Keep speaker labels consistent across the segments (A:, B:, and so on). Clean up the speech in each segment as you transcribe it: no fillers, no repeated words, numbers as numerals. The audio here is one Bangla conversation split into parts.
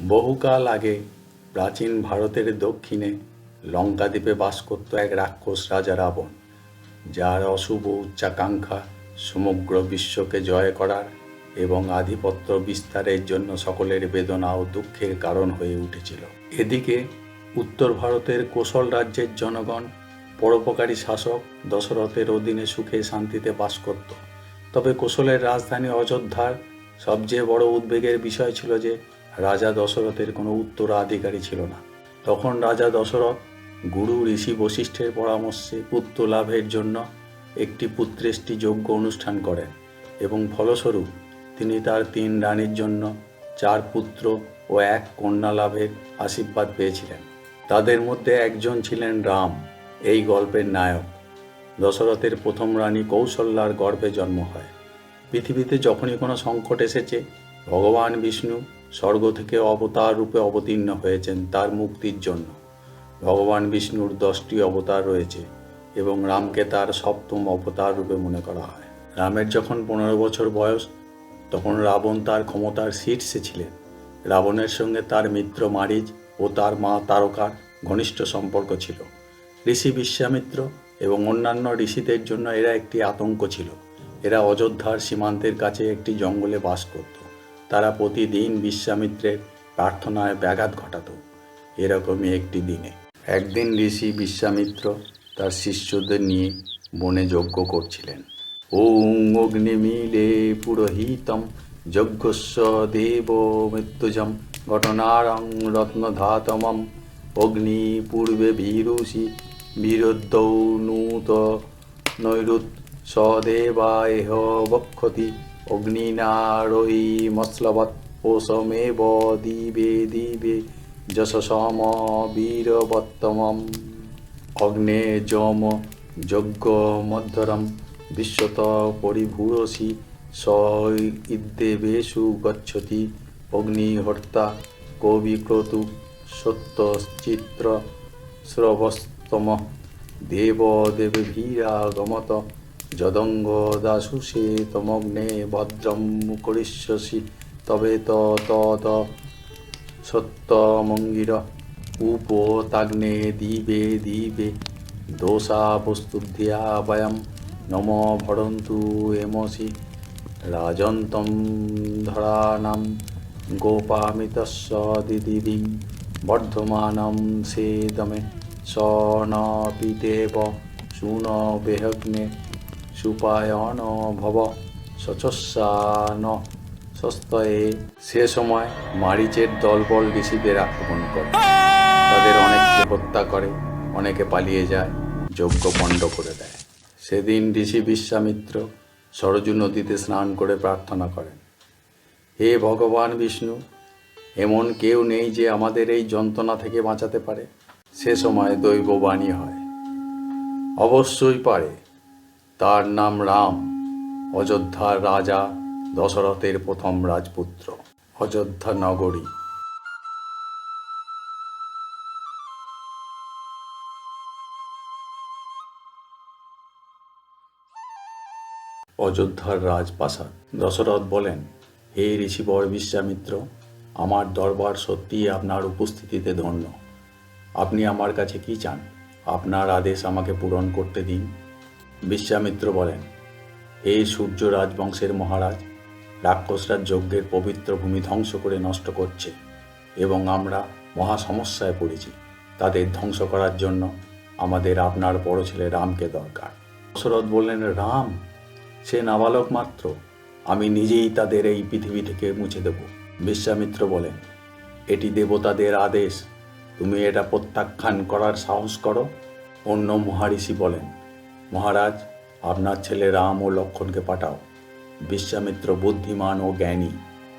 A: বহুকাল আগে প্রাচীন ভারতের দক্ষিণে লঙ্কাদ্বীপে বাস করত এক রাক্ষস রাজা রাবণ, যার অশুভ উচ্চাকাঙ্ক্ষা সমগ্র বিশ্বকে জয় করার এবং আধিপত্য বিস্তারের জন্য সকলের বেদনা ও দুঃখের কারণ হয়ে উঠেছিল। এদিকে উত্তর ভারতের কোশল রাজ্যের জনগণ পরোপকারী শাসক দশরথের অধীনে সুখে শান্তিতে বাস করত। তবে কোশলের রাজধানী অযোধ্যার সবচেয়ে বড় উদ্বেগের বিষয় ছিল যে রাজা দশরথের কোনো উত্তরাধিকারী ছিল না। তখন রাজা দশরথ গুরু ঋষি বশিষ্ঠের পরামর্শে পুত্র লাভের জন্য একটি পুত্রেষ্টি যজ্ঞ অনুষ্ঠান করেন এবং ফলস্বরূপ তিনি তার 3 রানীর জন্য 4 পুত্র ও 1 কন্যা লাভের আশীর্বাদ পেয়েছিলেন। তাদের মধ্যে একজন ছিলেন রাম, এই গল্পের নায়ক। দশরথের প্রথম রানী কৌশল্যার গর্ভে জন্ম হয়। পৃথিবীতে যখনই কোনো সংকট এসেছে, ভগবান বিষ্ণু স্বর্গ থেকে অবতার রূপে অবতীর্ণ হয়েছেন তার মুক্তির জন্য। ভগবান বিষ্ণুর 10টি অবতার রয়েছে এবং রামকে তার 7ম অবতার রূপে মনে করা হয়। রামের যখন 15 বছর বয়স, তখন রাবণ তার ক্ষমতার শীর্ষে ছিলেন। রাবণের সঙ্গে তার মিত্র মারিচ ও তার মা তারকার ঘনিষ্ঠ সম্পর্ক ছিল। ঋষি বিশ্বামিত্র এবং অন্যান্য ঋষিদের জন্য এরা একটি আতঙ্ক ছিল। এরা অযোধ্যার সীমান্তের কাছে একটি জঙ্গলে বাস করত। তারা প্রতিদিন বিশ্বামিত্রের প্রার্থনায় ব্যাঘাত ঘটাত। এরকমই একটি দিনে একদিন ঋষি বিশ্বামিত্র তার শিষ্যদের নিয়ে বনে যজ্ঞ করছিলেন। ওং অগ্নিমিলে পুরোহিতম যজ্ঞস্য দেব মৃত্যুজম ঘটনারং রত্নধাতমম অগ্নি পূর্বে ভীরুষি বিরুদ্ধৌ নূত নৈরুত সদেবায়হ বক্ষতি অগ্নিনারোহী মৎস্লবৎ পোষমেব দিবে দিবে যশসম বীরবত্তমম অগ্নে যম যজ্ঞ মধ্যরম বিশ্বত পরিভূরসি স ইদ্দেবেষু গচ্ছতি অগ্নিহর্তা কবিক্রতু সত্যশ্চিত্র শ্রবস্তম দেব দেবভীরাগমত যদঙ্গ দাসুষে তমগ্নে ভদ্রম করিষ্যসি তবে তদ সত্যমঙ্গির উপতাগ্নে দিবে দিবে দোষা বস্তুধ্যা বয়ম নম ভরন্তু এমসি রাজন্তম ধরানাম গোপামিতস্য দিদিদিং বর্ধমানম সেদমে সনপিতেব সুনবেহগ্নে সুপায়ন ভব সচস্যান সস্তয়ে। সে সময় মারিচের দলবল ঋষিদের আক্রমণ করে, তাদের অনেককে হত্যা করে, অনেকে পালিয়ে যায়, যজ্ঞ পণ্ড করে দেয়। সেদিন ঋষি বিশ্বামিত্র সরজু নদীতে স্নান করে প্রার্থনা করেন, হে ভগবান বিষ্ণু, এমন কেউ নেই যে আমাদের এই যন্ত্রণা থেকে বাঁচাতে পারে। সে সময় দৈববাণী হয়, অবশ্যই পারে, তার নাম রাম, অযোধ্যার রাজা দশরথের প্রথম রাজপুত্র, অযোধ্যা নগরী। অযোধ্যার রাজপ্রাসাদ। দশরথ বলেন, হে ঋষিবর বিশ্বামিত্র, আমার দরবার সত্যিই আপনার উপস্থিতিতে ধন্য। আপনি আমার কাছে কি চান? আপনার আদেশ আমাকে পূরণ করতে দিন। বিশ্বামিত্র বলেন, হে সূর্য রাজবংশের মহারাজ, রাক্ষসরা যজ্ঞের পবিত্র ভূমি ধ্বংস করে নষ্ট করছে এবং আমরা মহা সমস্যায় পড়েছি। তাদের ধ্বংস করার জন্য আমাদের আপনার বড় ছেলে রামকে দরকার। দশরথ বললেন, রাম? সে নাবালক মাত্র, আমি নিজেই তাদের এই পৃথিবী থেকে মুছে দেব। বিশ্বামিত্র বলেন, এটি দেবতাদের আদেশ, তুমি এটা প্রত্যাখ্যান করার সাহস করো? অন্য মহারিষি বলেন, মহারাজ, আপনার ছেলে রাম ও লক্ষ্মণকে পাঠাও। বিশ্বামিত্র বুদ্ধিমান ও জ্ঞানী,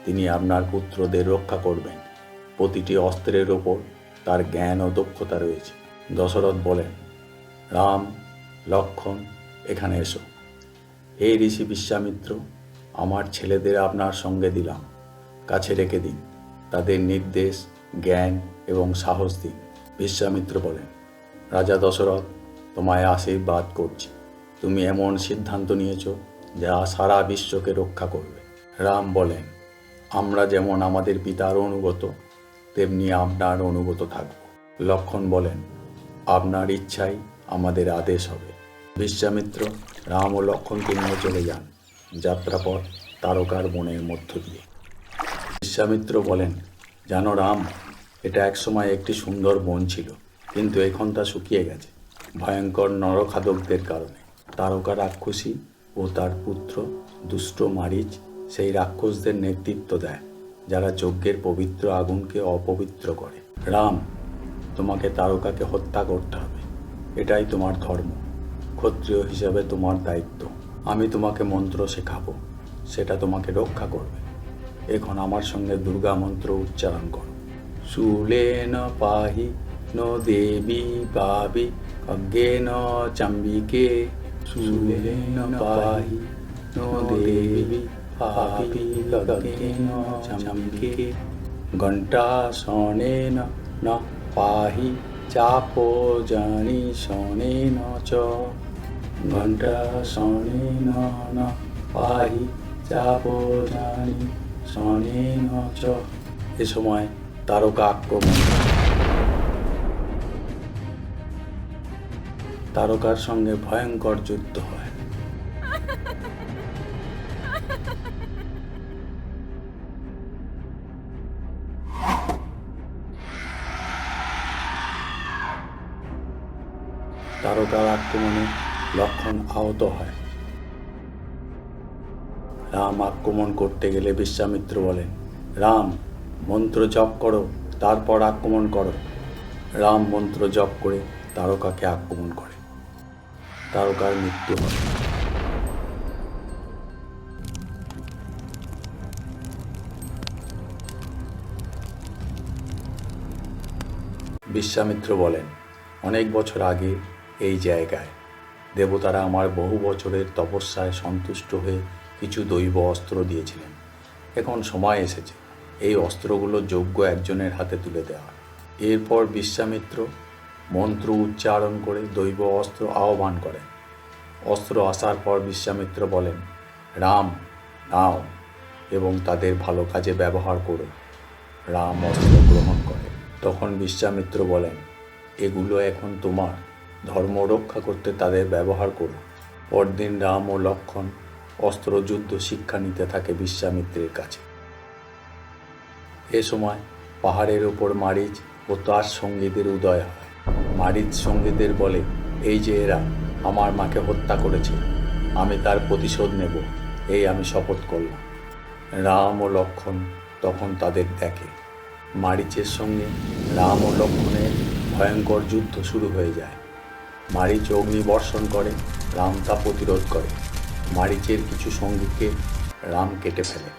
A: তিনি আপনার পুত্রদের রক্ষা করবেন। প্রতিটি অস্ত্রের ওপর তার জ্ঞান ও দক্ষতা রয়েছে। দশরথ বলেন, রাম, লক্ষ্মণ, এখানে এসো। হে ঋষি বিশ্বামিত্র, আমার ছেলেদের আপনার সঙ্গে দিলাম, কাছে রেখে দিন, তাদের নির্দেশ, জ্ঞান এবং সাহস দিন। বিশ্বামিত্র বলেন, রাজা দশরথ, তোমায় আশীর্বাদ করছি। তুমি এমন সিদ্ধান্ত নিয়েছ যা সারা বিশ্বকে রক্ষা করবে। রাম বলেন, আমরা যেমন আমাদের পিতার অনুগত, তেমনি আপনার অনুগত থাকব। লক্ষ্মণ বলেন, আপনার ইচ্ছাই আমাদের আদেশ হবে। বিশ্বামিত্র রাম ও লক্ষ্মণকে নিয়ে চলে যান যাত্রাপথ তারকার বনের মধ্য দিয়ে। বিশ্বামিত্র বলেন, জানো রাম, এটা একসময় একটি সুন্দর বন ছিল, কিন্তু এখন তা শুকিয়ে গেছে ভয়ঙ্কর নরখাদকদের কারণে। তারকা রাক্ষসী ও তার পুত্র দুষ্ট মারীচ সেই রাক্ষসদের নেতৃত্ব দেয়, যারা যজ্ঞের পবিত্র আগুনকে অপবিত্র করে। রাম, তোমাকে তারকাকে হত্যা করতে হবে, এটাই তোমার ধর্ম। ক্ষত্রিয় হিসাবে তোমার দায়িত্ব। আমি তোমাকে মন্ত্র শেখাবো, সেটা তোমাকে রক্ষা করবে। এখন আমার সঙ্গে দুর্গা মন্ত্র উচ্চারণ করো। শূলেন পাহি ন দেবী পাবি খগ্গেন চাম্বিকে। শূলেন পাহি ন দেবী পাবি খগ্গেন চাম্বিকে। ঘণ্টাসনেন ন পাহি চাপো জানি শনেন চ। ঘণ্টাসনেন ন পাহি চাপো জানি শনেন চ। এ সময় তারকা আক্রমণ। তারকার সঙ্গে ভয়ঙ্কর যুদ্ধ হয়। তারকার আক্রমণে লক্ষ্মণ আহত হয়। রাম আক্রমণ করতে গেলে বিশ্বামিত্র বলেন, রাম, মন্ত্র জপ করো, তারপর আক্রমণ করো। রাম মন্ত্র জপ করে তারকাকে আক্রমণ করে। তারকার মৃত্যু হয়। বিশ্বামিত্র বলেন, অনেক বছর আগে এই জায়গায় দেবতারা আমার বহু বছরের তপস্যায় সন্তুষ্ট হয়ে কিছু দৈব অস্ত্র দিয়েছিলেন। এখন সময় এসেছে এই অস্ত্রগুলো যোগ্য একজনের হাতে তুলে দেওয়া। এরপর বিশ্বামিত্র মন্ত্র উচ্চারণ করে দৈব অস্ত্র আহ্বান করেন। অস্ত্র আসার পর বিশ্বামিত্র বলেন, রাম, নাও এবং তাদের ভালো কাজে ব্যবহার করো। রাম অস্ত্র গ্রহণ করে। তখন বিশ্বামিত্র বলেন, এগুলো এখন তোমার, ধর্ম রক্ষা করতে তাদের ব্যবহার করো। পরদিন রাম ও লক্ষ্মণ অস্ত্রযুদ্ধ শিক্ষা নিতে থাকে বিশ্বামিত্রের কাছে। এ সময় পাহাড়ের ওপর মারীচ ও তার সঙ্গীদের উদয় হয়। মারীচ সঙ্গীদের বলে, এই যে এরা আমার মাকে হত্যা করেছে, আমি তার প্রতিশোধ নেব, এই আমি শপথ করলাম। রাম ও লক্ষ্মণ তখন তাদের দেখে। মারীচের সঙ্গে রাম ও লক্ষ্মণের ভয়ঙ্কর যুদ্ধ শুরু হয়ে যায়। মারীচ অগ্নি বর্ষণ করে, রাম তা প্রতিরোধ করে। মারীচের কিছু সঙ্গীকে রাম কেটে ফেলে।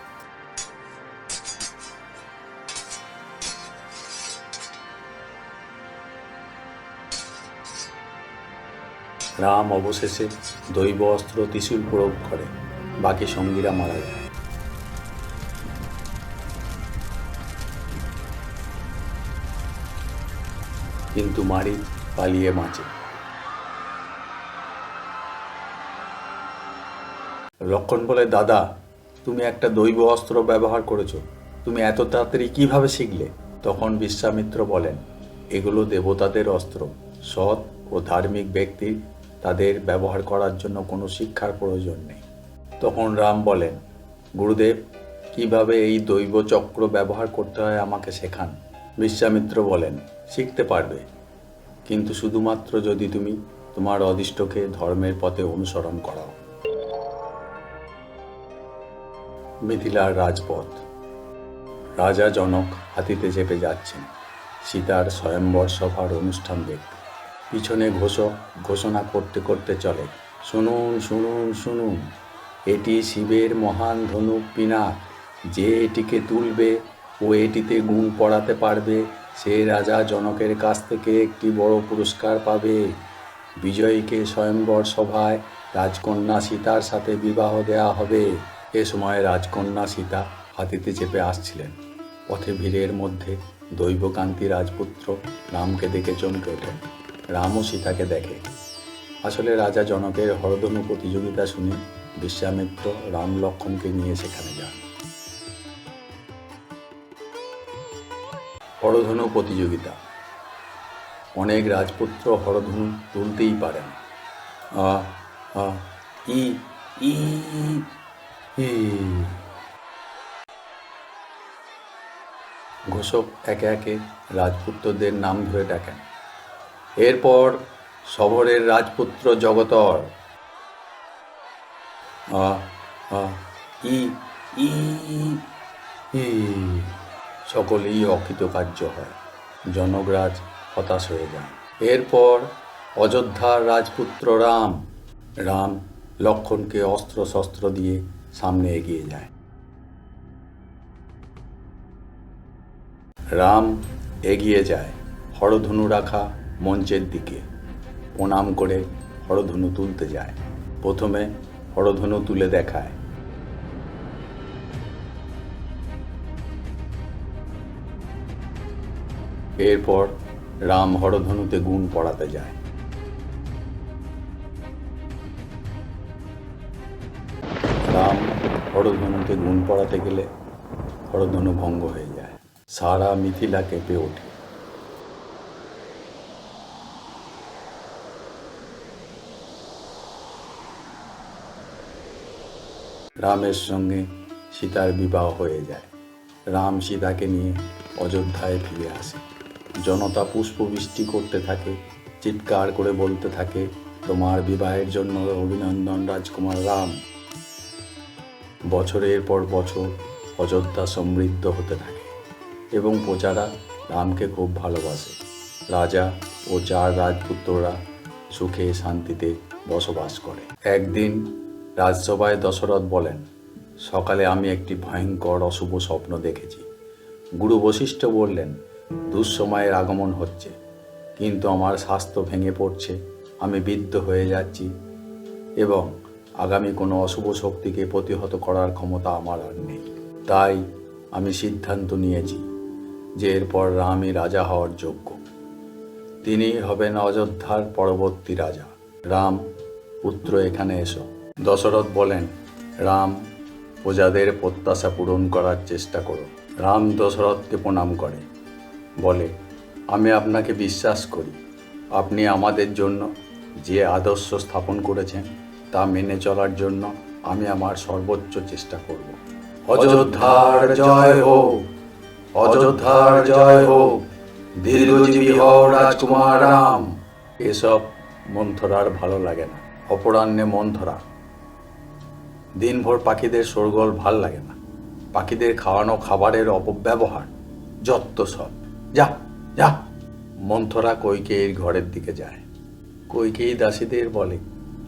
A: রাম অবশেষে দৈব অস্ত্র ত্রিশূল প্রয়োগ করে, বাকি সঙ্গীরা মারা যায়। কিন্তু মারীচ পালিয়ে বাঁচে। লক্ষ্মণ বলে, দাদা, তুমি একটা দৈব অস্ত্র ব্যবহার করেছো, তুমি এত তাড়াতাড়ি কিভাবে শিখলে? তখন বিশ্বামিত্র বলেন, এগুলো দেবতাদের অস্ত্র। সৎ ও ধার্মিক ব্যক্তি তাদের ব্যবহার করার জন্য কোনো শিক্ষার প্রয়োজন নেই। তখন রাম বলেন, গুরুদেব, কিভাবে এই দৈব চক্র ব্যবহার করতে হয় আমাকে শেখান। বিশ্বামিত্র বলেন, শিখতে পারবে, কিন্তু শুধুমাত্র যদি তুমি তোমার অদিষ্টকে ধর্মের পথে অনুসরণ করাও। মিথিলার রাজপথ। রাজা জনক হাতিতে চেপে যাচ্ছেন সীতার স্বয়ম্বর সভার অনুষ্ঠান দেখতে। পিছনে ঘোষক ঘোষণা করতে করতে চলে, শুনুন শুনুন শুনুন, এটি শিবের মহান ধনুক পিনাক। যে এটিকে তুলবে ও এটিতে গুণ পড়াতে পারবে, সে রাজা জনকের কাছ থেকে একটি বড় পুরস্কার পাবে। বিজয়ীকে স্বয়ম্বর সভায় রাজকন্যা সীতার সাথে বিবাহ দেয়া হবে। এ সময় রাজকন্যা সীতা হাতিতে চেপে আসছিলেন। পথে ভিড়ের মধ্যে দৈবকান্তি রাজপুত্র রামকে দেখে চমকে ওঠেন। রামও সীতাকে দেখে। আসলে রাজা জনকের হরধনু প্রতিযোগিতা শুনে বিশ্বামিত্র রাম লক্ষ্মণকে নিয়ে সেখানে যান। হরধনু প্রতিযোগিতা। অনেক রাজপুত্র হরধনু তুলতেই পারে না। আ আ ই ই ই। ঘোষক একে একে রাজপুত্রদের নাম ধরে ডাকেন। এরপর শবরের রাজপুত্র জগতর। আ আ ই ই ই। সকলেই অকৃতকার্য হয়। জনকরাজ হতাশ হয়ে যান। এরপর অযোধ্যার রাজপুত্র রাম। রাম লক্ষ্মণকে অস্ত্র শস্ত্র দিয়ে সামনে এগিয়ে যায়। রাম এগিয়ে যায় হরধনু রাখা মঞ্চের দিকে। প্রণাম করে হরধনু তুলতে যায়। প্রথমে হরধনু তুলে দেখায়। এরপর রাম হরধনুতে গুণ পড়াতে যায়। রাম হরধনুতে গুণ পড়াতে গেলে হরধনু ভঙ্গ হয়ে যায়। সারা মিথিলা কেঁপে ওঠে। রামের সঙ্গে সীতার বিবাহ হয়ে যায়। রাম সীতাকে নিয়ে অযোধ্যায় ফিরে আসে। জনতা পুষ্পবৃষ্টি করতে থাকে, চিৎকার করে বলতে থাকে, তোমার বিবাহের জন্য অভিনন্দন রাজকুমার রাম। বছরের পর বছর অযোধ্যা সমৃদ্ধ হতে থাকে এবং প্রজারা রামকে খুব ভালোবাসে। রাজা ও 4 রাজপুত্ররা সুখে শান্তিতে বসবাস করে। একদিন রাজসভায় দশরথ বলেন, সকালে আমি একটি ভয়ঙ্কর অশুভ স্বপ্ন দেখেছি। গুরু বশিষ্ঠ বললেন, দুঃসময়ের আগমন হচ্ছে, কিন্তু আমার স্বাস্থ্য ভেঙে পড়ছে, আমি বৃদ্ধ হয়ে যাচ্ছি এবং আগামী কোনো অশুভ শক্তিকে প্রতিহত করার ক্ষমতা আমার আর নেই। তাই আমি সিদ্ধান্ত নিয়েছি যে এরপর রামই রাজা হওয়ার যোগ্য। তিনিই হবেন অযোধ্যার পরবর্তী রাজা। রাম, পুত্র এখানে এসো। দশরথ বলেন, রাম, প্রজাদের প্রত্যাশা পূরণ করার চেষ্টা করো। রাম দশরথকে প্রণাম করে, বলে, আমি আপনাকে বিশ্বাস করি। আপনি আমাদের জন্য যে আদর্শ স্থাপন করেছেন তা মেনে চলার জন্য আমি আমার সর্বোচ্চ চেষ্টা করব। অযোধ্যার জয় হোক, অযোধ্যার জয় হোক, দীর্ঘজীবী হও রাজকুমার রাম। এসব মন্থরার ভালো লাগে না। অপরাহ্নে মন্থরা, দিনভর পাখিদের শোরগোল ভাল লাগে না। পাখিদের খাওয়ানো খাবারের অপব্যবহার, যত সব, যা যা। মন্থরা কইকেয়ীর ঘরের দিকে যায়। কইকেয়ী দাসীদের বলে,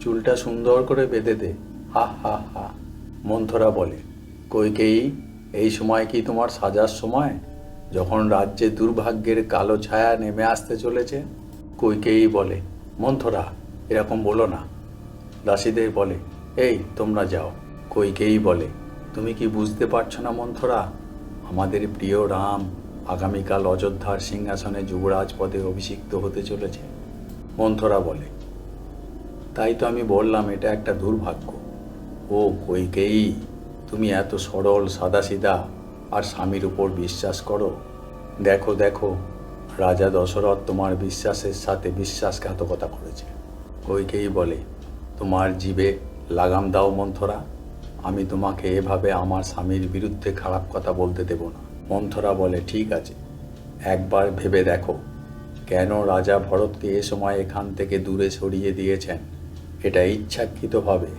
A: চুলটা সুন্দর করে বেঁধে দে, হা হা হা। মন্থরা বলে, কইকেয়ী, এই সময় কি তোমার সাজার সময়, যখন রাজ্যে দুর্ভাগ্যের কালো ছায়া নেমে আসতে চলেছে? কইকেয়ী বলে, মন্থরা, এরকম বলো না। দাসীদের বলে, এই তোমরা যাও। কইকেয়ী বলে, তুমি কি বুঝতে পারছো না মন্থরা, আমাদের প্রিয় রাম আগামীকাল অযোধ্যার সিংহাসনে যুবরাজ পদে অভিষিক্ত হতে চলেছে। মন্থরা বলে, তাই তো আমি বললাম এটা একটা দুর্ভাগ্য। ও কইকেয়ী, তুমি এত সরল সাদাসিধা আর স্বামীর উপর বিশ্বাস করো? দেখো দেখো, রাজা দশরথ তোমার বিশ্বাসের সাথে বিশ্বাসঘাতকতা করেছে। কইকেয়ী বলে, তোমার জিভে লাগাম দাও মন্থরা, আমি তোমাকে এভাবে আমার স্বামীর বিরুদ্ধে খারাপ কথা বলতে দেব না। মন্থরা বলে, ঠিক আছে, একবার ভেবে দেখো, কেন রাজা ভরতকে এ সময় এখান থেকে দূরে সরিয়ে দিয়েছেন? এটা ইচ্ছাকৃতভাবে,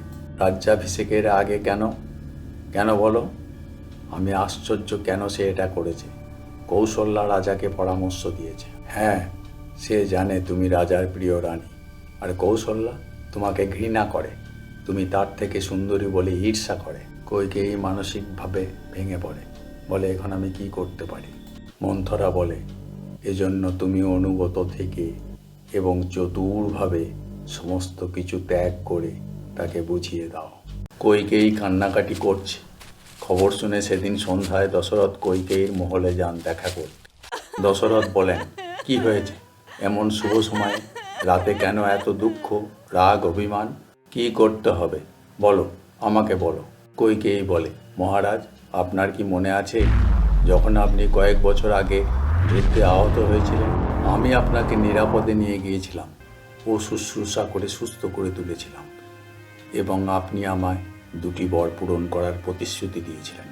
A: রাজ্যাভিষেকের আগে। কেন কেন বলো? আমি আশ্চর্য কেন সে এটা করেছে। কৌশল্যা রাজাকে পরামর্শ দিয়েছে। হ্যাঁ, সে জানে তুমি রাজার প্রিয় রানী, আর কৌশল্যা তোমাকে ঘৃণা করে, তুমি তার থেকে সুন্দরী বলে ঈর্ষা করে। কইকেয়ী মানসিকভাবে ভেঙে পড়ে, বলে, এখন আমি কি করতে পারি? মন্থরা বলে, এজন্য তুমি অনুগত থেকে এবং চতুরভাবে সমস্ত কিছু ত্যাগ করে তাকে বুঝিয়ে দাও। কইকেয়ী কান্নাকাটি করছে। খবর শুনে সেদিন সন্ধ্যায় দশরথ কইকেয়ীর মহলে যান দেখা করতে। দশরথ বলেন, কি হয়েছে এমন শুভ সময়ে, রাতে কেন এত দুঃখ, রাগ, অভিমান? কি করতে হবে বলো, আমাকে বলো। কইকেয়ী বলে, মহারাজ, আপনার কি মনে আছে যখন আপনি কয়েক বছর আগে যুদ্ধে আহত হয়েছিলেন। আমি আপনাকে নিরাপদে নিয়ে গিয়েছিলাম ও শুশ্রূষা করে সুস্থ করে তুলেছিলাম, এবং আপনি আমায় 2টি বর পূরণ করার প্রতিশ্রুতি দিয়েছিলেন।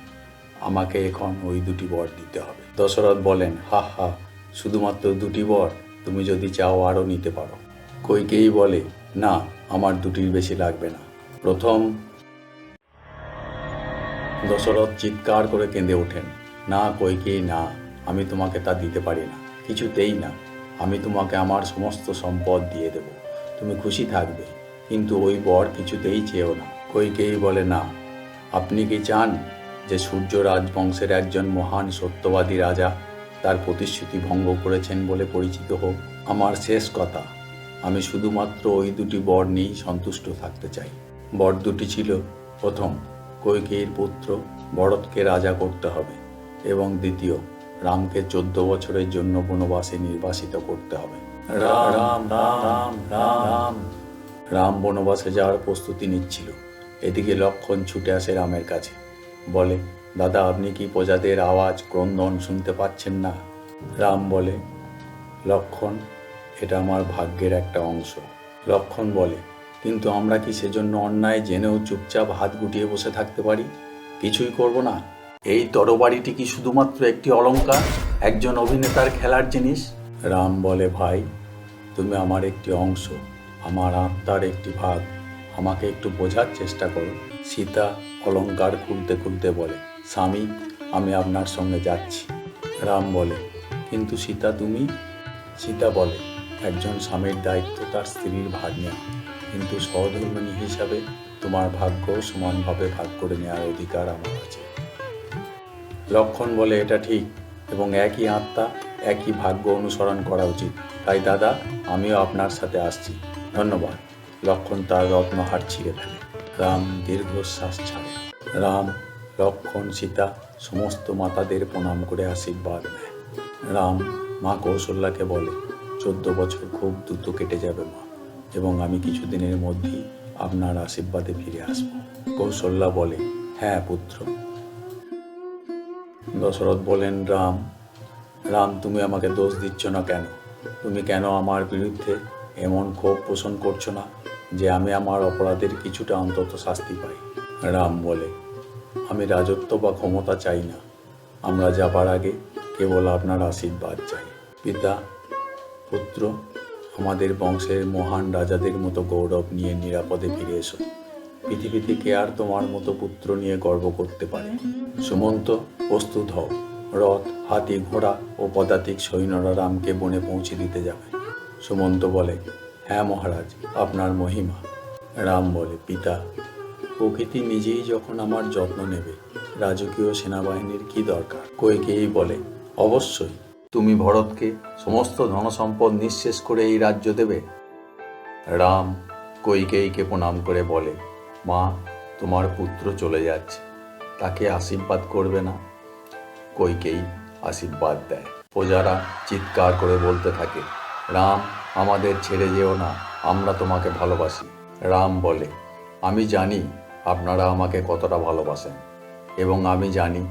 A: আমাকে এখন ওই 2টি বর দিতে হবে। দশরথ বলেন, হা হা, শুধুমাত্র 2টি বর? তুমি যদি চাও আরও নিতে পারো। কইকেয়ী বলে, না, আমার 2টির বেশি লাগবে না। প্রথম। দশরথ চিৎকার করে কেঁদে ওঠেন, না কইকেয়ী, না, আমি তোমাকে তা দিতে পারি না, কিছুতেই না। আমি তোমাকে আমার সমস্ত সম্পদ দিয়ে দেব, তুমি খুশি থাকবে, কিন্তু ওই বর কিছুতেই চেয়েও না। কইকেয়ী বলে, না, আপনি কি চান যে সূর্য রাজবংশের একজন মহান সত্যবাদী রাজা তার প্রতিশ্রুতি ভঙ্গ করেছেন বলে পরিচিত হোক? আমার শেষ কথা, আমি শুধুমাত্র ওই 2টি বর নিয়েই সন্তুষ্ট থাকতে চাই। বর 2টি ছিল, প্রথম, কইকেয়ীর পুত্র ভরতকে রাজা করতে হবে, এবং দ্বিতীয়, রামকে 14 বছরের জন্য বনবাসে নির্বাসিত করতে হবে। রাম রাম রাম রাম রাম। রাম বনবাসে যাওয়ার প্রস্তুতি নিচ্ছিল। এদিকে লক্ষ্মণ ছুটে আসে রামের কাছে, বলে, দাদা, আপনি কি প্রজাদের আওয়াজ ক্রন্দন শুনতে পাচ্ছেন না? রাম বলে, লক্ষ্মণ, এটা আমার ভাগ্যের একটা অংশ। লক্ষ্মণ বলে, কিন্তু আমরা কি সেজন্য অন্যায় জেনেও চুপচাপ হাত গুটিয়ে বসে থাকতে পারি? কিছুই করব না? এই তরবারিটি কি শুধুমাত্র একটি অলংকার, একজন অভিনেতার খেলার জিনিস? রাম বলে, ভাই, তুমি আমার একটি অংশ, আমার আত্মার একটি ভাগ, আমাকে একটু বোঝার চেষ্টা করো। সীতা অলংকার খুলতে খুলতে বলে, স্বামী, আমি আপনার সঙ্গে যাচ্ছি। রাম বলে, কিন্তু সীতা, তুমি? সীতা বলে, একজন স্বামীর দায়িত্ব তার স্ত্রীর ভাগ নেওয়া, কিন্তু সহধর্মিণী হিসাবে তোমার ভাগ্য সমানভাবে ভাগ করে নেওয়ার অধিকার আমার আছে। লক্ষ্মণ বলে, এটা ঠিক, এবং একই আত্মা, একই ভাগ্য অনুসরণ করা উচিত। তাই দাদা, আমিও আপনার সাথে আসছি। ধন্যবাদ। লক্ষ্মণ তার রত্নহার ছিঁড়ে ফেলে। রাম দীর্ঘশ্বাস ছাড়ে। রাম, লক্ষ্মণ, সীতা সমস্ত মাতাদের প্রণাম করে আশীর্বাদ নেয়। রাম মা কৌশল্যাকে বলে, 14 বছর খুব দ্রুত কেটে যাবে মা, এবং আমি কিছুদিনের মধ্যেই আপনার আশীর্বাদে ফিরে আসব। কৌশল্যা বলে, হ্যাঁ পুত্র। দশরথ বলেন, রাম, রাম, তুমি আমাকে দোষ দিচ্ছ না কেন? তুমি কেন আমার বিরুদ্ধে এমন ক্ষোভ পোষণ করছো না যে আমি আমার অপরাধের কিছুটা অন্তত শাস্তি পাই? রাম বলে, আমি রাজত্ব বা ক্ষমতা চাই না, আমরা যাবার আগে কেবল আপনার আশীর্বাদ চাই। পিতা, পুত্র, আমাদের বংশের মহান রাজাদের মতো গৌরব নিয়ে নিরাপদে ফিরে এসো। পৃথিবীতে কে আর তোমার মতো পুত্র নিয়ে গর্ব করতে পারে? সুমন্ত, প্রস্তুত হও। রথ, হাতি, ঘোড়া ও পদাতিক সৈন্যরা রামকে বনে পৌঁছে দিতে যাবে। সুমন্ত বলে, হ্যাঁ মহারাজ, আপনার মহিমা। রাম বলে, পিতা, প্রকৃতি নিজেই যখন আমার যত্ন নেবে, রাজকীয় সেনাবাহিনীর কি দরকার? কইকেয়ী বলে, অবশ্যই। তুমি ভরতকে সমস্ত ধনসম্পদ নিঃশেষ করে এই রাজ্য দেবে? রাম কইকেয়ীকে প্রণাম করে বলে, মা, তোমার পুত্র চলে যাচ্ছে, তাকে আশীর্বাদ করবে না? কইকেয়ী আশীর্বাদ দেয়। প্রজারা চিৎকার করে বলতে থাকে, রাম, আমাদের ছেড়ে যেও না, আমরা তোমাকে ভালোবাসি। রাম বলে, আমি জানি আপনারা আমাকে কতটা ভালোবাসেন, এবং আমি জানি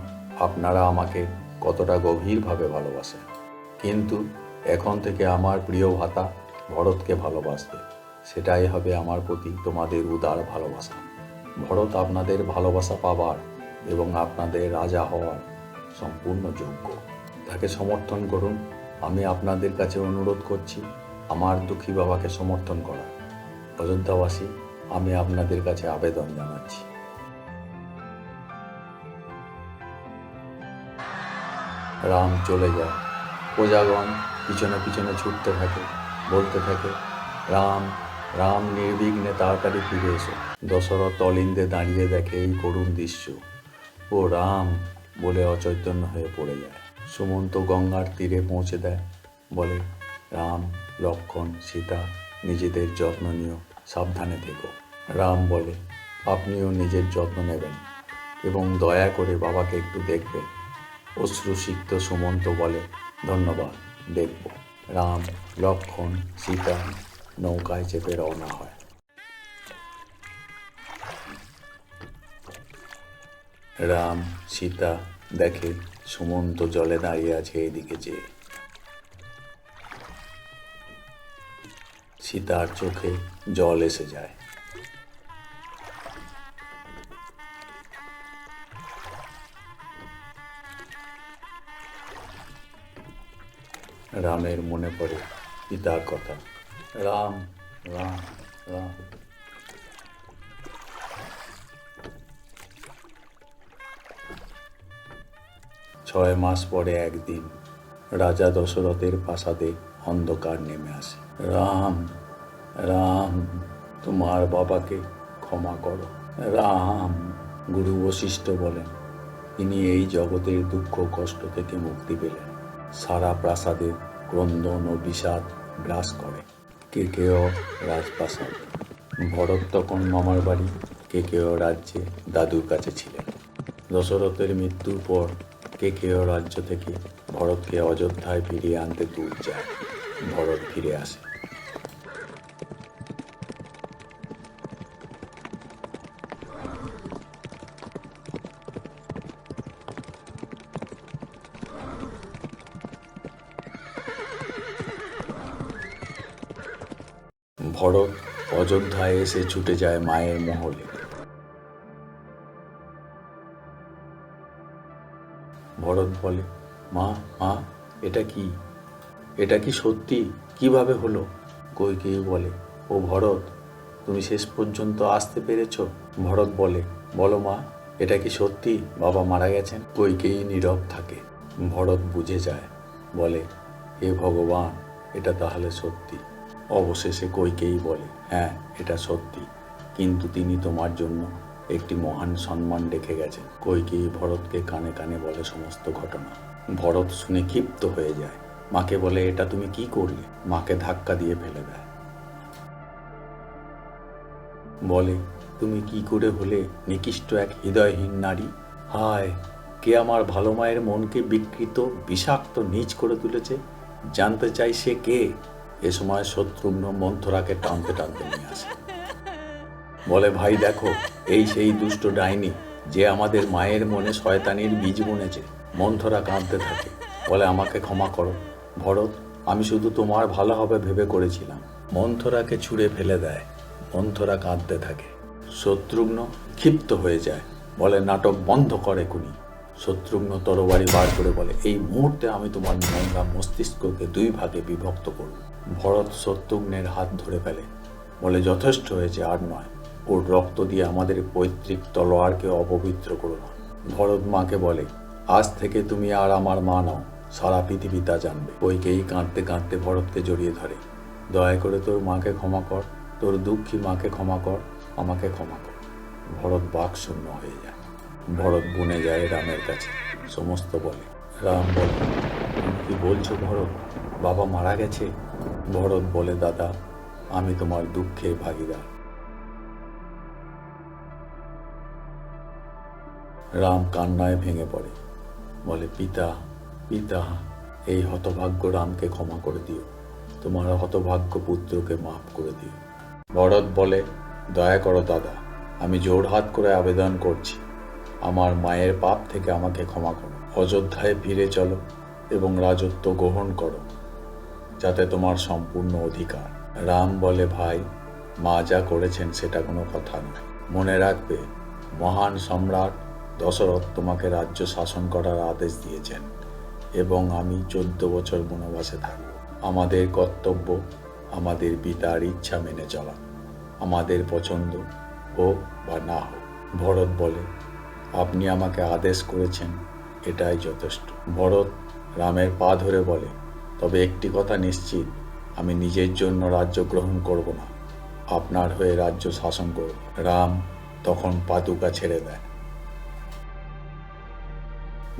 A: আপনারা আমাকে কতটা গভীরভাবে ভালোবাসেন, কিন্তু এখন থেকে আমার প্রিয় ভ্রাতা ভরতকে ভালোবাসবে। সেটাই হবে আমার প্রতি তোমাদের উদার ভালোবাসা। ভরত আপনাদের ভালোবাসা পাবার এবং আপনাদের রাজা হওয়ার সম্পূর্ণ যোগ্য। তাকে সমর্থন করুন। আমি আপনাদের কাছে অনুরোধ করছি আমার দুঃখী বাবাকে সমর্থন করার। অযোধ্যাবাসী, আমি আপনাদের কাছে আবেদন জানাচ্ছি। রাম চলে যায়। প্রজাগণ পিছনে পিছনে ছুটতে থাকে, বলতে থাকে, রাম, রাম, নির্বিঘ্নে তাড়াতাড়ি ফিরে এসো। দশরথ অলিন্দে দাঁড়িয়ে দেখে এই করুণ দৃশ্য। ও রাম বলে অচৈতন্য হয়ে পড়ে যায়। সুমন্ত গঙ্গার তীরে পৌঁছে দেয়, বলে, রাম, লক্ষ্মণ, সীতা, নিজেদের যত্ন নিও, সাবধানে থেকো। রাম বলে, আপনিও নিজের যত্ন নেবেন এবং দয়া করে বাবাকে একটু দেখবেন। অশ্রুসিক্ত সুমন্ত বলে, ধন্যবাদ, দেখব। রাম, লক্ষ্মণ, সীতা নৌকায় চেপে রওনা হয়। রাম, সীতা দেখে সুমন্ত জলে দাঁড়িয়ে আছে এদিকে চেয়ে। সীতার চোখে জল এসে যায়। রামের মনে পড়ে পিতার কথা, রাম রাম রাম। 6 মাস পরে একদিন রাজা দশরথের প্রাসাদে অন্ধকার নেমে আসে। রাম রাম, তোমার বাবাকে ক্ষমা করো। রাম। গুরু বশিষ্ঠ বলেন, তিনি এই জগতের দুঃখ কষ্ট থেকে মুক্তি পেলেন। সারা প্রাসাদে ক্রন্দন ও বিষাদ গ্রাস করে। কেকেয় রাজপ্রাসাদ। ভরত তখন মামার বাড়ি কেকেয় রাজ্যে দাদুর কাছে ছিলেন। দশরথের মৃত্যুর পর কেকেয় রাজ্য থেকে ভরতকে অযোধ্যায় ফিরিয়ে আনতে দূত যায়। ভরত ফিরে আসে। ভরত অযোধ্যায় এসে ছুটে যায় মায়ের মহলে। ভরত বলে, মা মা, এটা কি সত্যি? কিভাবে হলো? কইকেয়ী বলে, ও ভরত, তুমি শেষ পর্যন্ত আসতে পেরেছ? ভরত বলে, বলো মা, এটা কি সত্যি বাবা মারা গেছেন? কইকেয়ী নীরব থাকে। ভরত বুঝে যায়, বলে, হে ভগবান, এটা তাহলে সত্যি। অবশেষে কইকেয়ী বলে, হ্যাঁ, এটা সত্যি, কিন্তু তিনি তোমার জন্য একটি মহান সম্মান রেখে গেছেন। কইকেয়ী ভরতকে কানে কানে বলে সমস্ত ঘটনা। ভরত শুনে ক্ষিপ্ত হয়ে যায়। মাকে বলে, এটা তুমি কি করলে? মাকে ধাক্কা দিয়ে ফেলে দেয়। বলে, তুমি কি করে হলে নিকৃষ্ট এক হৃদয়হীন নারী? হায়, কে আমার ভালো মায়ের মনকে বিকৃত বিষাক্ত নীচ করে তুলেছে? জানতে চাই সে কে? এ সময় শত্রুঘ্ন মন্থরাকে টানতে টানতে নিয়ে আসে। বলে, ভাই দেখো, এই সেই দুষ্ট ডাইনি যে আমাদের মায়ের মনে শয়তানির বীজ বুনেছে। মন্থরা কাঁদতে থাকে, বলে, আমাকে ক্ষমা করো ভরত, আমি শুধু তোমার ভালো হবে ভেবে করেছিলাম। মন্থরাকে ছুঁড়ে ফেলে দেয়। মন্থরা কাঁদতে থাকে। শত্রুঘ্ন ক্ষিপ্ত হয়ে যায়, বলে, নাটক বন্ধ করে কুনি। শত্রুঘ্ন তরবারি বার করে বলে, এই মুহূর্তে আমি তোমার নোংরা মস্তিষ্ককে 2 ভাগে বিভক্ত করব। ভরত শত্রুঘ্নের হাত ধরে ফেলে, বলে, যথেষ্ট হয়েছে, আর নয়। ওর রক্ত দিয়ে আমাদের পৈতৃক তলোয়ারকে অপবিত্র করো না। ভরত মাকে বলে, আজ থেকে তুমি আর আমার মা নাও, সারা পৃথিবী তা জানবে। কইকেয়ী কাঁদতে কাঁদতে ভরতকে জড়িয়ে ধরে, দয়া করে তোর মাকে ক্ষমা কর, তোর দুঃখী মাকে ক্ষমা কর, আমাকে ক্ষমা কর। ভরত বাকশূন্য হয়ে যায়। ভরত বনে যায় রামের কাছে, সমস্ত বলে। রাম বলে, তুমি কি বলছো ভরত? বাবা মারা গেছে? ভরত বলে, দাদা, আমি তোমার দুঃখের ভাগিদার। রাম কান্নায় ভেঙে পড়ে, বলে, পিতা পিতা, এই হতভাগ্য রামকে ক্ষমা করে দিও, তোমার হতভাগ্য পুত্রকে মাফ করে দিও। ভরত বলে, দয়া করো দাদা, আমি জোড়হাত করে আবেদন করছি, আমার মায়ের পাপ থেকে আমাকে ক্ষমা করো। অযোধ্যায় ফিরে চলো এবং রাজত্ব গ্রহণ করো, যাতে তোমার সম্পূর্ণ অধিকার। রাম বলে, ভাই, মা যা করেছেন সেটা কোনো কথা নয়। মনে রাখবে, মহান সম্রাট দশরথ তোমাকে রাজ্য শাসন করার আদেশ দিয়েছেন এবং আমি 14 বছর বনবাসে থাকব। আমাদের কর্তব্য আমাদের পিতার ইচ্ছা মেনে চলা, আমাদের পছন্দ হোক বা না হোক। ভরত বলে, আপনি আমাকে আদেশ করেছেন, এটাই যথেষ্ট। ভরত রামের পা ধরে বলে, তবে একটি কথা নিশ্চিত, আমি নিজের জন্য রাজ্য গ্রহণ করব না, আপনার হয়ে রাজ্য শাসন করব। রাম তখন পাদুকা ছেড়ে দেয়।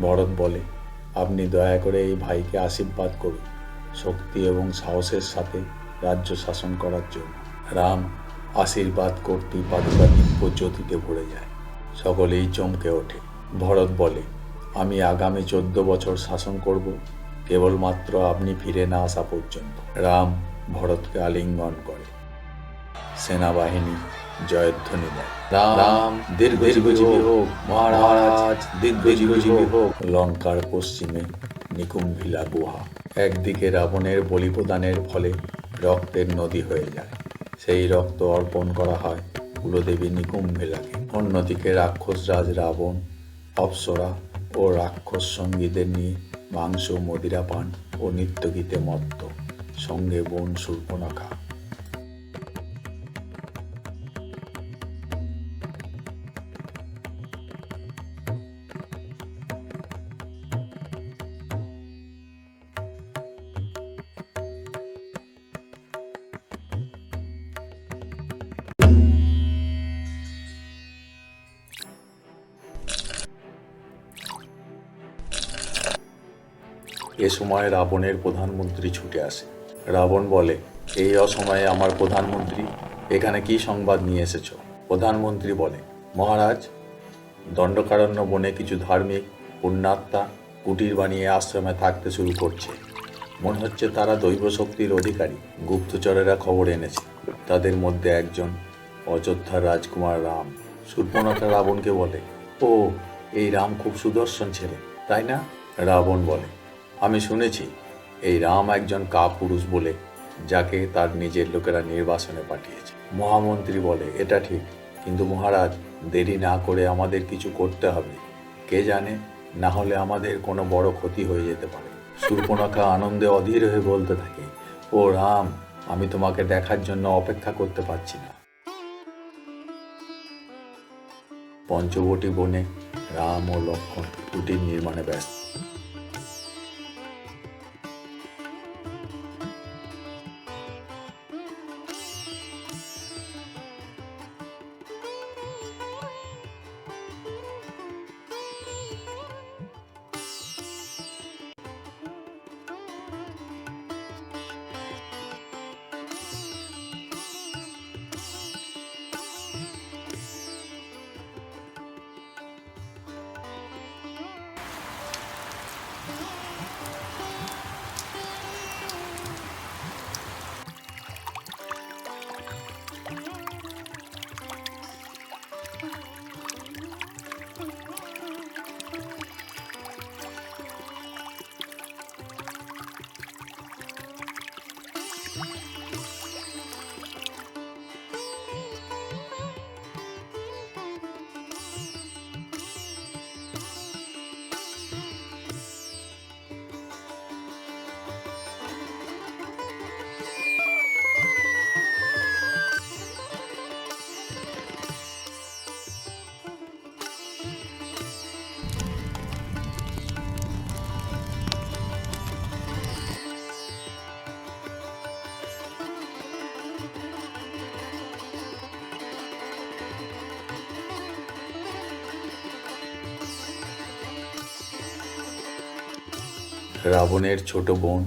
A: ভরত বলে, আপনি দয়া করে এই ভাইকে আশীর্বাদ করুন শক্তি এবং সাহসের সাথে রাজ্য শাসন করার জন্য। রাম আশীর্বাদ করতেই পাদুকা দিব্য জ্যোতিতে ভরে যায়। সকলেই চমকে ওঠে। ভরত বলে, আমি আগামী 14 বছর শাসন করব, কেবলমাত্র আপনি ফিরে না আসা পর্যন্ত। রাম ভরতকে আলিঙ্গন করে। সেনাবাহিনী জয়ধ্বনি দেয়, রাম দীর্ঘজীবী হোক, মহারাজ দীর্ঘজীবী হোক। লঙ্কার পশ্চিমে নিকুম্ভিলা গুহা। একদিকে রাবণের বলিপ্রদানের ফলে রক্তের নদী হয়ে যায়। সেই রক্ত অর্পণ করা হয় কুলদেবী নিকুম্ভেলাকে। অন্যদিকে রাক্ষসরাজ রাবণ অপ্সরা ও রাক্ষস সঙ্গীদের নিয়ে মাংস, মদিরা পান ও নৃত্যগীতে মত্ত, সঙ্গে বোন শূর্পণখা। এ সময় রাবণের প্রধানমন্ত্রী ছুটে আসে। রাবণ বলে, এই অসময়ে আমার প্রধানমন্ত্রী, এখানে কি সংবাদ নিয়ে এসেছ? প্রধানমন্ত্রী বলে, মহারাজ, দণ্ডকারণ্য বনে কিছু ধার্মিক পুণ্যাত্মা কুটির বানিয়ে আশ্রমে থাকতে শুরু করছে। মনে হচ্ছে তারা দৈব শক্তির অধিকারী। গুপ্তচরেরা খবর এনেছে তাদের মধ্যে একজন অযোধ্যার রাজকুমার রাম। শূর্পণখা রাবণকে বলে, ও, এই রাম খুব সুদর্শন ছেলে, তাই না? রাবণ বলে, আমি শুনেছি এই রাম একজন কাপুরুষ বলে, যাকে তার নিজের লোকেরা নির্বাসনে পাঠিয়েছে। মহামন্ত্রী বলে, এটা ঠিক, কিন্তু মহারাজ, দেরি না করে আমাদের কিছু করতে হবে। কে জানে, না হলে আমাদের কোনো বড় ক্ষতি হয়ে যেতে পারে। শূর্পণখা আনন্দে অধীর হয়ে বলতে থাকে, ও রাম, আমি তোমাকে দেখার জন্য অপেক্ষা করতে পারছি না। পঞ্চবটী বনে রাম ও লক্ষ্মণ কুটির নির্মাণে ব্যস্ত। রাবণের ছোট বোন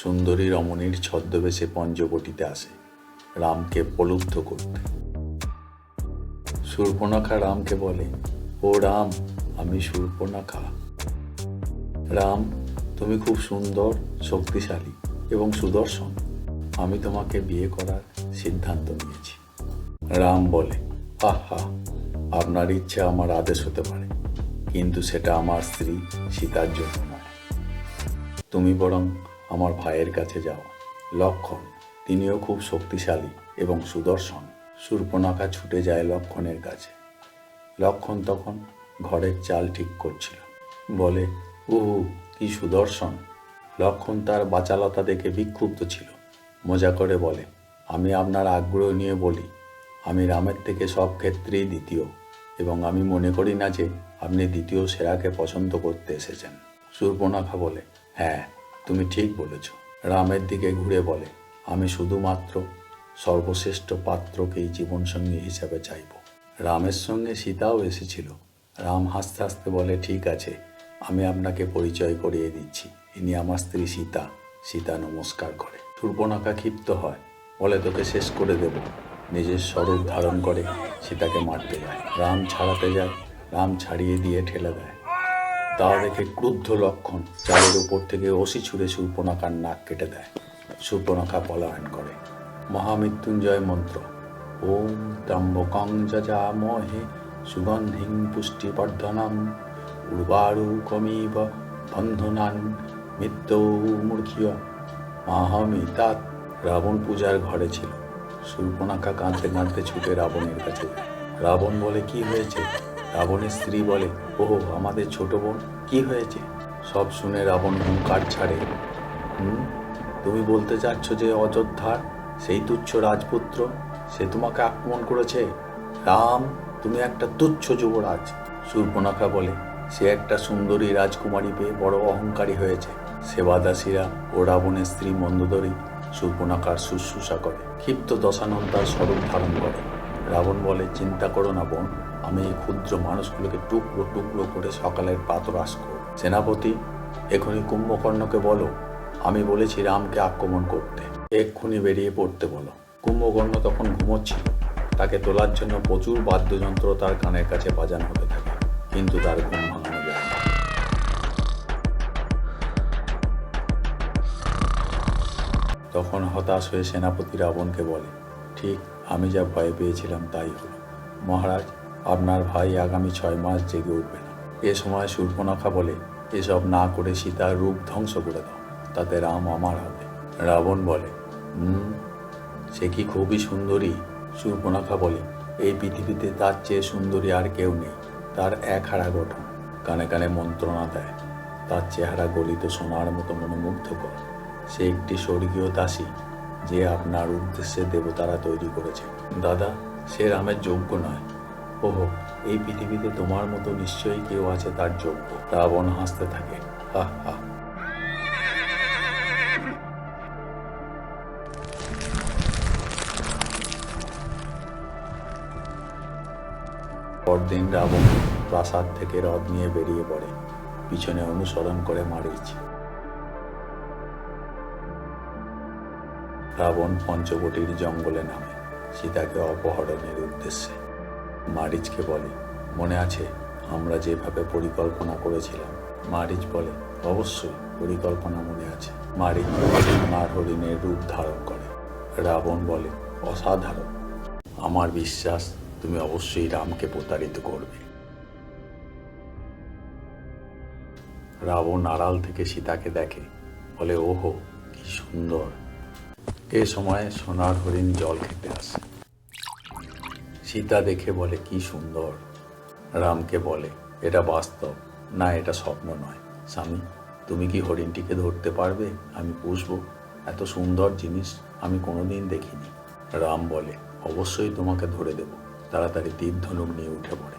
A: সুন্দরী রমণীর ছদ্মবেশে পঞ্চবটিতে আসে রামকে প্রলুব্ধ করতে। শূর্পণখা রামকে বলে, ও রাম, আমি শূর্পণখা। রাম, তুমি খুব সুন্দর, শক্তিশালী এবং সুদর্শন। আমি তোমাকে বিয়ে করার সিদ্ধান্ত নিয়েছি। রাম বলে, আহা, আপনার ইচ্ছা আমার আদেশ হতে পারে, কিন্তু সেটা আমার স্ত্রী সীতার জন্য নয়। তুমি বরং আমার ভাইয়ের কাছে যাও, লক্ষ্মণ, তিনিও খুব শক্তিশালী এবং সুদর্শন। শূর্পণখা ছুটে যায় লক্ষ্মণের কাছে। লক্ষ্মণ তখন ঘরের চাল ঠিক করছিল। বলে, উহু, কি সুদর্শন! লক্ষ্মণ তার বাচালতা দেখে বিক্ষুব্ধ ছিল। মজা করে বলে, আমি আপনার আগ্রহ নিয়ে বলি, আমি রামের থেকে সব ক্ষেত্রেই দ্বিতীয়, এবং আমি মনে করি না যে আপনি দ্বিতীয় সেরাকে পছন্দ করতে এসেছেন। শূর্পণখা বলে, হ্যাঁ, তুমি ঠিক বলেছ। রামের দিকে ঘুরে বলে, আমি শুধুমাত্র সর্বশ্রেষ্ঠ পাত্রকেই জীবনসঙ্গী হিসাবে চাইব। রামের সঙ্গে সীতাও এসেছিল। রাম হাসতে হাসতে বলে, ঠিক আছে, আমি আপনাকে পরিচয় করিয়ে দিচ্ছি, ইনি আমার স্ত্রী সীতা। সীতা নমস্কার করে। শূর্পণখা ক্ষিপ্ত হয়, বলে, তোকে শেষ করে দেব। নিজের স্বরূপ ধারণ করে সীতাকে মারতে যায়। রাম ছাড়াতে যায়, রাম ছাড়িয়ে দিয়ে ঠেলে দেয়। তা দেখে ক্রুদ্ধ লক্ষ্মণ চালের উপর থেকে অসি ছুঁড়ে শূর্পণখার নাক কেটে দেয়। শূর্পণখা পলায়ন করে। মহামৃত্যুঞ্জয় মন্ত্র, ওম ত্র্যম্বকং যজামহে সুগন্ধিং পুষ্টিবর্ধনং উর্বারুকমিব বন্ধনান মৃত্যুমূর্চ্ছয় মাহমিতাৎ রাবণ পূজার ঘরে ছিল। শূর্পণখা কাঁদতে কাঁদতে ছুটে রাবণের কাছে যায়। রাবণ বলে, কি হয়েছে? রাবণের স্ত্রী বলে, ওহো, আমাদের ছোট বোন, কি হয়েছে? সব শুনে রাবণ হুঙ্কার ছাড়ে, তুমি বলতে চাচ্ছ যে অযোধ্যার সেই তুচ্ছ রাজপুত্র, সে তোমাকে আক্রমণ করেছে? রাম, তুমি একটা তুচ্ছ যুবরাজ। শূর্পণখা বলে, সে একটা সুন্দরী রাজকুমারী পেয়ে বড় অহংকারী হয়েছে। সেবাদাসীরা ও রাবণের স্ত্রী মন্দোদরী শূর্পণখার শুশ্রূষা করে। ক্ষিপ্ত দশানন তার স্বরূপ ধারণ করে। রাবণ বলে, চিন্তা করো না বোন, আমি এই ক্ষুদ্র মানুষগুলোকে টুকরো টুকরো করে সকালের প্রাতরাশ করব। সেনাপতি, এখনই কুম্ভকর্ণকে বলো আমি বলেছি রামকে আক্রমণ করতে, এক্ষুনি বেরিয়ে পড়তে বলো। কুম্ভকর্ণ তখন ঘুমোচ্ছিল। তাকে তোলার জন্য প্রচুর বাদ্যযন্ত্র তার কানের কাছে বাজানো হতে থাকে, কিন্তু তার ঘুম ভাঙানো যায় না। তখন হতাশ হয়ে সেনাপতি রাবণকে বলে, ঠিক আমি যা ভয় পেয়েছিলাম তাই হলো। মহারাজ, আপনার ভাই আগামী 6 মাস জেগে উঠবে না। এ সময় শূর্পণখা বলে, এসব না করে সীতার রূপ ধ্বংস করে দাও, তাতে রাম আমার হবে। রাবণ বলে, সে কি খুবই সুন্দরী? শূর্পণখা বলে, এই পৃথিবীতে তার চেয়ে সুন্দরী আর কেউ নেই। তার এক হারা গঠন, কানে কানে মন্ত্রণা দেয়। তার চেহারা গলিত সোনার মতো মনোমুগ্ধকর। সে একটি স্বর্গীয় দাসী, যে আপনার উদ্দেশ্যে দেবতারা তৈরি করেছে। দাদা, সে রামের যোগ্য নয়। ওহো, এই পৃথিবীতে তোমার মতো নিশ্চয়ই কেউ আছে তার যোগ্য। রাবণ হাসতে থাকে, হা হা। পরদিন রাবণ প্রাসাদ থেকে রথ নিয়ে বেরিয়ে পড়ে। পিছনে অনুসরণ করে মারিচ। রাবণ পঞ্চবটির জঙ্গলে নামে সীতাকে অপহরণের উদ্দেশ্যে। মারিচকে বলে, মনে আছে আমরা যেভাবে পরিকল্পনা করেছিলাম? মারিচ বলে, অবশ্যই, পরিকল্পনা মনে আছে। মারিচ সোনার হরিণের রূপ ধারণ করে। রাবণ বলে, অসাধারণ, আমার বিশ্বাস তুমি অবশ্যই রামকে প্রতারিত করবে। রাবণ আড়াল থেকে সীতাকে দেখে, বলে, ওহো, কি সুন্দর। এ সময় সোনার হরিণ জল খেতে আসে। সীতা দেখে বলে, কি সুন্দর। রামকে বলে, এটা বাস্তব না, এটা স্বপ্ন নয়। স্বামী, তুমি কি হরিণটিকে ধরতে পারবে? আমি পুষবো। এত সুন্দর জিনিস আমি কোনোদিন দেখিনি। রাম বলে, অবশ্যই তোমাকে ধরে দেব। তাড়াতাড়ি তীর ধনুক নিয়ে উঠে পড়ে।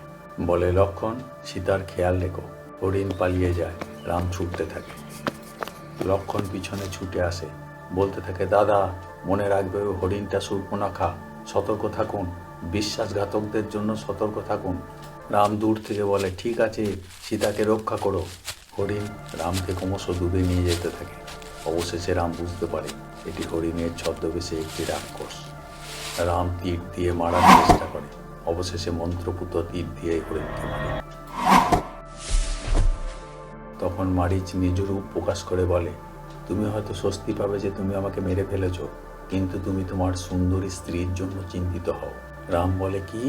A: বলে, লক্ষণ, সীতার খেয়াল রেখো। হরিণ পালিয়ে যায়। রাম ছুটতে থাকে। লক্ষণ পিছনে ছুটে আসে, বলতে থাকে, দাদা, মনে রাখবে ওই হরিণটা শূর্পণখা, সতর্ক থাকুন, বিশ্বাসঘাতকদের জন্য সতর্ক থাকুন। রাম দূর থেকে বলে, ঠিক আছে, সীতাকে রক্ষা করো। হরিণ রামকে ক্রমশ ডুবে নিয়ে যেতে থাকে। অবশেষে রাম বুঝতে পারে এটি হরিণের ছদ্মবেশে একটি রাক্ষস। রাম তীর দিয়ে মারার চেষ্টা করে। অবশেষে মন্ত্রপুত তীর দিয়ে হরিণকে মারে। তখন মারিচ নিজ রূপ প্রকাশ করে বলে, তুমি হয়তো স্বস্তি পাবে যে তুমি আমাকে মেরে ফেলেছ, কিন্তু তুমি তোমার সুন্দরী স্ত্রীর জন্য চিন্তিত হও। রাম বলে, কি?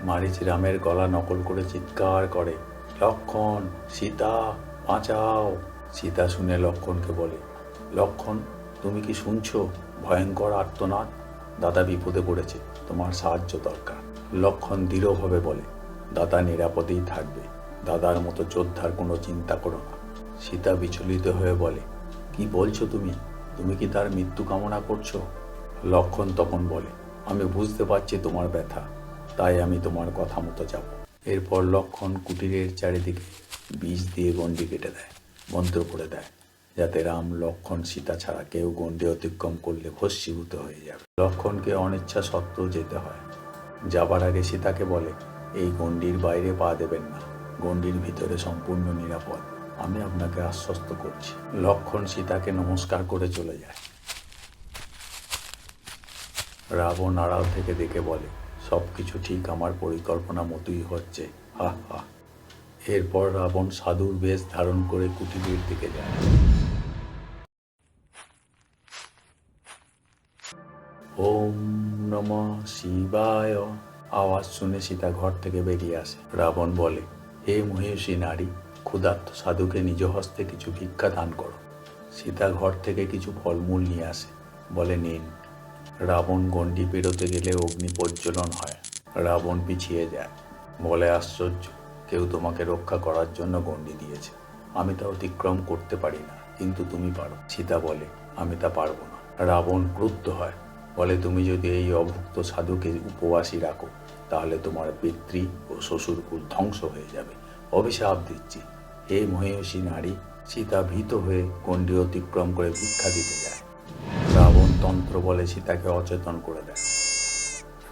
A: মারিচ রামের গলা নকল করে চিৎকার করে, লক্ষণ, সীতা, বাঁচাও। সীতা শুনে লক্ষণকে বলে, লক্ষণ, তুমি কি শুনছো? ভয়ঙ্কর আর্তনাদ। দাদা বিপদে পড়েছে, তোমার সাহায্য দরকার। লক্ষণ দৃঢ়ভাবে বলে, দাদা নিরাপদেই থাকবে। দাদার মতো যোদ্ধার কোনো চিন্তা করো না। সীতা বিচলিত হয়ে বলে, কি বলছো তুমি? তুমি কি তার মৃত্যু কামনা করছো? লক্ষণ তখন বলে, আমি বুঝতে পারছি তোমার ব্যথা, তাই আমি তোমার কথা মতো যাব। এরপর লক্ষণ কুটিরের চারিদিকে বীজ দিয়ে গণ্ডি কেটে দেয়, মন্ত্র করে দেয়, যাতে রাম, লক্ষণ, সীতা ছাড়া কেউ গণ্ডি অতিক্রম করলে ভস্মীভূত হয়ে যাবে। লক্ষণকে অনিচ্ছা সত্ত্বেও যেতে হয়। যাবার আগে সীতাকে বলে, এই গণ্ডির বাইরে পা দেবেন না, গণ্ডির ভিতরে সম্পূর্ণ নিরাপদ, আমি আপনাকে আশ্বস্ত করছি। লক্ষণ সীতাকে নমস্কার করে চলে যায়। রাবণ আড়াল থেকে দেখে বলে, সবকিছু ঠিক আমার পরিকল্পনা মতোই হচ্ছে, হা হা। এরপর রাবণ সাধুর বেশ ধারণ করে কুটিরের দিকে যায়। ওম নমঃ শিবায় আওয়াজ শুনে সীতা ঘর থেকে বেরিয়ে আসে। রাবণ বলে, হে মহিষী নারী, ক্ষুধার্ত সাধুকে নিজ হস্তে কিছু ভিক্ষা দান করো। সীতা ঘর থেকে কিছু ফলমূল নিয়ে আসে। বলে নিন। রাবণ গণ্ডি পেরোতে গেলে অগ্নি প্রজ্বলন হয়। রাবণ পিছিয়ে যায়, বলে আশ্চর্য, কেউ তোমাকে রক্ষা করার জন্য গণ্ডি দিয়েছে, আমি তা অতিক্রম করতে পারি না, কিন্তু তুমি পারো। সীতা বলে, আমি তা পারবো না। রাবণ ক্রুদ্ধ হয়, বলে তুমি যদি এই অভুক্ত সাধুকে উপবাসী রাখো তাহলে তোমার পিতৃ ও শ্বশুরকুল ধ্বংস হয়ে যাবে, অভিশাপ দিচ্ছি। হে মহিষী নারী। সীতা ভীত হয়ে গণ্ডি অতিক্রম করে ভিক্ষা দিতে যায়। রাবণ তন্ত্র বলে সীতাকে অচেতন করে দেয়।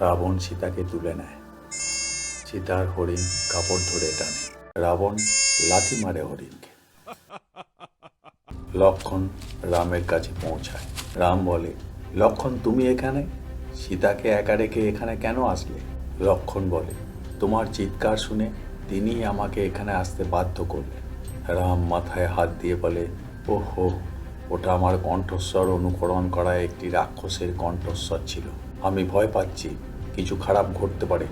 A: রাবণ সীতাকে তুলে নেয়। সীতার হরিণ কাপড় ধরে টানে। রাবণ লাথি মারে হরিণকে। লক্ষ্মণ রামের কাছে পৌঁছায়। রাম বলে, লক্ষ্মণ তুমি এখানে? সীতাকে একা রেখে এখানে কেন আসলে? লক্ষ্মণ বলে, তোমার চিৎকার শুনে তিনিই আমাকে এখানে আসতে বাধ্য করলেন। রাম মাথায় হাত দিয়ে বলে, ওহো, ওটা আমার কণ্ঠস্বর অনুকরণ করা একটি রাক্ষসের কণ্ঠস্বর ছিল। আমি ভয় পাচ্ছি, কিছু খারাপ ঘটতে পারে,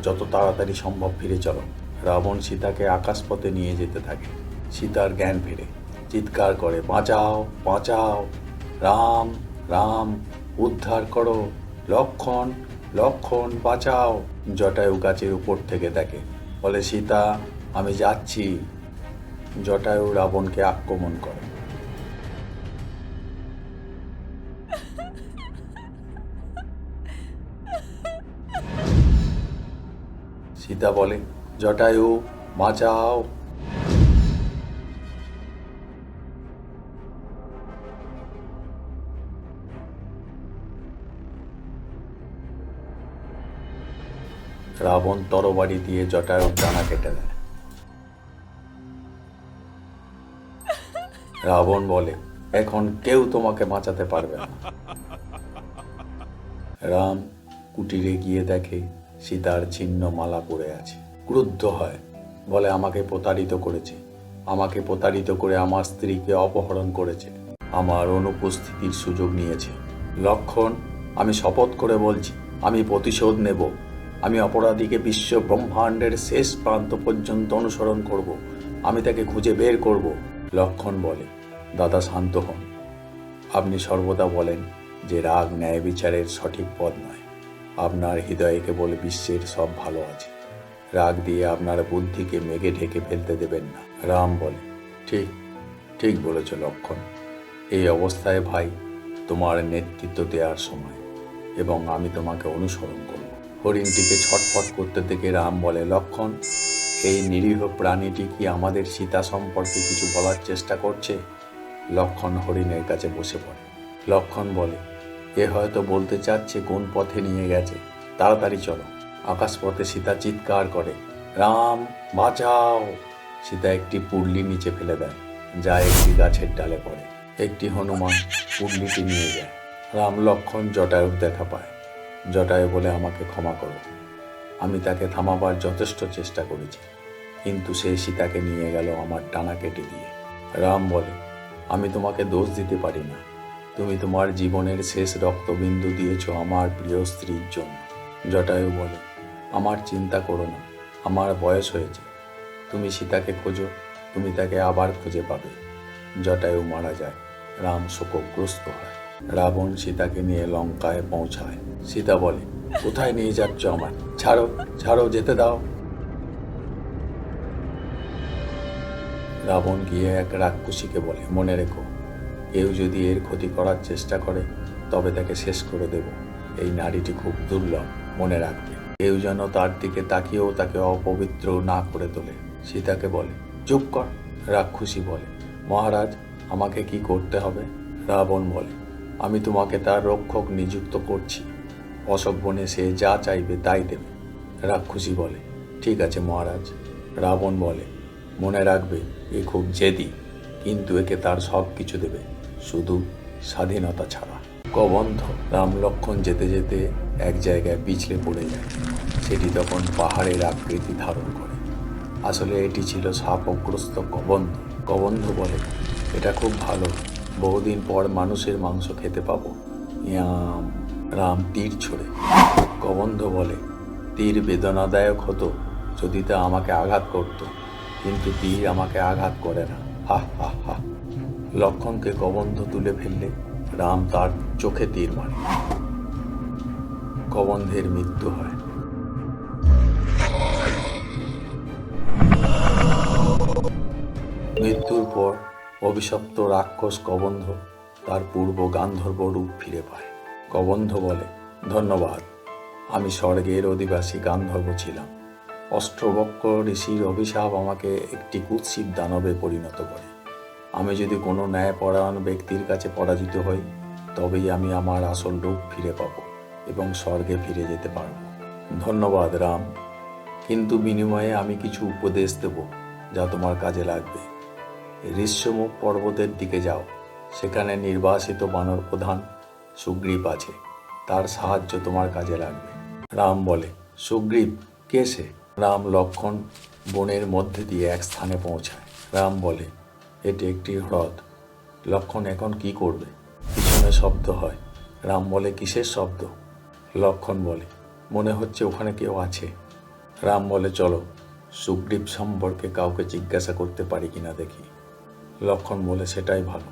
A: যত তাড়াতাড়ি সম্ভব ফিরে চলো। রাবণ সীতাকে আকাশপথে নিয়ে যেতে থাকে। সীতার জ্ঞান ফেরে, চিৎকার করে, বাঁচাও বাঁচাও, রাম রাম উদ্ধার করো, লক্ষ্মণ লক্ষ্মণ বাঁচাও। জটায়ু গাছের উপর থেকে দেখে, বলে, সীতা আমি যাচ্ছি। জটায়ু রাবণকে আক্রমণ করে। সীতা বলে, জটায়ু বাঁচাও। রাবণ তরবারি দিয়ে জটায়ুর ডানা কেটে দেয়। রাবণ বলে, এখন কেউ তোমাকে বাঁচাতে পারবে না। রাম কুটিরে গিয়ে দেখে সীতার ছিন্ন মালা পড়ে আছে। ক্রুদ্ধ হয়, বলে, আমাকে প্রতারিত করেছে, আমাকে প্রতারিত করে আমার স্ত্রীকে অপহরণ করেছে, আমার অনুপস্থিতির সুযোগ নিয়েছে। লক্ষ্মণ, আমি শপথ করে বলছি, আমি প্রতিশোধ নেব। আমি অপরাধীকে বিশ্ব ব্রহ্মাণ্ডের শেষ প্রান্ত পর্যন্ত অনুসরণ করব। আমি তাকে খুঁজে বের করব। লক্ষ্মণ বলে, দাদা শান্ত হন। আপনি সর্বদা বলেন যে রাগ ন্যায় বিচারের সঠিক পথ নয়। আপনার হৃদয়ে কেবল বিশ্বের সব ভালো আছে। রাগ দিয়ে আপনার বুদ্ধিকে মেঘে ঢেকে ফেলতে দেবেন না। রাম বলে, ঠিক ঠিক বলেছ লক্ষ্মণ। এই অবস্থায় ভাই তোমার নেতৃত্ব দেওয়ার সময়, এবং আমি তোমাকে অনুসরণ করব। হরিণটিকে ছটফট করতে দেখে রাম বলে, লক্ষ্মণ, এই নিরীহ প্রাণীটি কি আমাদের সীতা সম্পর্কে কিছু বলার চেষ্টা করছে? লক্ষ্মণ হরিণের কাছে বসে পড়ে। লক্ষ্মণ বলে, এ হয়তো বলতে চাচ্ছে কোন পথে নিয়ে গেছে, তাড়াতাড়ি চলো। আকাশপথে সীতা চিৎকার করে, রাম বাঁচাও। সীতা একটি পুরলি নিচে ফেলে দেয়, যা একটি গাছের ডালে পড়ে। একটি হনুমান পুরলিটি নিয়ে যায়। রাম লক্ষ্মণ জটায়ুর দেখা পায়। জটায়ু বলে, আমাকে ক্ষমা করো, আমি তাকে থামাবার যথেষ্ট চেষ্টা করেছি, কিন্তু সে সীতাকে নিয়ে গেল আমার ডানা কেটে দিয়ে। রাম বলে, আমি তোমাকে দোষ দিতে পারি না, তুমি তোমার জীবনের শেষ রক্তবিন্দু দিয়েছ আমার প্রিয় স্ত্রীর জন্য। জটায়ু বলে, আমার চিন্তা করো না, আমার বয়স হয়েছে, তুমি সীতাকে খোঁজো, তুমি তাকে আবার খুঁজে পাবে। জটায়ু মারা যায়। রাম শোকগ্রস্ত হয়। রাবণ সীতাকে নিয়ে লঙ্কায় পৌঁছায়। সীতা বলে, কোথায় নিয়ে যাচ্ছ আমায়? ছাড়ো ছাড়ো, যেতে দাও। রাবণ গিয়ে এক রাক্ষসীকে বলে, মনে রেখো, কেউ যদি এর ক্ষতি করার চেষ্টা করে তবে তাকে শেষ করে দেব। এই নারীটি খুব দুর্লভ, মনে রাখবে। কেউ যেন তার দিকে তাকিয়েও তাকে অপবিত্র না করে তোলে। সীতাকে বলে, চুপ কর। রাক্ষসী বলে, মহারাজ, আমাকে কি করতে হবে? রাবণ বলে, আমি তোমাকে তার রক্ষক নিযুক্ত করছি। অশোক বনে সে যা চাইবে তাই দেবে। রাক্ষসী বলে, ঠিক আছে মহারাজ। রাবণ বলে, মনে রাখবে, এ খুব জেদি, কিন্তু একে তার সব কিছু দেবে, শুধু স্বাধীনতা ছাড়া। কবন্ধ। রাম লক্ষ্মণ যেতে যেতে এক জায়গায় পিছলে পড়ে যায়। সেটি তখন পাহাড়ের আকৃতি ধারণ করে। আসলে এটি ছিল শাপগ্রস্ত কবন্ধ। কবন্ধ বলে, এটা খুব ভালো, বহুদিন পর মানুষের মাংস খেতে পাবো। ইয়াম। রাম তীর ছোড়ে। কবন্ধ বলে, তীর বেদনাদায়ক হতো যদি তা আমাকে আঘাত করত, কিন্তু তীর আমাকে আঘাত করে না। হা হা হা। লক্ষ্মণকে কবন্ধ তুলে ফেললে রাম তার চোখে তীর মারে। কবন্ধের মৃত্যু হয়। মৃত্যুর পর অভিশপ্ত রাক্ষস কবন্ধ তার পূর্ব গান্ধর্ব রূপ ফিরে পায়। কবন্ধ বলে, ধন্যবাদ, আমি স্বর্গের অধিবাসী গান্ধর্ব ছিলাম। অষ্টবক্র ঋষির অভিশাপ আমাকে একটি কুৎসিত দানবে পরিণত করে। আমি যদি কোনো ন্যায়পরায়ণ ব্যক্তির কাছে পরাজিত হই, তবেই আমি আমার আসল রূপ ফিরে পাব এবং স্বর্গে ফিরে যেতে পারব। ধন্যবাদ রাম, কিন্তু বিনিময়ে আমি কিছু উপদেশ দেব যা তোমার কাজে লাগবে। ঋষ্যমুখ পর্বতের দিকে যাও, সেখানে নির্বাসিত বানর প্রধান সুগ্রীব আছে, তার সাহায্য তোমার কাজে লাগবে। রাম বলে, সুগ্রীব কে সে? রাম লক্ষ্মণ বনের মধ্যে দিয়ে এক স্থানে পৌঁছায়। রাম বলে, এটি একটি হ্রদ। লক্ষ্মণ এখন কি করবে? পিছনে শব্দ হয়। রাম বলে, কিসের শব্দ? লক্ষ্মণ বলে, মনে হচ্ছে ওখানে কেউ আছে। রাম বলে, চলো সুগ্রীব সম্পর্কে কাউকে জিজ্ঞাসা করতে পারি কিনা দেখি। লক্ষ্মণ বলে, সেটাই ভালো।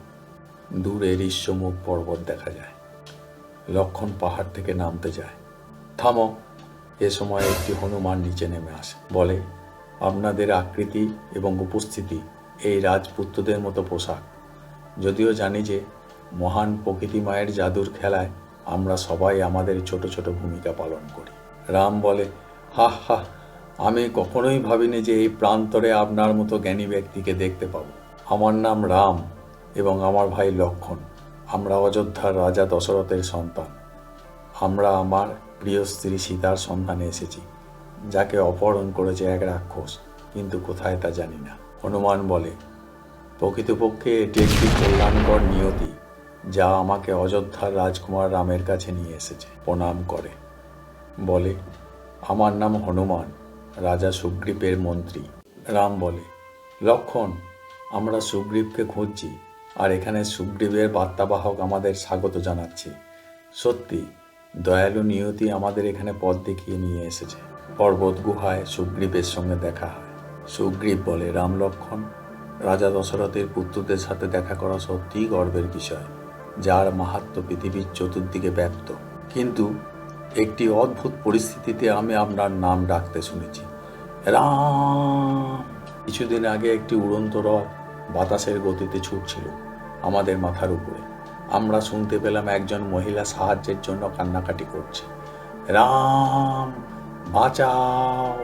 A: দূরে ঋষ্যমুখ পর্বত দেখা যায়। লক্ষ্মণ পাহাড় থেকে নামতে যায়। থামো। এ সময় একটি হনুমান নিচে নেমে আসে, বলে, আপনাদের আকৃতি এবং উপস্থিতি এই রাজপুত্রদের মতো পোশাক। যদিও জানি যে মহান প্রকৃতি মায়ের জাদুর খেলায় আমরা সবাই আমাদের ছোট ছোট ভূমিকা পালন করি। রাম বলে, হা হা, আমি কখনোই ভাবিনি যে এই প্রান্তরে আপনার মতো জ্ঞানী ব্যক্তিকে দেখতে পাবো। আমার নাম রাম এবং আমার ভাই লক্ষ্মণ। আমরা অযোধ্যার রাজা দশরথের সন্তান। আমরা আমার প্রিয় স্ত্রী সীতার সন্ধানে এসেছি, যাকে অপহরণ করেছে এক রাক্ষস, কিন্তু কোথায় তা জানি না। হনুমান বলে, প্রকৃতপক্ষে এটি একটি কল্যাণকর নিয়তি যা আমাকে অযোধ্যার রাজকুমার রামের কাছে নিয়ে এসেছে। প্রণাম করে বলে, আমার নাম হনুমান, রাজা সুগ্রীবের মন্ত্রী। রাম বলে, লক্ষ্মণ, আমরা সুগ্রীবকে খুঁজছি, আর এখানে সুগ্রীবের বার্তাবাহক আমাদের স্বাগত জানাচ্ছে। সত্যি দয়ালু নিয়তি আমাদের এখানে পথ দেখিয়ে নিয়ে এসেছে। পর্বত গুহায় সুগ্রীবের সঙ্গে দেখা হয়। সুগ্রীব বলে, রাম লক্ষ্মণ, রাজা দশরথের পুত্রদের সাথে দেখা করা সত্যিই গর্বের বিষয়, যার মাহাত্ম্য পৃথিবীর চতুর্দিকে ব্যাপ্ত। কিন্তু একটি অদ্ভুত পরিস্থিতিতে আমি আপনার নাম ডাকতে শুনেছি, রাম। কিছুদিন আগে একটি উড়ন্ত রথ বাতাসের গতিতে ছুটছিল আমাদের মাথার উপরে। আমরা শুনতে পেলাম একজন মহিলা সাহায্যের জন্য কান্নাকাটি করছে। রাম, বাঁচাও!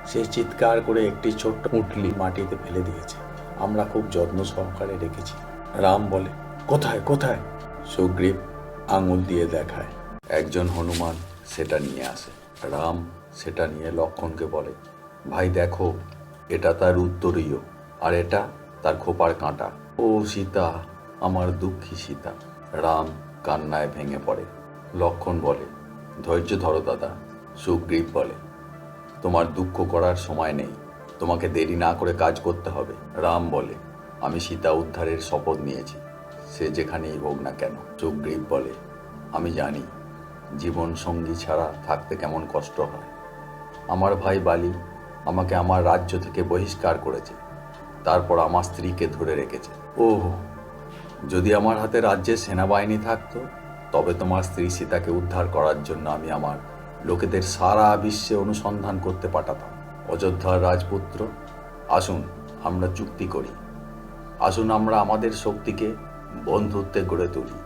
A: সে চিৎকার করে একটি ছোট্ট পুঁটলি মাটিতে ফেলে দিয়েছে। আমরা খুব যত্ন সহকারে রেখেছি। রাম বলে, কোথায় কোথায়? সুগ্রীব আঙুল দিয়ে দেখায়। একজন হনুমান সেটা নিয়ে আসে। রাম সেটা নিয়ে লক্ষ্মণকে বলে, ভাই দেখো, এটা তার উত্তরীয়, আর এটা তার খোপার কাঁটা। ও সীতা, আমার দুঃখী সীতা। রাম কান্নায় ভেঙে পড়ে। লক্ষ্মণ বলে, ধৈর্য ধরো দাদা। সুগ্রীব বলে, তোমার দুঃখ করার সময় নেই, তোমাকে দেরি না করে কাজ করতে হবে। রাম বলে, আমি সীতা উদ্ধারের শপথ নিয়েছি, সে যেখানেই হোক না কেন। সুগ্রীব বলে, আমি জানি জীবন সঙ্গী ছাড়া থাকতে কেমন কষ্ট হয়। আমার ভাই বালি আমাকে আমার রাজ্য থেকে বহিষ্কার করেছে, তারপর আমার স্ত্রীকে ধরে রেখেছে। ওহ, যদি আমার হাতে রাজ্যের সেনাবাহিনী থাকতো, তবে তোমার স্ত্রী সীতাকে উদ্ধার করার জন্য আমি আমার লোকেদের সারা বিশ্বে অনুসন্ধান করতে পাঠাতাম। অযোধ্যার রাজপুত্র, আসুন আমরা চুক্তি করি। আসুন আমরা আমাদের শক্তিকে বন্ধুত্বে গড়ে তুলি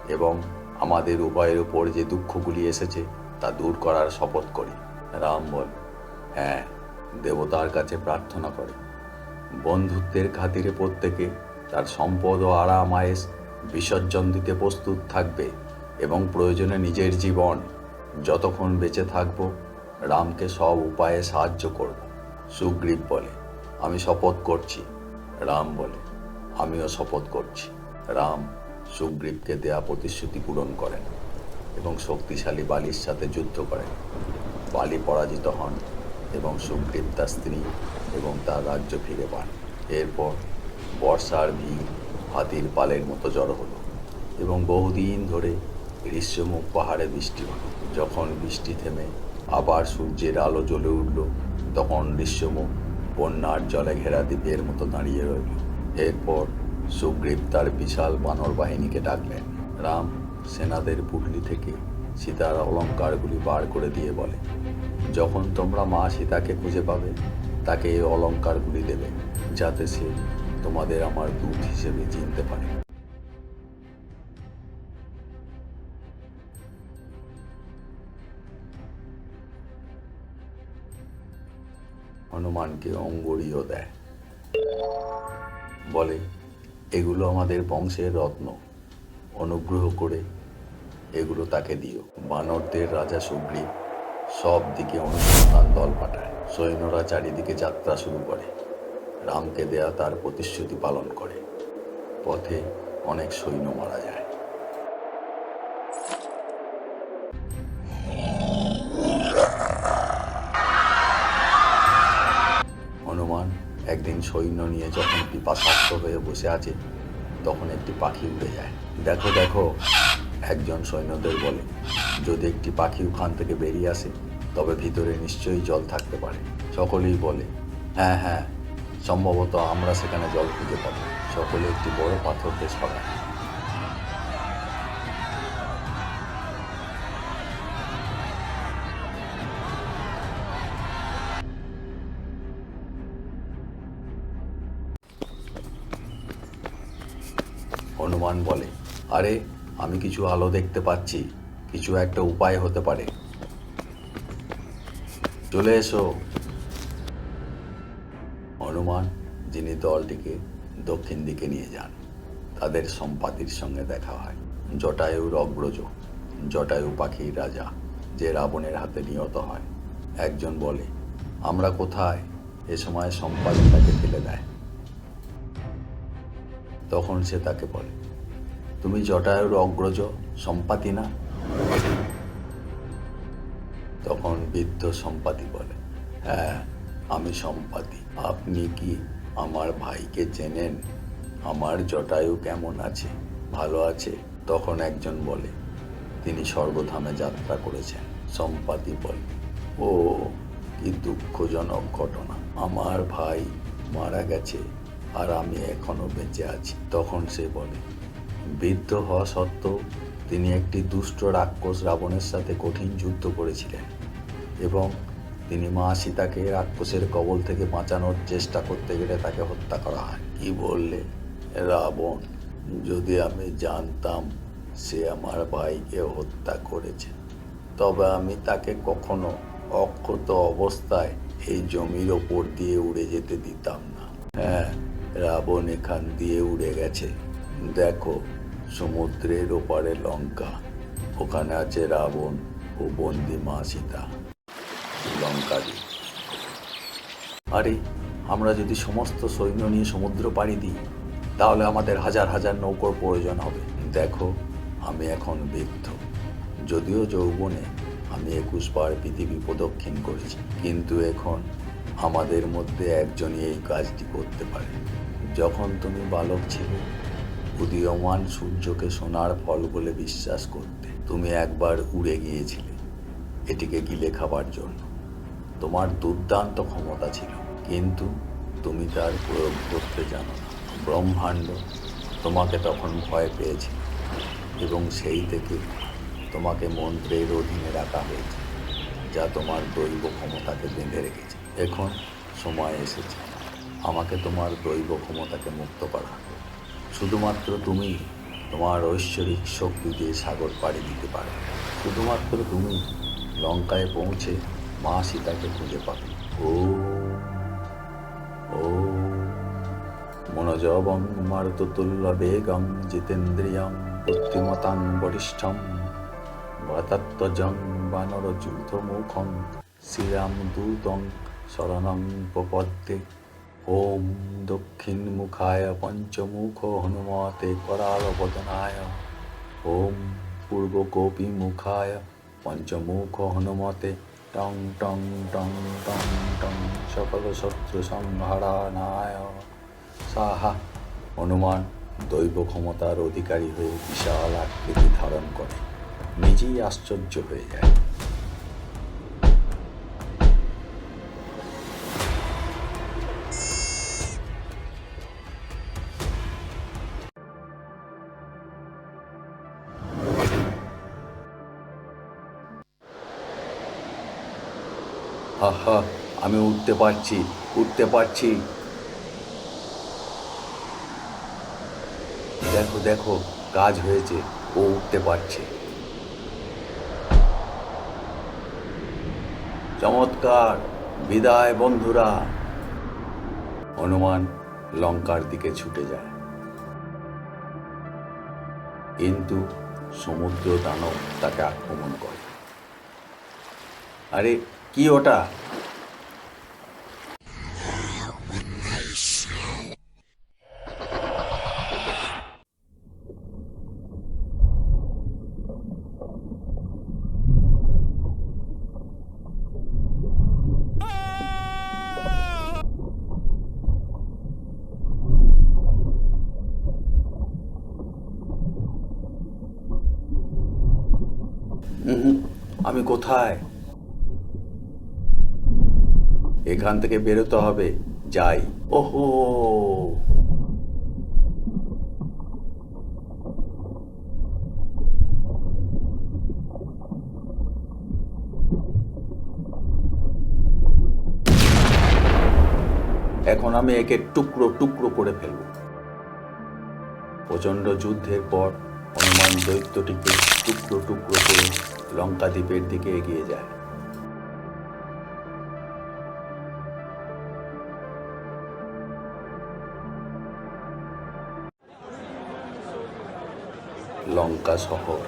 A: এবং আমাদের উভয়ের উপর যে দুঃখগুলি এসেছে তা দূর করার শপথ করি। রাম বলে, হ্যাঁ, দেবতার কাছে প্রার্থনা করে। বন্ধুত্বের খাতিরে প্রত্যেকে তার সম্পদ ও আরাম আয়েস বিসর্জন দিতে প্রস্তুত থাকবে এবং প্রয়োজনে নিজের জীবন, যতক্ষণ বেঁচে থাকব, রামকে সব উপায়ে সাহায্য করব। সুগ্রীব বলে, আমি শপথ করছি। রাম বলে, আমিও শপথ করছি। রাম সুগ্রীবকে দেয়া প্রতিশ্রুতি পূরণ করেন এবং শক্তিশালী বালির সাথে যুদ্ধ করেন। বালি পরাজিত হন এবং সুগ্রীব তার স্ত্রী এবং তার রাজ্য ফিরে পান। এরপর বর্ষার ভিড় হাতির পালের মতো জড়ো হলো এবং বহুদিন ধরে ঋষ্যমুখ পাহাড়ে বৃষ্টি হলো। যখন বৃষ্টি থেমে আবার সূর্যের আলো জ্বলে উঠল, তখন ঋষ্যমুখ বন্যার জলে ঘেরা দ্বীপের মতো দাঁড়িয়ে রইল। এরপর সুগ্রীব তার বিশাল বানর বাহিনীকে ডাকলেন। রাম সেনাদের পুটলি থেকে সীতার অলঙ্কারগুলি বার করে দিয়ে বলে, যখন তোমরা মা সীতাকে খুঁজে পাবে তাকে এই অলঙ্কারগুলি দেবে, যাতে সে তোমাদের আমার দূত হিসেবে চিনতে পারে। হনুমানকে অঙ্গুরীয় দেয়, বলে, এগুলো আমাদের বংশের রত্ন, অনুগ্রহ করে এগুলো তাকে দিও। বানরদের রাজা সুগ্রীব সব দিকে অনুসন্ধান দল পাঠায়। সৈন্যরা চারিদিকে যাত্রা শুরু করে, রামকে দেয়া তার প্রতিশ্রুতি পালন করে। পথে অনেক সৈন্য মারা যায়। হনুমান একদিন সৈন্য নিয়ে যখন পিপাসার্ত হয়ে বসে আছে, তখন একটি পাখি উড়ে যায়। দেখো দেখো, একজন সৈন্যদের বলে, যদি একটি পাখি ওখান থেকে বেরিয়ে আসে তবে ভিতরে নিশ্চয়ই জল থাকতে পারে। সকলেই বলে, হ্যাঁ হ্যাঁ, সম্ভবত আমরা সেখানে জল খুঁজে পাবো। সকলে একটি বড় পাথরকে সরায়। হনুমান বলে, আরে, আমি কিছু আলো দেখতে পাচ্ছি, কিছু একটা উপায় হতে পারে, চলে এসো। হনুমান, যিনি দলটিকে দক্ষিণ দিকে নিয়ে যান, তাদের সম্পাতির সঙ্গে দেখা হয়। জটায়ুর অগ্রজ, জটায়ু পাখির রাজা, যে রাবণের হাতে নিহত হয়। একজন বলে, আমরা কোথায়? এ সময় সম্পাতি তাকে ফেলে দেয়। তখন সে তাকে বলে, তুমি জটায়ুর অগ্রজ সম্পাতি না? তখন বৃদ্ধ সম্পাতি বলে, হ্যাঁ, আমি সম্পাতি। আপনি কি আমার ভাইকে চেনেন? আমার জটায়ু কেমন আছে? ভালো আছে? তখন একজন বলে, তিনি স্বর্গধামে যাত্রা করেছেন। সম্পাতি বলে, ও কি দুঃখজনক ঘটনা, আমার ভাই মারা গেছে আর আমি এখনো বেঁচে আছি। তখন সে বলে, বৃদ্ধ হওয়া সত্ত্বেও তিনি একটি দুষ্ট রাক্ষস রাবণের সাথে কঠিন যুদ্ধ করেছিলেন এবং তিনি মা সীতাকে রাক্ষসের কবল থেকে বাঁচানোর চেষ্টা করতে গেলে তাকে হত্যা করা হয়। কি বললে? রাবণ? যদি আমি জানতাম সে আমার ভাইকে হত্যা করেছে, তবে আমি তাকে কখনো অক্ষত অবস্থায় এই জমির ওপর দিয়ে উড়ে যেতে দিতাম না। হ্যাঁ, রাবণ এখান দিয়ে উড়ে গেছে। দেখো, সমুদ্রের ওপারে লঙ্কা, ওখানে আছে রাবণ ও বন্দি মা সীতা। লঙ্কা দিয়ে, আরে, আমরা যদি সমস্ত সৈন্য নিয়ে সমুদ্র পাড়ি দিই তাহলে আমাদের হাজার হাজার নৌকোর প্রয়োজন হবে। দেখো, আমি এখন বৃদ্ধ, যদিও যৌবনে আমি 21 বার পৃথিবী প্রদক্ষিণ করেছি, কিন্তু এখন আমাদের মধ্যে একজনই এই কাজটি করতে পারে। যখন তুমি বালক ছিলে, উদীয়মান সূর্যকে সোনার ফল বলে বিশ্বাস করতে। তুমি একবার উড়ে গিয়েছিলে এটিকে গিলে খাবার জন্য। তোমার দুর্দান্ত ক্ষমতা ছিল, কিন্তু তুমি তার প্রয়োগ করতে জানো না। ব্রহ্মাণ্ড তোমাকে তখন ভয় পেয়েছিল এবং সেই থেকে তোমাকে মন্ত্রের অধীনে রাখা হয়েছে, যা তোমার দৈব ক্ষমতাকে বেঁধে রেখেছে। এখন সময় এসেছে আমাকে তোমার দৈব ক্ষমতাকে মুক্ত করা। শুধুমাত্র তুমি তোমার ঐশ্বরিক শক্তি দিয়ে সাগর পাড়ি দিতে পারো। শুধুমাত্র তুমি লঙ্কায় পৌঁছে মা সীতাকে খুঁজে পাবে। ও ও মনোজবং মারুততুল্য বেগং জিতেন্দ্রিয়ং বুদ্ধিমতাং বরিষ্ঠং ভ্রাতাত্মজং বানরযূথমুখং শ্রীরাম দূতং শরণং প্রপদ্যে। ওম দক্ষিণমুখায় পঞ্চমুখ হনুমতে करालवदनाय। ওম পূর্বকোপিমুখায় পঞ্চমুখ হনুমতে টং টং টং টং টং সকল শত্রু সংহারানায় সাহা। হনুমান দৈব ক্ষমতার অধিকারী হয়ে বিশাল আকৃতি ধারণ করে, নিজেই আশ্চর্য হয়ে যায়। আহা, আমি উঠতে পারছি, উঠতে পারছি। দেখো দেখো, কাজ হয়েছে, ও উঠতে পারছে। চমৎকার! বিদায় বন্ধুরা। হনুমান লঙ্কার দিকে ছুটে যায়, কিন্তু সমুদ্র দানব তাকে আক্রমণ করে। আরে, কি ওটা? উহুম, আমি কোথায়? এখান থেকে বেরোতে হবে, যাই। ওহো! এখন আমি একে টুকরো টুকরো করে ফেলব। প্রচণ্ড যুদ্ধের পর হনুমান দৈত্যটিকে টুকরো টুকরো করে লঙ্কা দ্বীপের দিকে এগিয়ে যায়। লঙ্কা শহর।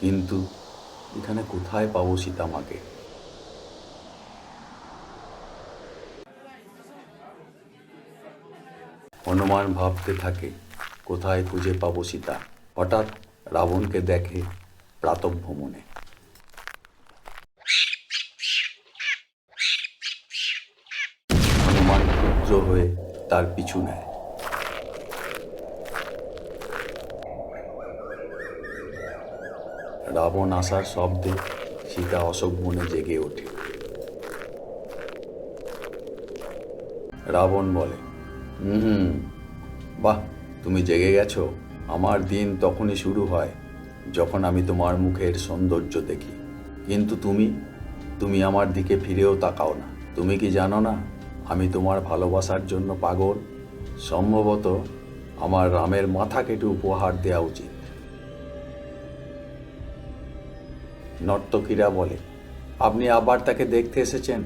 A: কিন্তু এখানে কোথায় পাবো সীতামাকে? হনুমান ভাবতে থাকে, কোথায় খুঁজে পাবো সীতা। হঠাৎ রাবণকে দেখে প্রাতঃভ্রমণে। হনুমান ক্ষুদ্র হয়ে তার পিছু নেয়। রাবণ আসার শব্দে সীতা অশোক বনে জেগে ওঠে। রাবণ বলে, হুম, বাহ, তুমি জেগে গেছো। আমার দিন তখনই শুরু হয় যখন আমি তোমার মুখের সৌন্দর্য দেখি। কিন্তু তুমি আমার দিকে ফিরেও তাকাও না। তুমি কি জানো না আমি তোমার ভালোবাসার জন্য পাগল? সম্ভবত আমার রামের মাথা কেটে উপহার দেওয়া উচিত। নর্তকীরা বলে, আপনি আবার তাকে দেখতে এসেছেন?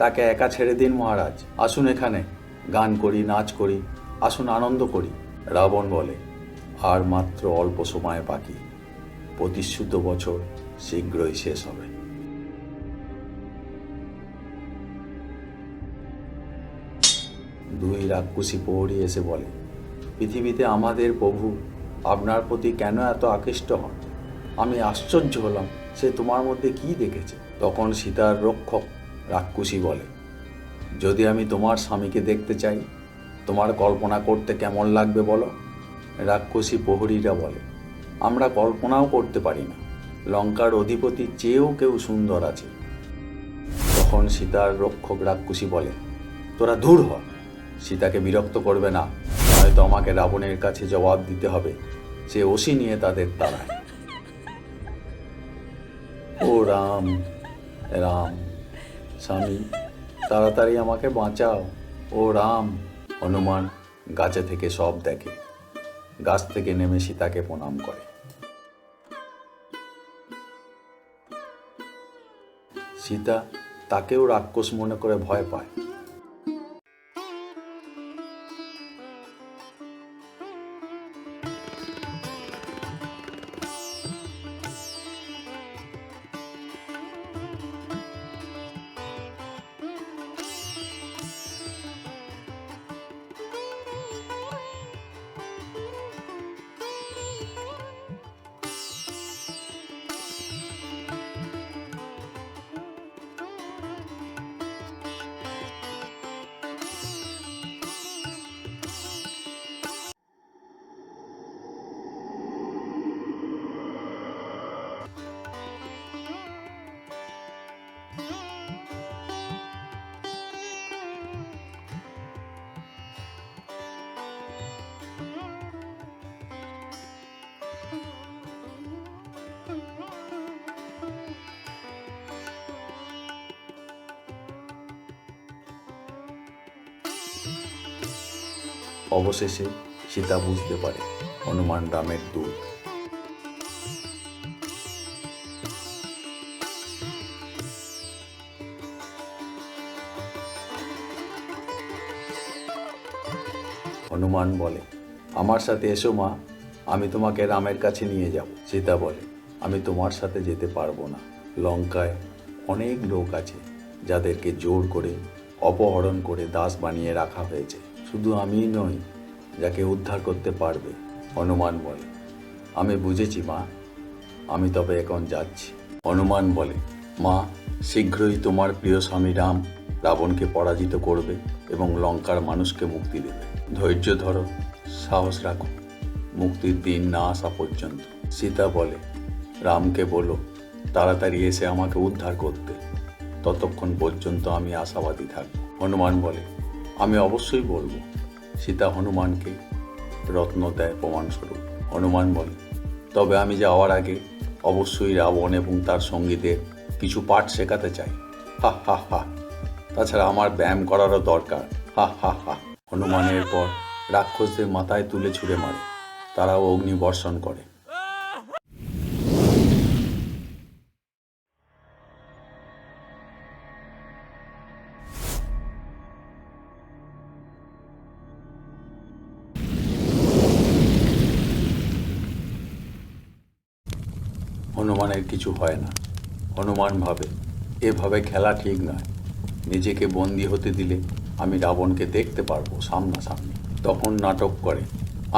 A: তাকে একা ছেড়ে দিন মহারাজ। আসুন এখানে, গান করি, নাচ করি, আসুন আনন্দ করি। রাবণ বলে, আর মাত্র অল্প সময় বাকি। প্রতিশ্রুত বছর শীঘ্রই শেষ হবে। দুই রাক্ষসী প্রহরী এসে বলে, পৃথিবীতে আমাদের প্রভু আপনার প্রতি কেন এত আকৃষ্ট হন? আমি আশ্চর্য হলাম, সে তোমার মধ্যে কি দেখেছে? তখন সীতার রক্ষক রাক্ষসী বলে, যদি আমি তোমার স্বামীকে দেখতে চাই, তোমার কল্পনা করতে কেমন লাগবে বলো? রাক্ষসী প্রহরীরা বলে, আমরা কল্পনাও করতে পারি না, লঙ্কার অধিপতির চেয়েও কেউ সুন্দর আছে। তখন সীতার রক্ষক রাক্ষসী বলে, তোরা দূর হ, সীতাকে বিরক্ত করবে না, নয়তো আমাকে রাবণের কাছে জবাব দিতে হবে। সে অসি নিয়ে তাদের তাড়ায়। ও রাম, রাম, স্বামী তাড়াতাড়ি আমাকে বাঁচাও, ও রাম। হনুমান গাছে থেকে সব দেখে, গাছ থেকে নেমে সীতাকে প্রণাম করে। সীতা তাকেও রাক্ষস মনে করে ভয় পায়। অবশেষে সীতা বুঝতে পারে হনুমান রামের দূত। হনুমান বলে, আমার সাথে এসো মা, আমি তোমাকে রামের কাছে নিয়ে যাব। সীতা বলে, আমি তোমার সাথে যেতে পারবো না, লঙ্কায় অনেক লোক আছে যাদেরকে জোর করে অপহরণ করে দাস বানিয়ে রাখা হয়েছে, শুধু আমিই নই যাকে উদ্ধার করতে পারবে। হনুমান বলে, আমি বুঝেছি মা, আমি তবে এখন যাচ্ছি। হনুমান বলে, মা, শীঘ্রই তোমার প্রিয় স্বামী রাম রাবণকে পরাজিত করবে এবং লঙ্কার মানুষকে মুক্তি দেবে। ধৈর্য ধরো, সাহস রাখো, মুক্তির দিন না আসা পর্যন্ত। সীতা বলে, রামকে বলো তাড়াতাড়ি এসে আমাকে উদ্ধার করতে, ততক্ষণ পর্যন্ত আমি আশাবাদী থাকব। হনুমান বলে, আমি অবশ্যই বলবো। সীতা হনুমানকে রত্ন দেয় প্রমাণস্বরূপ। হনুমান বলে, তবে আমি যাওয়ার আগে অবশ্যই রাবণ এবং তার সঙ্গীদের কিছু পাঠ শেখাতে চাই। হা হা হা, তাছাড়া আমার ব্যায়াম করারও দরকার। হা হা হা। হনুমানের পর রাক্ষসদের মাথায় তুলে ছুঁড়ে মারে, তারাও অগ্নি বর্ষণ করে। হনুমানের কিছু হয় না। হনুমান ভাবে, এভাবে খেলা ঠিক নয়, নিজেকে বন্দি হতে দিলে আমি রাবণকে দেখতে পারবো সামনাসামনি। তখন নাটক করে,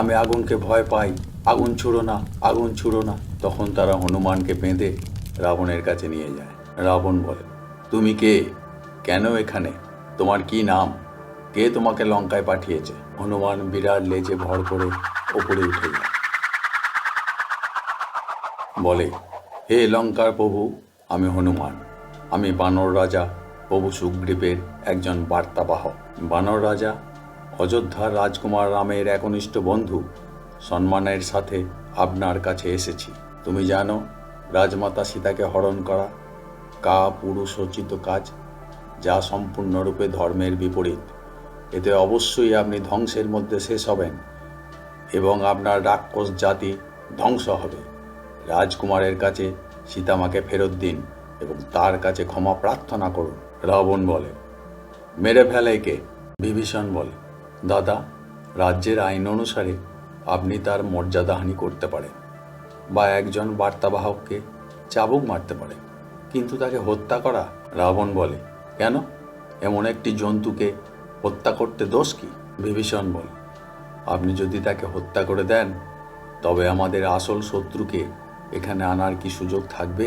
A: আমি আগুনকে ভয় পাই, আগুন ছুঁড়ো না, আগুন ছুঁড়ো না। তখন তারা হনুমানকে বেঁধে রাবণের কাছে নিয়ে যায়। রাবণ বলে, তুমি কে? কেন এখানে? তোমার কি নাম? কে তোমাকে লঙ্কায় পাঠিয়েছে? হনুমান বিরাট লেজে ভর করে ওপরে উঠে যায়। বলে, হে লঙ্কার প্রভু, আমি হনুমান। আমি বানর রাজা প্রভু সুগ্রীবের একজন বার্তাবাহক। বানর রাজা অযোধ্যার রাজকুমার রামের একনিষ্ঠ বন্ধু, সম্মানের সাথে আপনার কাছে এসেছি। তুমি জানো রাজমাতা সীতাকে হরণ করা পুরুষোচিত কাজ, যা সম্পূর্ণরূপে ধর্মের বিপরীত। এতে অবশ্যই আপনি ধ্বংসের মধ্যে শেষ হবেন এবং আপনার রাক্ষস জাতি ধ্বংস হবে। রাজকুমারের কাছে সীতামাকে ফেরত দিন এবং তার কাছে ক্ষমা প্রার্থনা করুন। রাবণ বলে, মেরে ফেলে একে। বিভীষণ বলে, দাদা, রাজ্যের আইন অনুসারে আপনি তার মর্যাদাহানি করতে পারেন বা একজন বার্তাবাহককে চাবুক মারতে পারেন, কিন্তু তাকে হত্যা করা? রাবণ বলে, কেন? এমন একটি জন্তুকে হত্যা করতে দোষ কি? বিভীষণ বলে, আপনি যদি তাকে হত্যা করে দেন তবে আমাদের আসল শত্রুকে এখানে আনার কি সুযোগ থাকবে?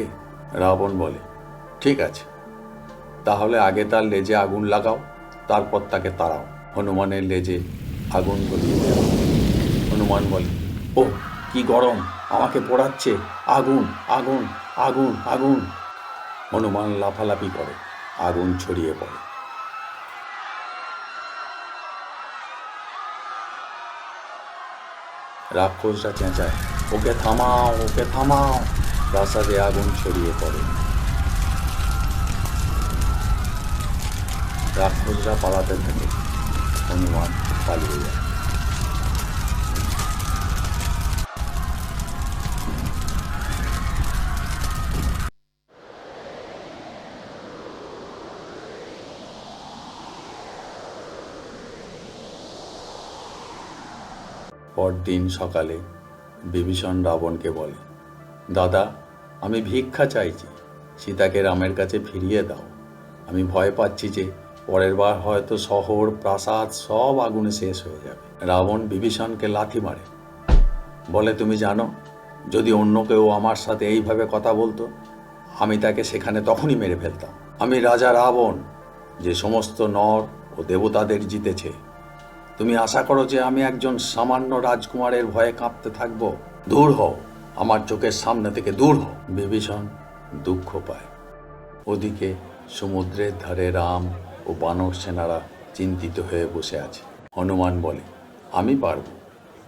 A: রাবণ বলে, ঠিক আছে, তাহলে আগে তার লেজে আগুন লাগাও, তারপর তাকে তাড়াও। হনুমানের লেজে আগুন ধরিয়ে দেওয়া। হনুমান বলে, ও কি গরম, আমাকে পোড়াচ্ছে, আগুন আগুন আগুন আগুন। হনুমান লাফালাফি করে, আগুন ছড়িয়ে পড়ে। রাক্ষসরা চেঁচায়, ওকে থামাও, ওকে থামাও। প্রাসাদে আগুন ছড়িয়ে পড়ে। রাক্ষসরা পালাতে থাকে, হনুমান পালিয়ে যায়। পরদিন সকালে বিভীষণ রাবণকে বলে, দাদা, আমি ভিক্ষা চাইছি, সীতাকে রামের কাছে ফিরিয়ে দাও। আমি ভয় পাচ্ছি যে পরের বার হয়তো শহর প্রাসাদ সব আগুনে শেষ হয়ে যাবে। রাবণ বিভীষণকে লাথি মারে, বলে, তুমি জানো, যদি অন্য কেউ আমার সাথে এইভাবে কথা বলতো, আমি তাকে সেখানে তখনই মেরে ফেলতাম। আমি রাজা রাবণ, যে সমস্ত নর ও দেবতাদের জিতেছে। তুমি আশা করো যে আমি একজন সামান্য রাজকুমারের ভয়ে কাঁপতে থাকবো? দূর হও, আমার চোখের সামনে থেকে দূর হও। বিভীষণ দুঃখ পায়। ওদিকে সমুদ্রের ধারে রাম ও বানর সেনারা চিন্তিত হয়ে বসে আছে। হনুমান বলে, আমি পারব,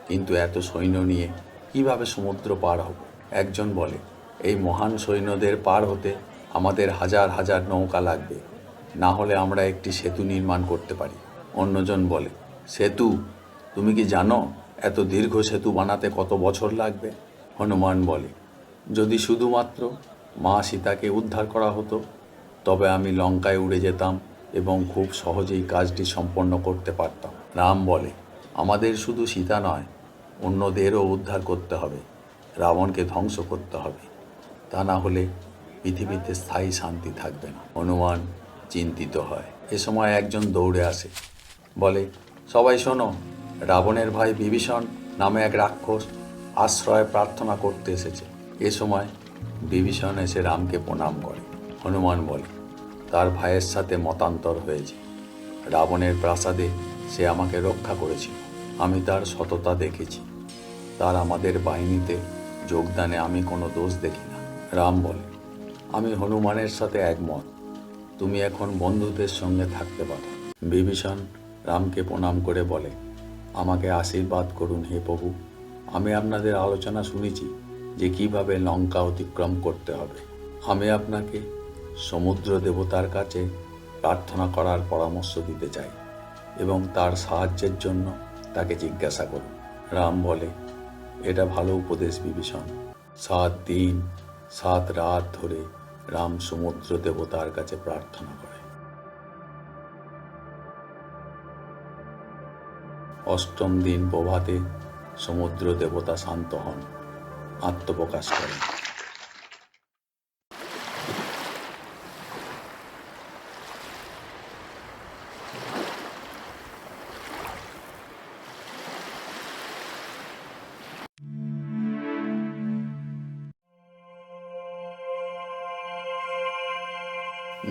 A: কিন্তু এত সৈন্য নিয়ে কিভাবে সমুদ্র পার হব? একজন বলে, এই মহান সৈন্যদের পার হতে আমাদের হাজার হাজার নৌকা লাগবে, না হলে আমরা একটি সেতু নির্মাণ করতে পারি। অন্যজন বলে, সেতু? তুমি কি জানো এত দীর্ঘ সেতু বানাতে কত বছর লাগবে? হনুমান বলে, যদি শুধুমাত্র মা সীতাকে উদ্ধার করা হতো, তবে আমি লঙ্কায় উড়ে যেতাম এবং খুব সহজেই কাজটি সম্পন্ন করতে পারতাম। রাম বলে, আমাদের শুধু সীতা নয়, অন্যদেরও উদ্ধার করতে হবে, রাবণকে ধ্বংস করতে হবে, তা না হলে পৃথিবীতে স্থায়ী শান্তি থাকবে না। হনুমান চিন্তিত হয়। এ সময় একজন দৌড়ে আসে, বলে, সবাই শোনো, রাবণের ভাই বিভীষণ নামে এক রাক্ষস আশ্রয় প্রার্থনা করতে এসেছে। এ সময় বিভীষণ এসে রামকে প্রণাম করে। হনুমান বলে, তার ভাইয়ের সাথে মতান্তর হয়েছে। রাবণের প্রাসাদে সে আমাকে রক্ষা করেছিল, আমি তার সততা দেখেছি, তার আমাদের বাহিনীতে যোগদানে আমি কোনো দোষ দেখি না। রাম বলে, আমি হনুমানের সাথে একমত, তুমি এখন বন্ধুদের সঙ্গে থাকতে পারো। বিভীষণ রামকে প্রণাম করে বলে, আমাকে আশীর্বাদ করুন হে প্রভু, আমি আপনাদের আলোচনা শুনেছি যে কিভাবে লঙ্কা অতিক্রম করতে হবে। আমি আপনাকে সমুদ্র দেবতার কাছে প্রার্থনা করার পরামর্শ দিতে চাই এবং তার সাহায্যের জন্য তাকে জিজ্ঞাসা করুন। রাম বলে, এটা ভালো উপদেশ বিভীষণ। 7 দিন 7 রাত ধরে রাম সমুদ্র দেবতার কাছে প্রার্থনা করে। 8ম দিন প্রভাতে সমুদ্র দেবতা শান্ত হন, আত্মপ্রকাশ করেন।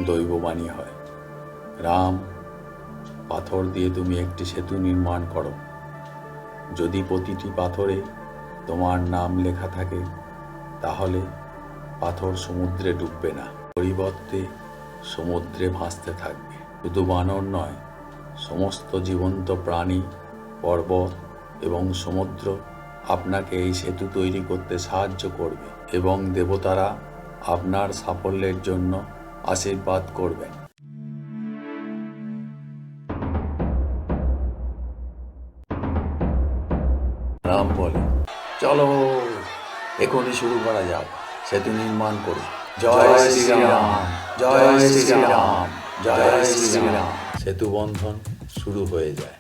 A: দৈববাণী হয়, রাম, পাথর দিয়ে তুমি একটি সেতু নির্মাণ করো। যদি প্রতিটি পাথরে তোমার নাম লেখা থাকে, তাহলে পাথর সমুদ্রে ডুববে না, পরিবর্তে সমুদ্রে ভাসতে থাকবে। শুধু বানর নয়, সমস্ত জীবন্ত প্রাণী, পর্বত এবং সমুদ্র আপনাকে এই সেতু তৈরি করতে সাহায্য করবে এবং দেবতারা আপনার সাফল্যের জন্য আশীর্বাদ করবেন। রাম বলে, চলো এখনই শুরু করা যাক, সেতু নির্মাণ করি। জয় শ্রীরাম, জয় শ্রীরাম, জয় শ্রীরাম। সেতু বন্ধন শুরু হয়ে যায়।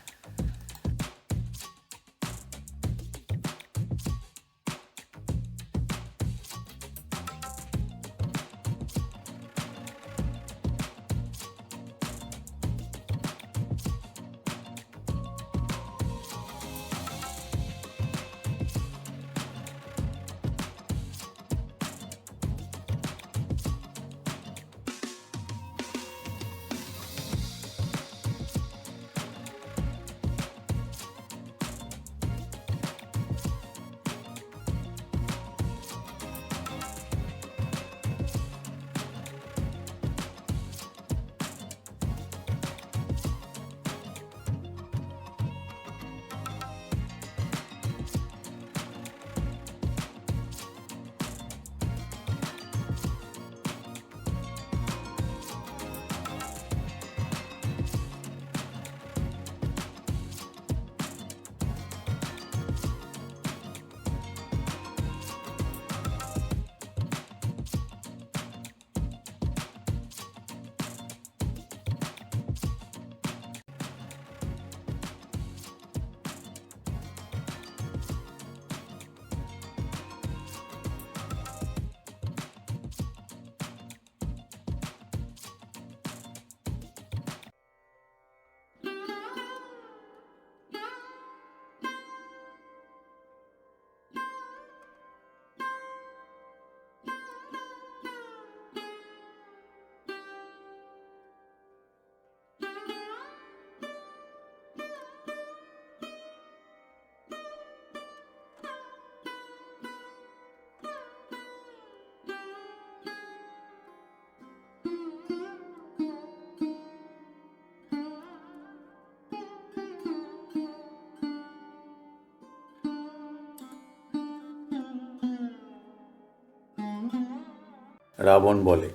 A: রাবণ বলে,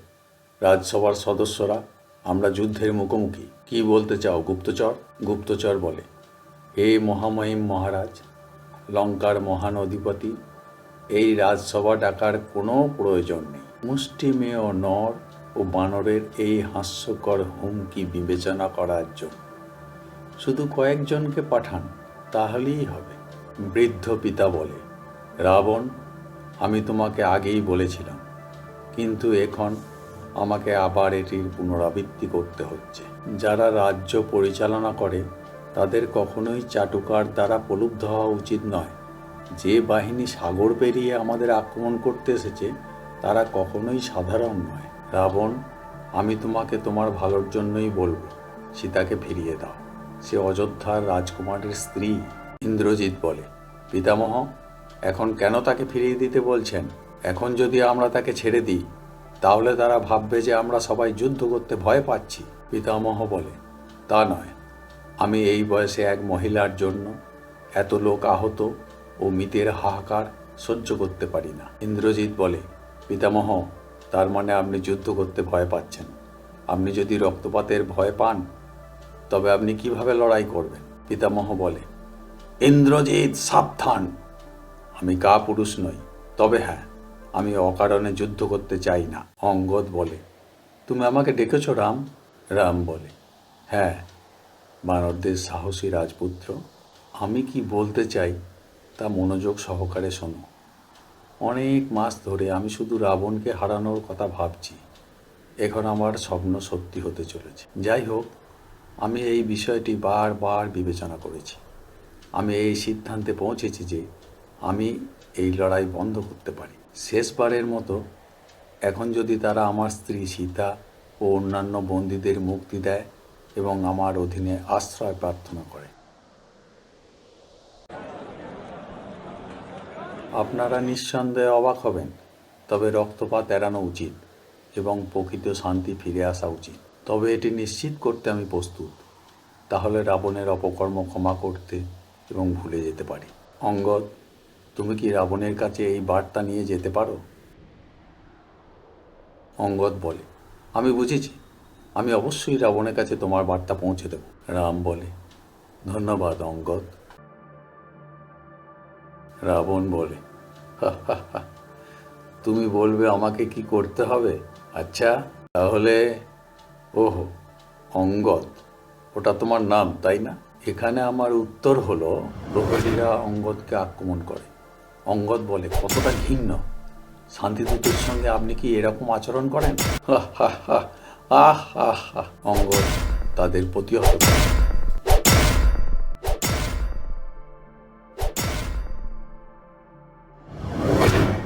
A: রাজসভার সদস্যরা, আমরা যুদ্ধের মুখোমুখি। কি বলতে চাও গুপ্তচর? গুপ্তচর বলে, হে মহামহিম মহারাজ, লঙ্কার মহান অধিপতি, এই রাজসভা ডাকার কোনো প্রয়োজন নেই। মুষ্টিমেয় নর ও বানরের এই হাস্যকর হুমকি বিবেচনা করার জন্য শুধু কয়েকজনকে পাঠান, তাহলেই হবে। বৃদ্ধ পিতা বলে, রাবণ, আমি তোমাকে আগেই বলেছিলাম, কিন্তু এখন আমাকে আবার এটির পুনরাবৃত্তি করতে হচ্ছে। যারা রাজ্য পরিচালনা করে তাদের কখনোই চাটুকার দ্বারা প্রলুব্ধ হওয়া উচিত নয়। যে বাহিনী সাগর পেরিয়ে আমাদের আক্রমণ করতে এসেছে তারা কখনোই সাধারণ নয়। রাবণ, আমি তোমাকে তোমার ভালোর জন্যই বলবো, সীতাকে ফিরিয়ে দাও। সে অযোধ্যার রাজকুমারের স্ত্রী। ইন্দ্রজিৎ বলে, পিতামহ, এখন কেন তাকে ফিরিয়ে দিতে বলছেন? এখন যদি আমরা তাকে ছেড়ে দিই তাহলে তারা ভাববে যে আমরা সবাই যুদ্ধ করতে ভয় পাচ্ছি। পিতামহ বলে, তা নয়, আমি এই বয়সে এক মহিলার জন্য এত লোক আহত ও মৃতের হাহাকার সহ্য করতে পারি না। ইন্দ্রজিৎ বলে, পিতামহ, তার মানে আপনি যুদ্ধ করতে ভয় পাচ্ছেন। আপনি যদি রক্তপাতের ভয় পান তবে আপনি কিভাবে লড়াই করবেন? পিতামহ বলে, ইন্দ্রজিৎ সাবধান, আমি কাপুরুষ নই, তবে হ্যাঁ, আমি অকারণে যুদ্ধ করতে চাই না। অঙ্গদ বলে, তুমি আমাকে ডেকেছ রাম? রাম বলে, হ্যাঁ বানরদের সাহসী রাজপুত্র, আমি কি বলতে চাই তা মনোযোগ সহকারে শোনো। অনেক মাস ধরে আমি শুধু রাবণকে হারানোর কথা ভাবছি। এখন আমার স্বপ্ন সত্যি হতে চলেছে। যাই হোক, আমি এই বিষয়টি বারবার বিবেচনা করেছি। আমি এই সিদ্ধান্তে পৌঁছেছি যে আমি এই লড়াই বন্ধ করতে পারি। শেষবারের মতো এখন যদি তারা আমার স্ত্রী সীতা ও অন্যান্য বন্দীদের মুক্তি দেয় এবং আমার অধীনে আশ্রয় প্রার্থনা করে। আপনারা নিঃসন্দেহে অবাক হবেন, তবে রক্তপাত এড়ানো উচিত এবং প্রকৃত শান্তি ফিরে আসা উচিত। তবে এটি নিশ্চিত করতে আমি প্রস্তুত। তাহলে রাবণের অপকর্ম ক্ষমা করতে এবং ভুলে যেতে পারি। অঙ্গদ, তুমি কি রাবণের কাছে এই বার্তা নিয়ে যেতে পারো? অঙ্গদ বলে, আমি বুঝেছি, আমি অবশ্যই রাবণের কাছে তোমার বার্তা পৌঁছে দেব। রাম বলে, ধন্যবাদ অঙ্গদ। রাবণ বলে, তুমি বলবে আমাকে কি করতে হবে? আচ্ছা, তাহলে ওহো অঙ্গদ, ওটা তোমার নাম তাই না? এখানে আমার উত্তর হলো, প্রহরীরা অঙ্গদকে আক্রমণ করে। অঙ্গদ বলে, কতটা ঘৃণ্য! শান্তিদূতের সঙ্গে আপনি কি এরকম আচরণ করেন? অঙ্গদ তাদের প্রতিহত করে।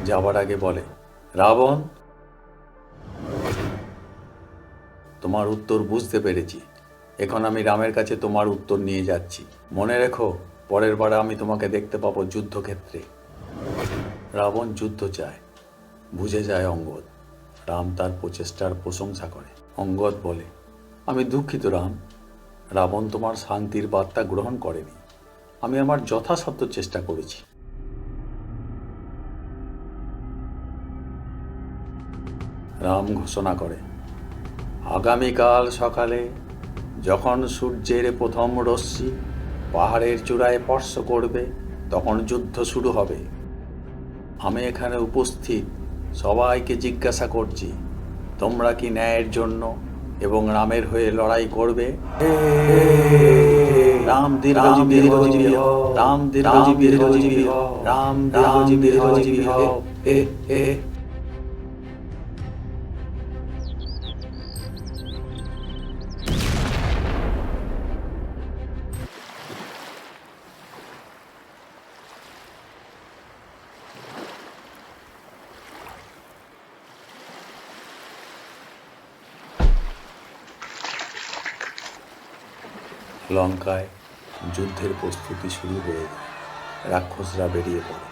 A: যাবার আগে বলে, রাবণ, তোমার উত্তর বুঝতে পেরেছি। এখন আমি রামের কাছে তোমার উত্তর নিয়ে যাচ্ছি। মনে রেখো, পরের বার আমি তোমাকে দেখতে পাবো যুদ্ধক্ষেত্রে। রাবণ যুদ্ধ চায়, বুঝে যায় অঙ্গদ। রাম তার প্রচেষ্টার প্রশংসা করে। অঙ্গদ বলে, আমি দুঃখিত রাম, রাবণ তোমার শান্তির বার্তা গ্রহণ করেনি। আমি আমার যথাসাধ্য চেষ্টা করেছি। রাম ঘোষণা করে, আগামীকাল সকালে যখন সূর্যের প্রথম রশ্মি পাহাড়ের চূড়ায় স্পর্শ করবে তখন যুদ্ধ শুরু হবে। আমি এখানে উপস্থিত সবাইকে জিজ্ঞাসা করছি, তোমরা কি ন্যায়ের জন্য এবং রামের হয়ে লড়াই করবে? রাম দীর্ঘজীবী হও, রাম দীর্ঘজীবী হও, রাম দীর্ঘজীবী হও। লঙ্কায় যুদ্ধের প্রস্তুতি শুরু হয়ে যায়। রাক্ষসরা বেরিয়ে পড়ে।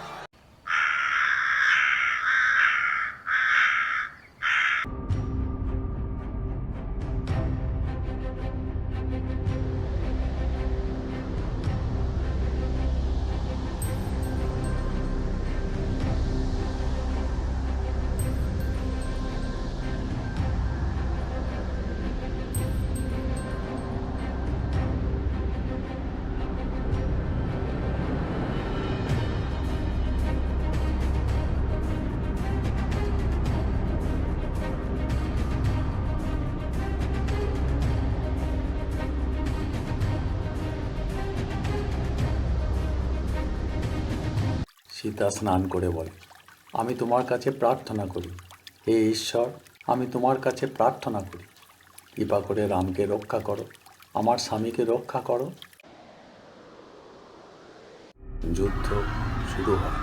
A: সীতা স্নান করে বলে, আমি তোমার কাছে প্রার্থনা করি, হে ঈশ্বর, আমি তোমার কাছে প্রার্থনা করি, কৃপা করে রামকে রক্ষা করো, আমার স্বামীকে রক্ষা করো। যুদ্ধ শুরু হয়।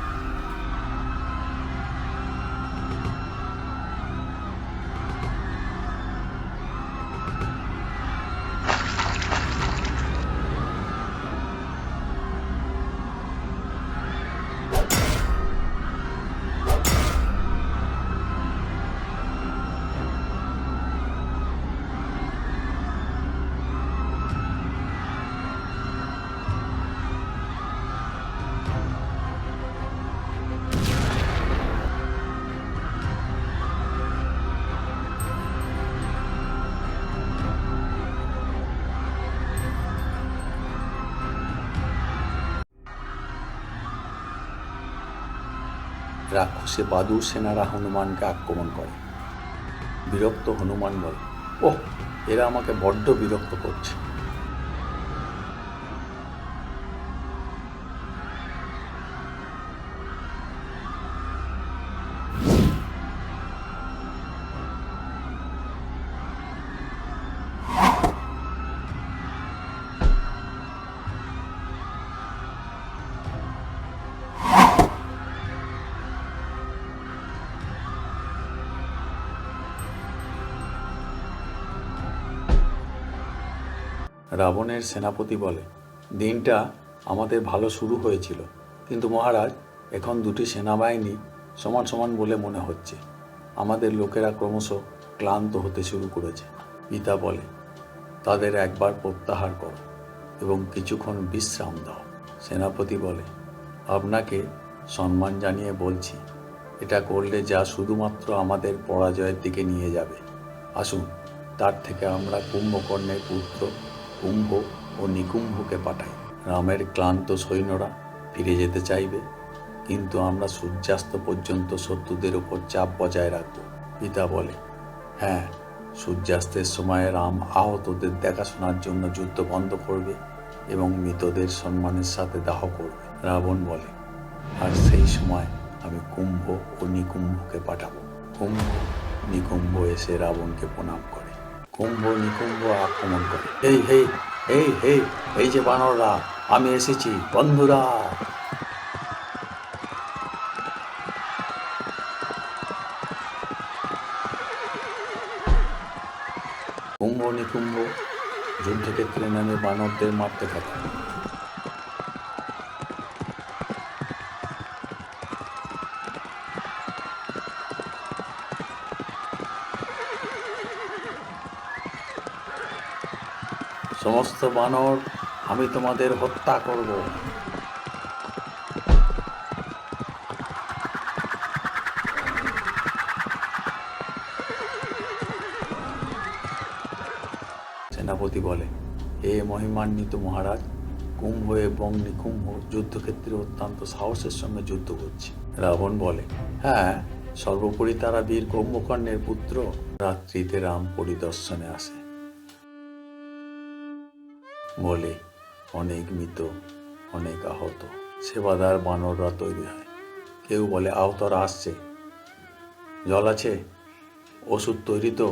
A: রাক্ষসে বাদুর সেনারা হনুমানকে আক্রমণ করে। বিরক্ত হনুমান বলে, ওহ, এরা আমাকে বড্ড বিরক্ত করছে। রাবণের সেনাপতি বলে, দিনটা আমাদের ভালো শুরু হয়েছিল, কিন্তু মহারাজ, এখন দুটি সেনাবাহিনী সমান সমান বলে মনে হচ্ছে। আমাদের লোকেরা ক্রমশ ক্লান্ত হতে শুরু করেছে। পিতা বলে, তাদের একবার প্রত্যাহার করো এবং কিছুক্ষণ বিশ্রাম দাও। সেনাপতি বলে, আপনাকে সম্মান জানিয়ে বলছি, এটা করলে যা শুধুমাত্র আমাদের পরাজয়ের দিকে নিয়ে যাবে। আসুন, তার থেকে আমরা কুম্ভকর্ণের পুত্র কুম্ভ ও নিকুম্ভকে পাঠাই। রামের ক্লান্ত সৈন্যরা ফিরে যেতে চাইবে, কিন্তু আমরা সূর্যাস্ত পর্যন্ত শত্রুদের উপর চাপ বজায় রাখব। পিতা বলে, হ্যাঁ, সূর্যাস্তের সময় রাম আহতদের দেখাশোনার জন্য যুদ্ধ বন্ধ করবে এবং মৃতদের সম্মানের সাথে দাহ করবে। রাবণ বলে, আর সেই সময় আমি কুম্ভ ও নিকুম্ভকে পাঠাবো। কুম্ভ নিকুম্ভ এসে রাবণকে প্রণাম করে। কুম্ভ নিকুম্ভ আক্রমণ করে, এই হে এই হে এই যে বানররা, আমি এসেছি বন্ধুরা। কুম্ভ নিকুম্ভ যুদ্ধক্ষেত্রে নেমে বানরদের মারতে থাকে। সমস্ত বানর, আমি তোমাদের হত্যা করব। সেনাপতি বলে, হে মহিমান্বিত মহারাজ, কুম্ভ এবং নিকুম্ভ যুদ্ধক্ষেত্রে অত্যন্ত সাহসের সঙ্গে যুদ্ধ করছে। রাবণ বলে, হ্যাঁ, সর্বোপরি তারা বীর কুম্ভকর্ণের পুত্র। রাত্রিতে রাম পরিদর্শনে আসে। বলে, অনেক মৃত, অনেক আহত। সেবাদার বানররা তৈরি হয়। কেউ বলে, আহতরা আসছে, জল আছে, ওষুধ তৈরি তো?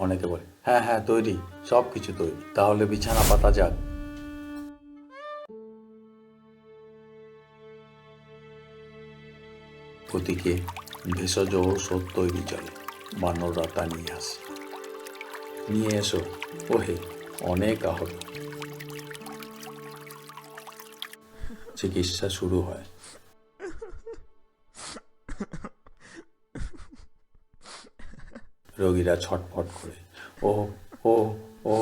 A: অনেকে বলে, হ্যাঁ হ্যাঁ তৈরি, সব কিছু তৈরি, তাহলে বিছানা পাতা যাক। ওদিকে ভেষজ ঔষধ তৈরি চলে। বানররা তা নিয়ে আসে। নিয়ে এসো, ওহে, অনেক আহত। চিকিৎসা শুরু হয়। রোগীরা ছটফট করে, ও ও ও।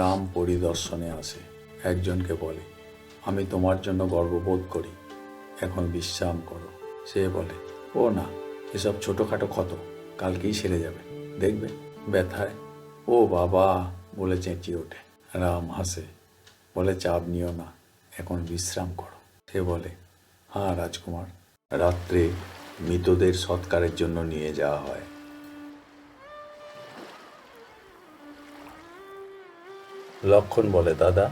A: রাম পরিদর্শনে আসে। একজনকে বলে, আমি তোমার জন্য গর্ববোধ করি, এখন বিশ্রাম করো। সে বলে, ও না, এসব ছোটোখাটো ক্ষত, কালকেই সেরে যাবে, দেখবে। ব্যথায় ও বাবা বলে চেঁচিয়ে ওঠে। রাম হাসে, বলে, চাপ নিও না, এখন বিশ্রাম করো। সে বলে, হ্যাঁ রাজকুমার। রাত্রে মৃতদের সৎকারের জন্য নিয়ে যাওয়া হয়। লক্ষণ বলে, দাদা,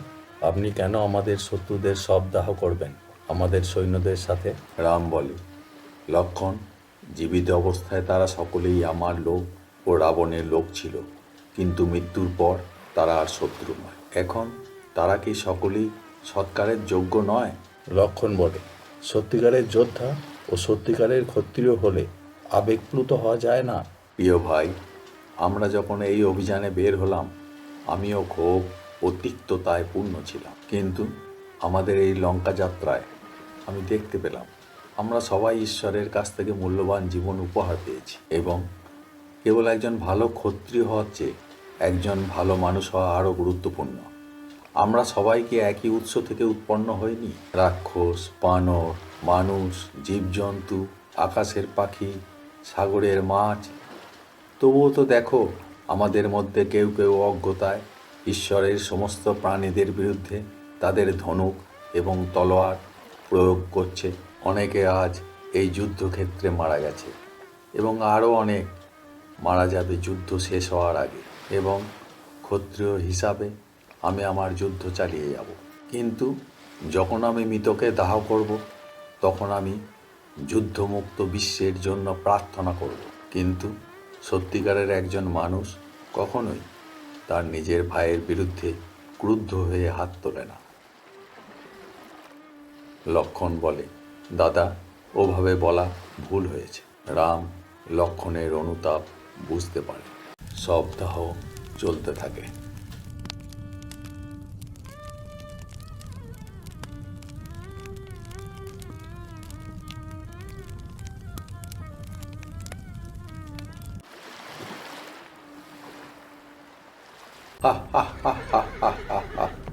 A: আপনি কেন আমাদের শত্রুদের সব দাহ করবেন? আমাদের সৈন্যদের সাথে? রাম বলে, লক্ষণ, জীবিত অবস্থায় তারা সকলেই আমার লোক ও রাবণের লোক ছিল, কিন্তু মৃত্যুর পর তারা আর শত্রু নয়। এখন তারা কি সকলেই সৎকারের যোগ্য নয়? লক্ষণ বলে, সত্যিকারের যোদ্ধা ও সত্যিকারের ক্ষত্রিয় হলে আবেগপ্লুত হওয়া যায় না। প্রিয় ভাই, আমরা যখন এই অভিযানে বের হলাম, আমিও ক্ষোভ ও তিক্ততায় পূর্ণ ছিলাম, কিন্তু আমাদের এই লঙ্কা যাত্রায় আমি দেখতে পেলাম আমরা সবাই ঈশ্বরের কাছ থেকে মূল্যবান জীবন উপহার পেয়েছি, এবং কেবল একজন ভালো ক্ষত্রিয় হওয়ার চেয়ে একজন ভালো মানুষ হওয়া আরও গুরুত্বপূর্ণ। আমরা সবাইকে একই উৎস থেকে উৎপন্ন হইনি। রাক্ষস, বানর, মানুষ, জীবজন্তু, আকাশের পাখি, সাগরের মাছ। তবুও তো দেখো, আমাদের মধ্যে কেউ কেউ অজ্ঞতায় ঈশ্বরের সমস্ত প্রাণীদের বিরুদ্ধে তাদের ধনুক এবং তলোয়ার প্রয়োগ করছে। অনেকে আজ এই যুদ্ধক্ষেত্রে মারা গেছে, এবং আরও অনেক মারা যাবে যুদ্ধ শেষ হওয়ার আগে, এবং ক্ষত্রিয় হিসাবে আমি আমার যুদ্ধ চালিয়ে যাব। কিন্তু যখন আমি মৃতকে দাহ করব, তখন আমি যুদ্ধমুক্ত বিশ্বের জন্য প্রার্থনা করব। কিন্তু সত্যিকারের একজন মানুষ কখনোই তার নিজের ভাইয়ের বিরুদ্ধে ক্রুদ্ধ হয়ে হাত তোলে না। লক্ষণ বলে, দাদা, ওভাবে বলা ভুল হয়েছে। রাম লক্ষণের অনুতাপ বুঝতে পারে। সপ্তাহ চলতে থাকে।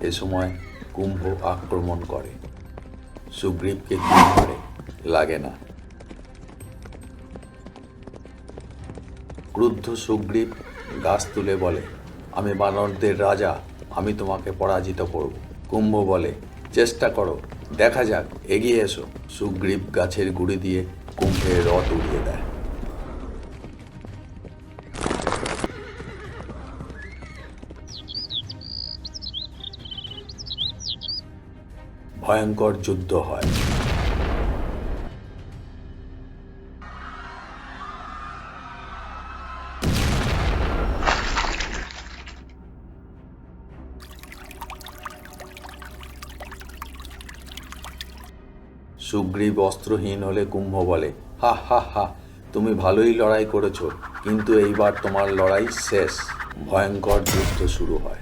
A: এ সময় কুম্ভ আক্রমণ করে। সুগ্রীবকে তীর মারে, লাগে না। ক্রুদ্ধ সুগ্রীব গাছ তুলে বলে, আমি বানরদের রাজা, আমি তোমাকে পরাজিত করব। কুম্ভ বলে, চেষ্টা করো, দেখা যাক, এগিয়ে এসো। সুগ্রীব গাছের গুড়ি দিয়ে কুম্ভের রথ উড়িয়ে দেয়। ভয়ঙ্কর যুদ্ধ হয়। সুগ্রীব অস্ত্রহীন হলে কুম্ভ বলে, হা হা হা, তুমি ভালোই লড়াই করেছো, কিন্তু এইবার তোমার লড়াই শেষ। ভয়ঙ্কর যুদ্ধ শুরু হয়।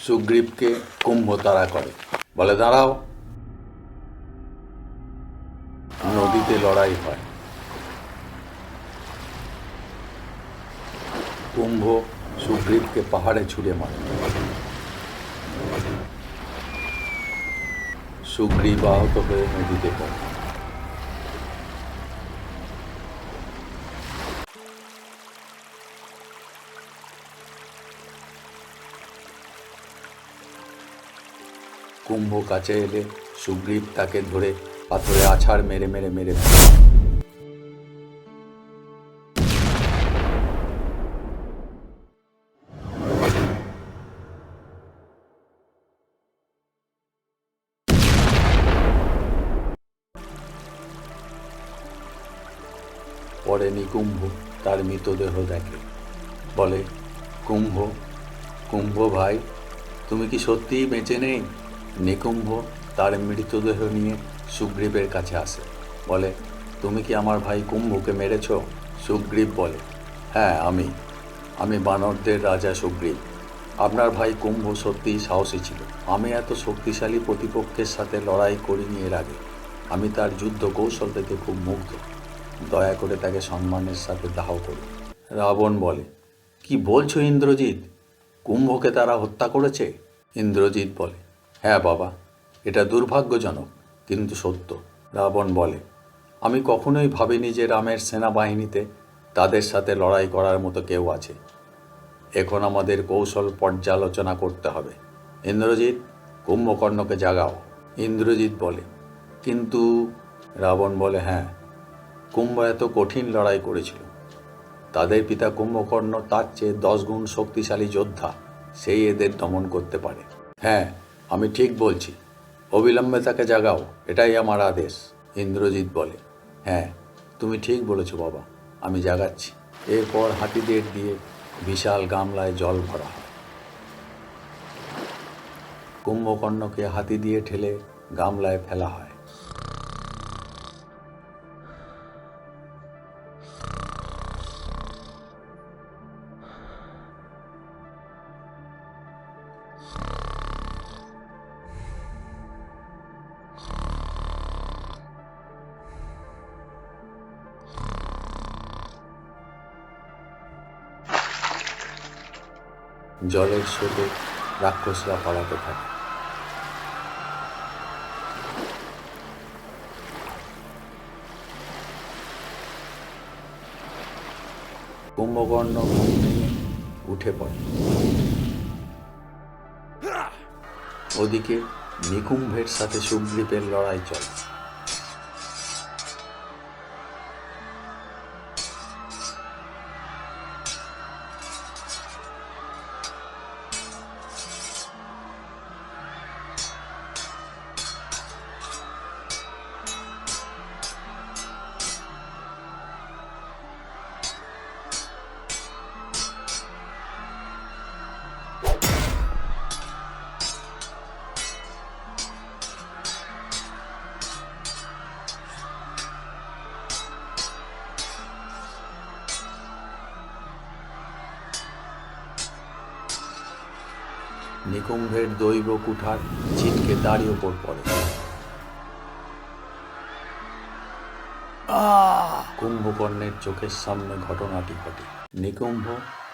A: সুগ্রীবকে কুম্ভ তাড়া করে, বলে, দাঁড়াও। নদীতে লড়াই হয়। কুম্ভ সুগ্রীবকে পাহাড়ে ছুঁড়ে মারে। সুগ্রীব আহত হয়ে নদীতে পড়ে। কুম্ভ কাছে এলে সুগ্রীব তাকে ধরে পাথরে আছাড় মেরে মেরে মেরে ফেলে। পরে নিকুম্ভ তার মৃতদেহ দেখে, বলে, কুম্ভ, কুম্ভ ভাই, তুমি কি সত্যিই বেঁচে নেই? নিকুম্ভ তার মৃতদেহ নিয়ে সুগ্রীবের কাছে আসে, বলে, তুমি কি আমার ভাই কুম্ভকে মেরেছ? সুগ্রীব বলে, হ্যাঁ, আমি বানরদের রাজা সুগ্রীব। আপনার ভাই কুম্ভ সত্যিই সাহসী ছিল। আমি এত শক্তিশালী প্রতিপক্ষের সাথে লড়াই করিনি এর আগে। আমি তার যুদ্ধ কৌশল থেকে খুব মুগ্ধ। দয়া করে তাকে সম্মানের সাথে দাহ করুন। রাবণ বলে, কি বলছো ইন্দ্রজিৎ? কুম্ভকে তারা হত্যা করেছে? ইন্দ্রজিৎ বলে, হ্যাঁ বাবা, এটা দুর্ভাগ্যজনক কিন্তু সত্য। রাবণ বলে, আমি কখনোই ভাবিনি যে রামের সেনাবাহিনীতে তাদের সাথে লড়াই করার মতো কেউ আছে। এখন আমাদের কৌশল পর্যালোচনা করতে হবে। ইন্দ্রজিৎ, কুম্ভকর্ণকে জাগাও। ইন্দ্রজিৎ বলে, কিন্তু রাবণ বলে, হ্যাঁ, কুম্ভ এত কঠিন লড়াই করেছিল। তাদের পিতা কুম্ভকর্ণ তার চেয়ে 10 গুণ শক্তিশালী যোদ্ধা, সেই এদের দমন করতে পারে। হ্যাঁ, আমি ঠিক বলছি, অবিলম্বে তাকে জাগাও, এটাই আমার আদেশ। ইন্দ্রজিৎ বলে, হ্যাঁ, তুমি ঠিক বলেছ বাবা, আমি জাগাচ্ছি। এরপর হাতিদের দিয়ে বিশাল গামলায় জল ভরা হয়। কুম্ভকর্ণকে হাতি দিয়ে ঠেলে গামলায় ফেলা হয়। জলের স্রোতে রাক্ষসরা পালাতে থাকে। কুম্ভকর্ণ ঘুম ভেঙে উঠে পড়ে। ওদিকে নিকুম্ভের সাথে সুগ্রীবের লড়াই চলে। নিকুম্ভের দৈব কুঠার ছিটকে তারই ওপর পড়ে। কুম্ভকর্ণের চোখের সামনে ঘটনাটি ঘটে। নিকুম্ভ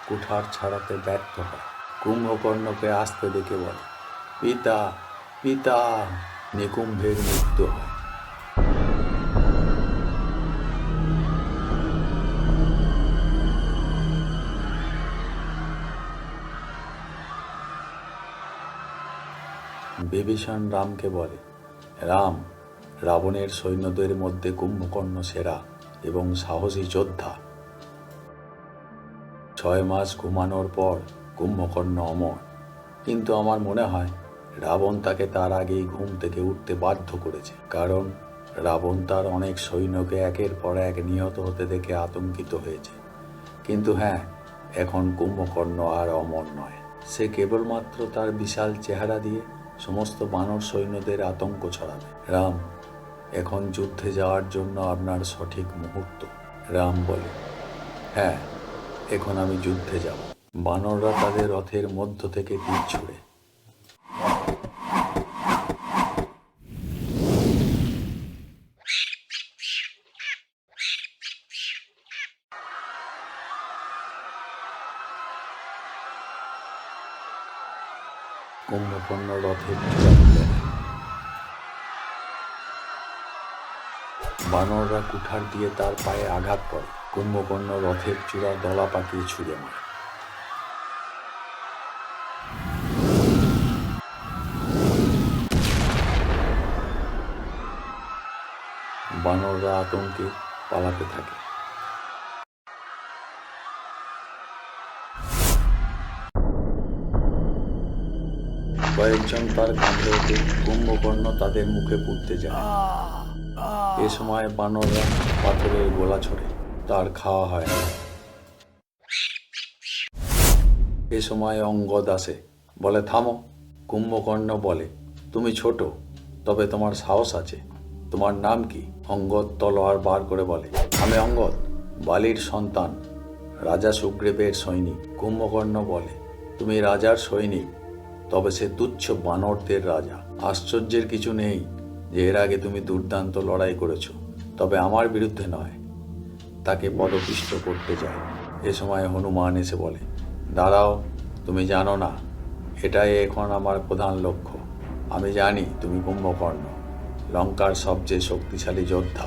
A: কুঠার ছাড়াতে ব্যর্থ হয়। কুম্ভকর্ণকে আসতে দেখে বলে, পিতা, পিতা। নিকুম্ভের মৃত্যু হয়। বিভীষণ রামকে বলে, রাম, রাবণের সৈন্যদের মধ্যে কুম্ভকর্ণ সেরা এবং সাহসী যোদ্ধা। 6 মাস ঘুমানোর পর কুম্ভকর্ণ অমর, কিন্তু আমার মনে হয় রাবণ তাকে তার আগেই ঘুম থেকে উঠতে বাধ্য করেছে, কারণ রাবণ তার অনেক সৈন্যকে একের পর এক নিহত হতে দেখে আতঙ্কিত হয়েছে। কিন্তু হ্যাঁ, এখন কুম্ভকর্ণ আর অমর নয়, সে কেবলমাত্র তার বিশাল চেহারা দিয়ে সমস্ত বানর সৈন্যদের আতঙ্ক ছড়াবে। রাম, এখন যুদ্ধে যাওয়ার জন্য আপনার সঠিক মুহূর্ত। রাম বলে, হ্যাঁ, এখন আমি যুদ্ধে যাব। বানররা তাদের রথের মধ্য থেকে তীর ছুড়ে। কুম্ভকর্ণ রথের চূড়া তুলে নেয়। বানররা কুঠার দিয়ে তার পায়ে আঘাত করে। কুম্ভকর্ণ রথের চূড়া দলা পাকিয়ে ছুঁড়ে মারে। বানররা আতঙ্কে পালাতে থাকে। কয়েকজন তার কাঁধে ওঠে। কুম্ভকর্ণ তাদের মুখে পুড়তে যায়। এ সময় বানররা পাথরের গোলা ছোড়ে, তার খাওয়া হয় না। এ সময় অঙ্গদ আসে, বলে, থামো। কুম্ভকর্ণ বলে, তুমি ছোট, তবে তোমার সাহস আছে। তোমার নাম কি? অঙ্গদ তলোয়ার বার করে বলে, আমি অঙ্গদ, বালির সন্তান, রাজা সুগ্রীবের সৈনিক। কুম্ভকর্ণ বলে, তুমি রাজার সৈনিক, তবে সে তুচ্ছ বানরদের রাজা। আশ্চর্যের কিছু নেই যে এর আগে তুমি দুর্দান্ত লড়াই করেছ, তবে আমার বিরুদ্ধে নয়। তাকে পদপিষ্ট করতে যায়। এ সময় হনুমান এসে বলে, দাঁড়াও, তুমি জানো না, এটাই এখন আমার প্রধান লক্ষ্য। আমি জানি তুমি কুম্ভকর্ণ, লঙ্কার সবচেয়ে শক্তিশালী যোদ্ধা।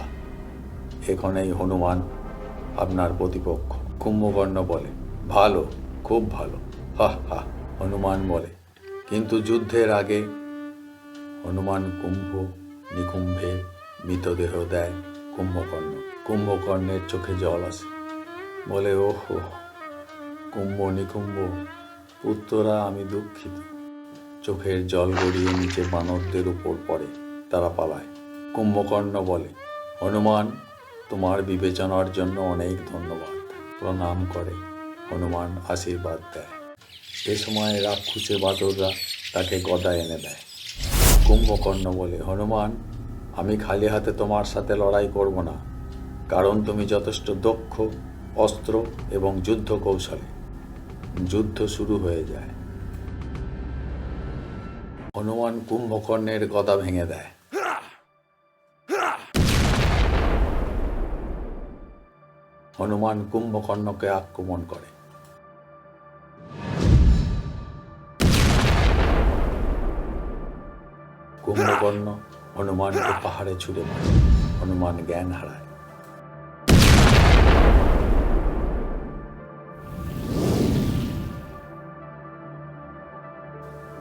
A: এখন এই হনুমান আপনার প্রতিপক্ষ। কুম্ভকর্ণ বলে, ভালো, খুব ভালো, হা হা। হনুমান বলে, কিন্তু যুদ্ধের আগে হনুমান নিকুম্ভের মৃতদেহ দেয় কুম্ভকর্ণ। কুম্ভকর্ণের চোখে জল আসে, বলে, ওহো নিকুম্ভ পুত্ররা, আমি দুঃখিত। চোখের জল গড়িয়ে নিচে বানরদের উপর পড়ে, তারা পালায়। কুম্ভকর্ণ বলে, হনুমান, তোমার বিবেচনার জন্য অনেক ধন্যবাদ। প্রণাম করে হনুমান আশীর্বাদ দেয়। এ সময় রাক্ষসে বাদররা তাকে গদা এনে দেয়। কুম্ভকর্ণ বলে, হনুমান, আমি খালি হাতে তোমার সাথে লড়াই করব না, কারণ তুমি যথেষ্ট দক্ষ অস্ত্র এবং যুদ্ধ কৌশলে। যুদ্ধ শুরু হয়ে যায়। হনুমান কুম্ভকর্ণের গদা ভেঙে দেয়। হনুমান কুম্ভকর্ণকে আক্রমণ করে। কুম্ভকর্ণ হনুমানকে পাহাড়ে ছুঁড়ে মারে। হনুমান জ্ঞান হারায়।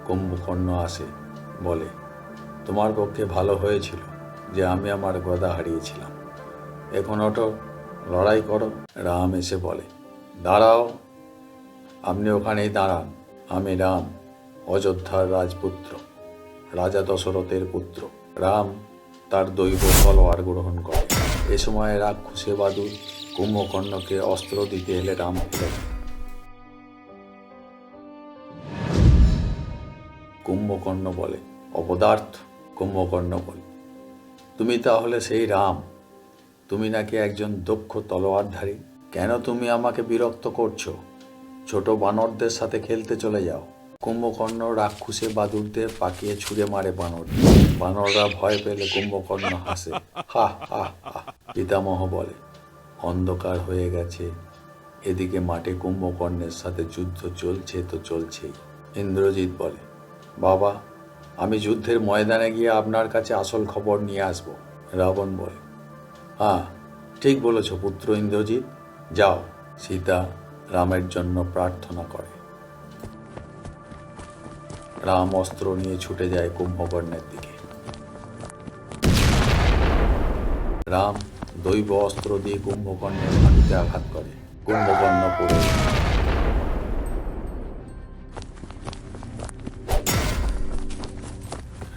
A: কুম্ভকর্ণ আসে, বলে, তোমার পক্ষে ভালো হয়েছিল যে আমি আমার গদা হারিয়েছিলাম। এখন ওঠো, লড়াই করো। রাম এসে বলে, দাঁড়াও, আপনি ওখানেই দাঁড়ান। আমি রাম, অযোধ্যার রাজপুত্র, রাজা দশরথের পুত্র। রাম তার দৈব তলোয়ার গ্রহণ করে। এ সময় রাক্ষসে বাদুর কুম্ভকর্ণকে অস্ত্র দিতে এলে রাম ফেলে দেয়। কুম্ভকর্ণ বলে, অপদার্থ। কুম্ভকর্ণ বলে, তুমি তাহলে সেই রাম? তুমি নাকি একজন দক্ষ তলোয়ারধারী? কেন তুমি আমাকে বিরক্ত করছো? ছোট বানরদের সাথে খেলতে চলে যাও। কুম্ভকর্ণ রাক্ষসে বাদুরদের পাকিয়ে ছুঁড়ে মারে বানর। বানররা ভয় পেলে কুম্ভকর্ণ হাসে, হা হা হা। পিতামহ বলে, অন্ধকার হয়ে গেছে। এদিকে মাঠে কুম্ভকর্ণের সাথে যুদ্ধ চলছে তো চলছেই। ইন্দ্রজিৎ বলে, বাবা, আমি যুদ্ধের ময়দানে গিয়ে আপনার কাছে আসল খবর নিয়ে আসব। রাবণ বলে, হ্যাঁ, ঠিক বলেছ পুত্র ইন্দ্রজিৎ, যাও। সীতা রামের জন্য প্রার্থনা করে। রাম অস্ত্র নিয়ে ছুটে যায় কুম্ভকর্ণের দিকে। রাম দৈব অস্ত্র দিয়ে কুম্ভকর্ণের হাঁটুতে আঘাত করে। কুম্ভকর্ণ পড়ে যায়।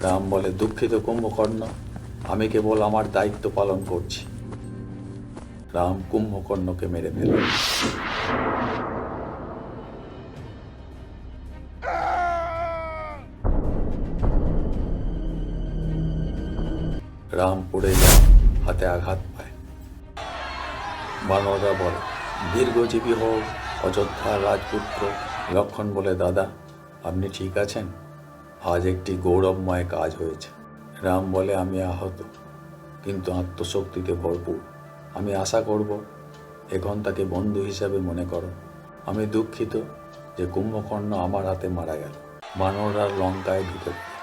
A: রাম বলে, দুঃখিত কুম্ভকর্ণ, আমি কেবল আমার দায়িত্ব পালন করছি। রাম কুম্ভকর্ণকে মেরে ফেলে। রাম পড়ে যায়, হাতে আঘাত পায়। বানররা বলে, দীর্ঘজীবী হোক অযোধ্যার রাজপুত্র। লক্ষ্মণ বলে, দাদা, আপনি ঠিক আছেন? আজ একটি গৌরবময় কাজ হয়েছে। রাম বলে, আমি আহত, কিন্তু আত্মশক্তিতে ভরপুর। আমি আশা করব এখন তাকে বন্ধু হিসাবে মনে করো। আমি দুঃখিত যে কুম্ভকর্ণ আমার হাতে মারা গেল। বানররা লঙ্কায় ঢুকে পড়ে।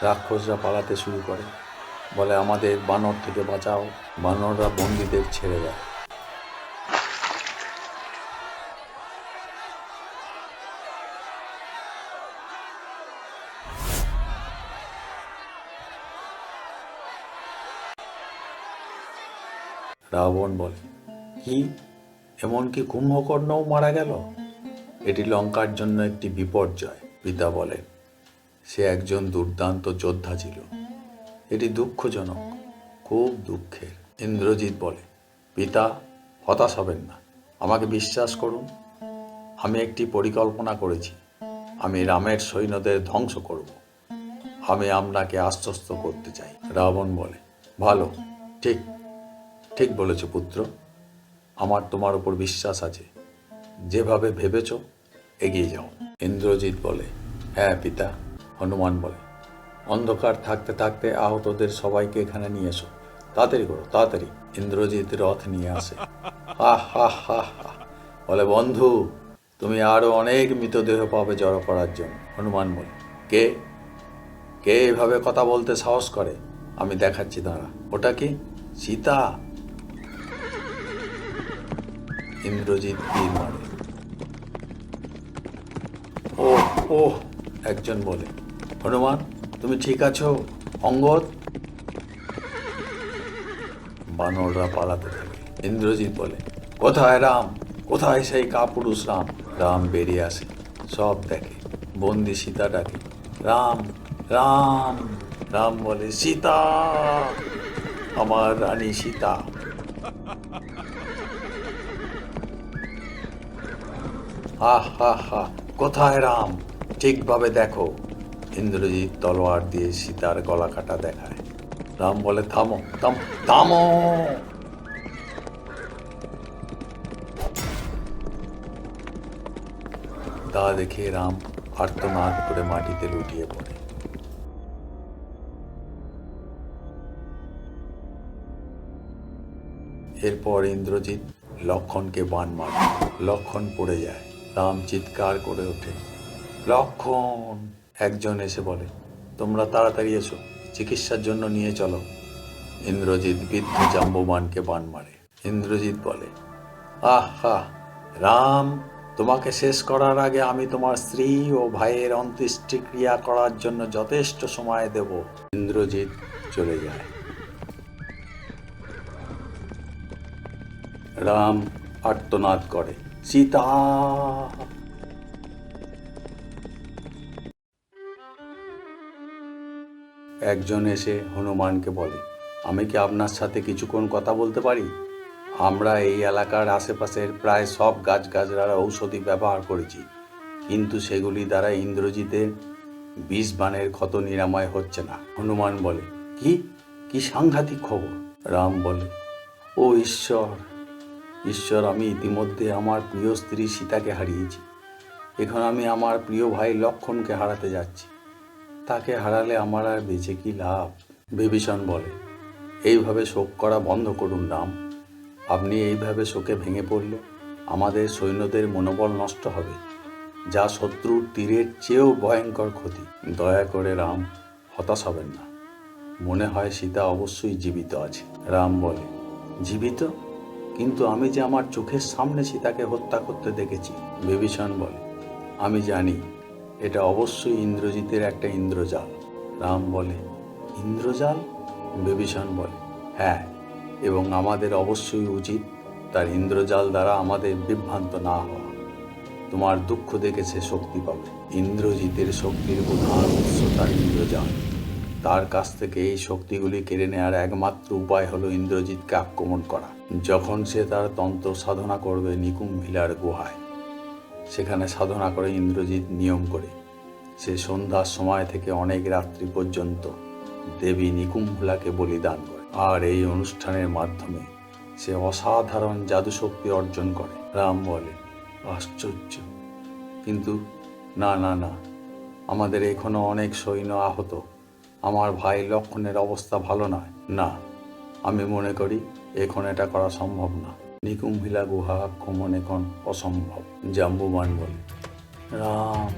A: রাক্ষসরা পালাতে শুরু করে, বলে, আমাদের বানর থেকে বাঁচাও। বানররা বন্দীদের ছেড়ে দেয়। রাবণ বলে, কি, এমনকি কুম্ভকর্ণও মারা গেল? এটি লঙ্কার জন্য একটি বিপর্যয়। পিতা বলেন, সে একজন দুর্দান্ত যোদ্ধা ছিল। এটি দুঃখজনক, খুব দুঃখের। ইন্দ্রজিৎ বলে, পিতা, হতাশ হবেন না, আমাকে বিশ্বাস করুন। আমি একটি পরিকল্পনা করেছি। আমি রামের সৈন্যদের ধ্বংস করব। আমি আপনাকে আশ্বস্ত করতে চাই। রাবণ বলে, ভালো, ঠিক ঠিক বলেছ পুত্র, আমার তোমার উপর বিশ্বাস আছে। যেভাবে ভেবেছ এগিয়ে যাও। ইন্দ্রজিৎ বলে, হ্যাঁ পিতা। হনুমান বলে, অন্ধকার থাকতে থাকতে আহতদের সবাইকে এখানে নিয়ে এসো, তাড়াতাড়ি করো, তাড়াতাড়ি। ইন্দ্রজিৎ রথ নিয়ে আসে। হা হা হা হা। বলে, বন্ধু, তুমি আরো অনেক মৃতদেহ পাবে জড়ো করার জন্য। হনুমান বলে, কে কে এভাবে কথা বলতে সাহস করে? আমি দেখাচ্ছি, দাঁড়া। ওটা কি? সীতা। ইন্দ্রজিৎ তীর মারে। ওহ ওহ, একজন বলে। হনুমান, তুমি ঠিক আছো? অঙ্গদ? বানররা পালাতে থাকে। ইন্দ্রজিৎ বলে, কোথায় রাম? কোথায় সেই কাপুরুষ রাম? রাম বেরিয়ে আসে, সব দেখে। বন্দি সীতা ডাকে, রাম রাম। রাম বলে, সীতা, আমার রানী সীতা। হা হা হা, কোথায় রাম? ঠিকভাবে দেখো। ইন্দ্রজিৎ তলোয়ার দিয়ে সীতার গলা কাটা দেখায়। রাম বলে, থামো থামো থামো। তা দেখে রাম আর্তনাদ করে মাটিতে লুটিয়ে পড়ে। এরপর ইন্দ্রজিৎ লক্ষণকে বাণ মারে। লক্ষণ পড়ে যায়। রাম চিৎকার করে ওঠে, লক্ষণ! একজন এসে বলে, তোমরা তাড়াতাড়ি এসো, চিকিৎসার জন্য নিয়ে চলো। ইন্দ্রজিৎ বৃদ্ধ জাম্বুবানকে বাণ মারে। ইন্দ্রজিৎ বলে, আহা রাম, তোমাকে শেষ করার আগে আমি তোমার স্ত্রী ও ভাইয়ের অন্ত্যেষ্টিক্রিয়া করার জন্য যথেষ্ট সময় দেব। ইন্দ্রজিৎ চলে যায়। রাম আর্তনাদ করে, সীতা! একজন এসে হনুমানকে বলে, আমি কি আপনার সাথে কিছুক্ষণ কথা বলতে পারি? আমরা এই এলাকার আশেপাশের প্রায় সব গাছগাছড়ার ঔষধি ব্যবহার করেছি, কিন্তু সেগুলি দ্বারা ইন্দ্রজিতের বিষ বাণের ক্ষত নিরাময় হচ্ছে না। হনুমান বলে, কি কি সাংঘাতিক খবর! রাম বলে, ও ঈশ্বর, ঈশ্বর, আমি ইতিমধ্যে আমার প্রিয় স্ত্রী সীতাকে হারিয়েছি। এখন আমি আমার প্রিয় ভাই লক্ষণকে হারাতে যাচ্ছি। তাকে হারালে আমার আর বেঁচে কি লাভ? বিভীষণ বলে, এইভাবে শোক করা বন্ধ করুন রাম। আপনি এইভাবে শোকে ভেঙে পড়লে আমাদের সৈন্যদের মনোবল নষ্ট হবে, যা শত্রুর তীরের চেয়েও ভয়ঙ্কর ক্ষতি। দয়া করে রাম, হতাশ হবেন না। মনে হয় সীতা অবশ্যই জীবিত আছে। রাম বলে, জীবিত? কিন্তু আমি যে আমার চোখের সামনে সীতাকে হত্যা করতে দেখেছি। বিভীষণ বলে, আমি জানি, এটা অবশ্যই ইন্দ্রজিতের একটা ইন্দ্রজাল। রাম বলে, ইন্দ্রজাল? বিভীষণ বলে, হ্যাঁ, এবং আমাদের অবশ্যই উচিত তার ইন্দ্রজাল দ্বারা আমাদের বিভ্রান্ত না হওয়া। তোমার দুঃখ দেখে সে শক্তি পাবে। ইন্দ্রজিতের শক্তির প্রধান উৎস তার ইন্দ্রজাল। তার কাছ থেকে এই শক্তিগুলি কেড়ে নেওয়ার একমাত্র উপায় হলো ইন্দ্রজিৎকে আক্রমণ করা। যখন সে তার তন্ত্র সাধনা করবে নিকুম্ভিলার গুহায়, সেখানে সাধনা করে ইন্দ্রজিৎ নিয়ম করে সে সন্ধ্যার সময় থেকে অনেক রাত্রি পর্যন্ত দেবী নিকুম্ভলাকে বলিদান করে, আর এই অনুষ্ঠানের মাধ্যমে সে অসাধারণ জাদুশক্তি অর্জন করে। রাম বলে, আশ্চর্য! কিন্তু না না না, আমাদের এখনো অনেক সৈন্য আহত। আমার ভাই লক্ষণের অবস্থা ভালো নয়। না, আমি মনে করি এখন এটা করা সম্ভব না। নিকুম্ভিলা গুহা আক্রমণ এখন অসম্ভব। জাম্বুবান বলে, রাম,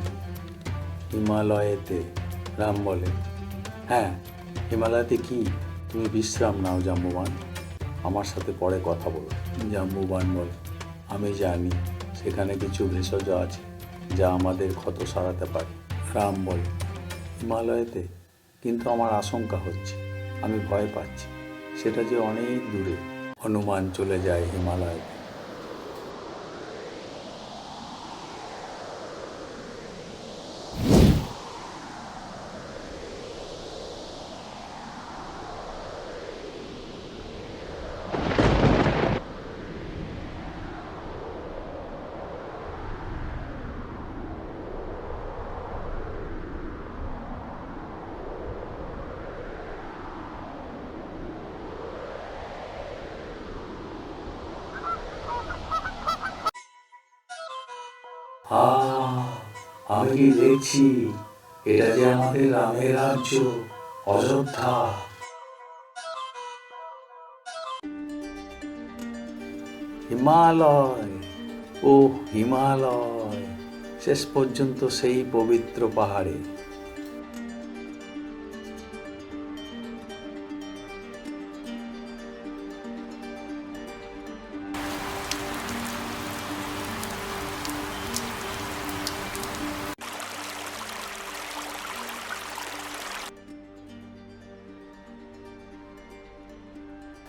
A: হিমালয়েতে। রাম বলে, হ্যাঁ, হিমালয়তে কি? তুমি বিশ্রাম নাও জাম্বুবান, আমার সাথে পরে কথা বলো। জাম্বুবান বলে, আমি জানি সেখানে কিছু ভেষজ আছে যা আমাদের ক্ষত সারাতে পারে। রাম বলে, হিমালয়েতে? কিন্তু আমার আশঙ্কা হচ্ছে, আমি ভয় পাচ্ছি, সেটা যে অনেক দূরে। হনুমান চলে যায় হিমালয়তে। আমি কি দেখছি, এটা যে আমাদের রামের রাজ্য, অযোধ্যা। হিমালয়, ও হিমালয়, শেষ পর্যন্ত সেই পবিত্র পাহাড়ে।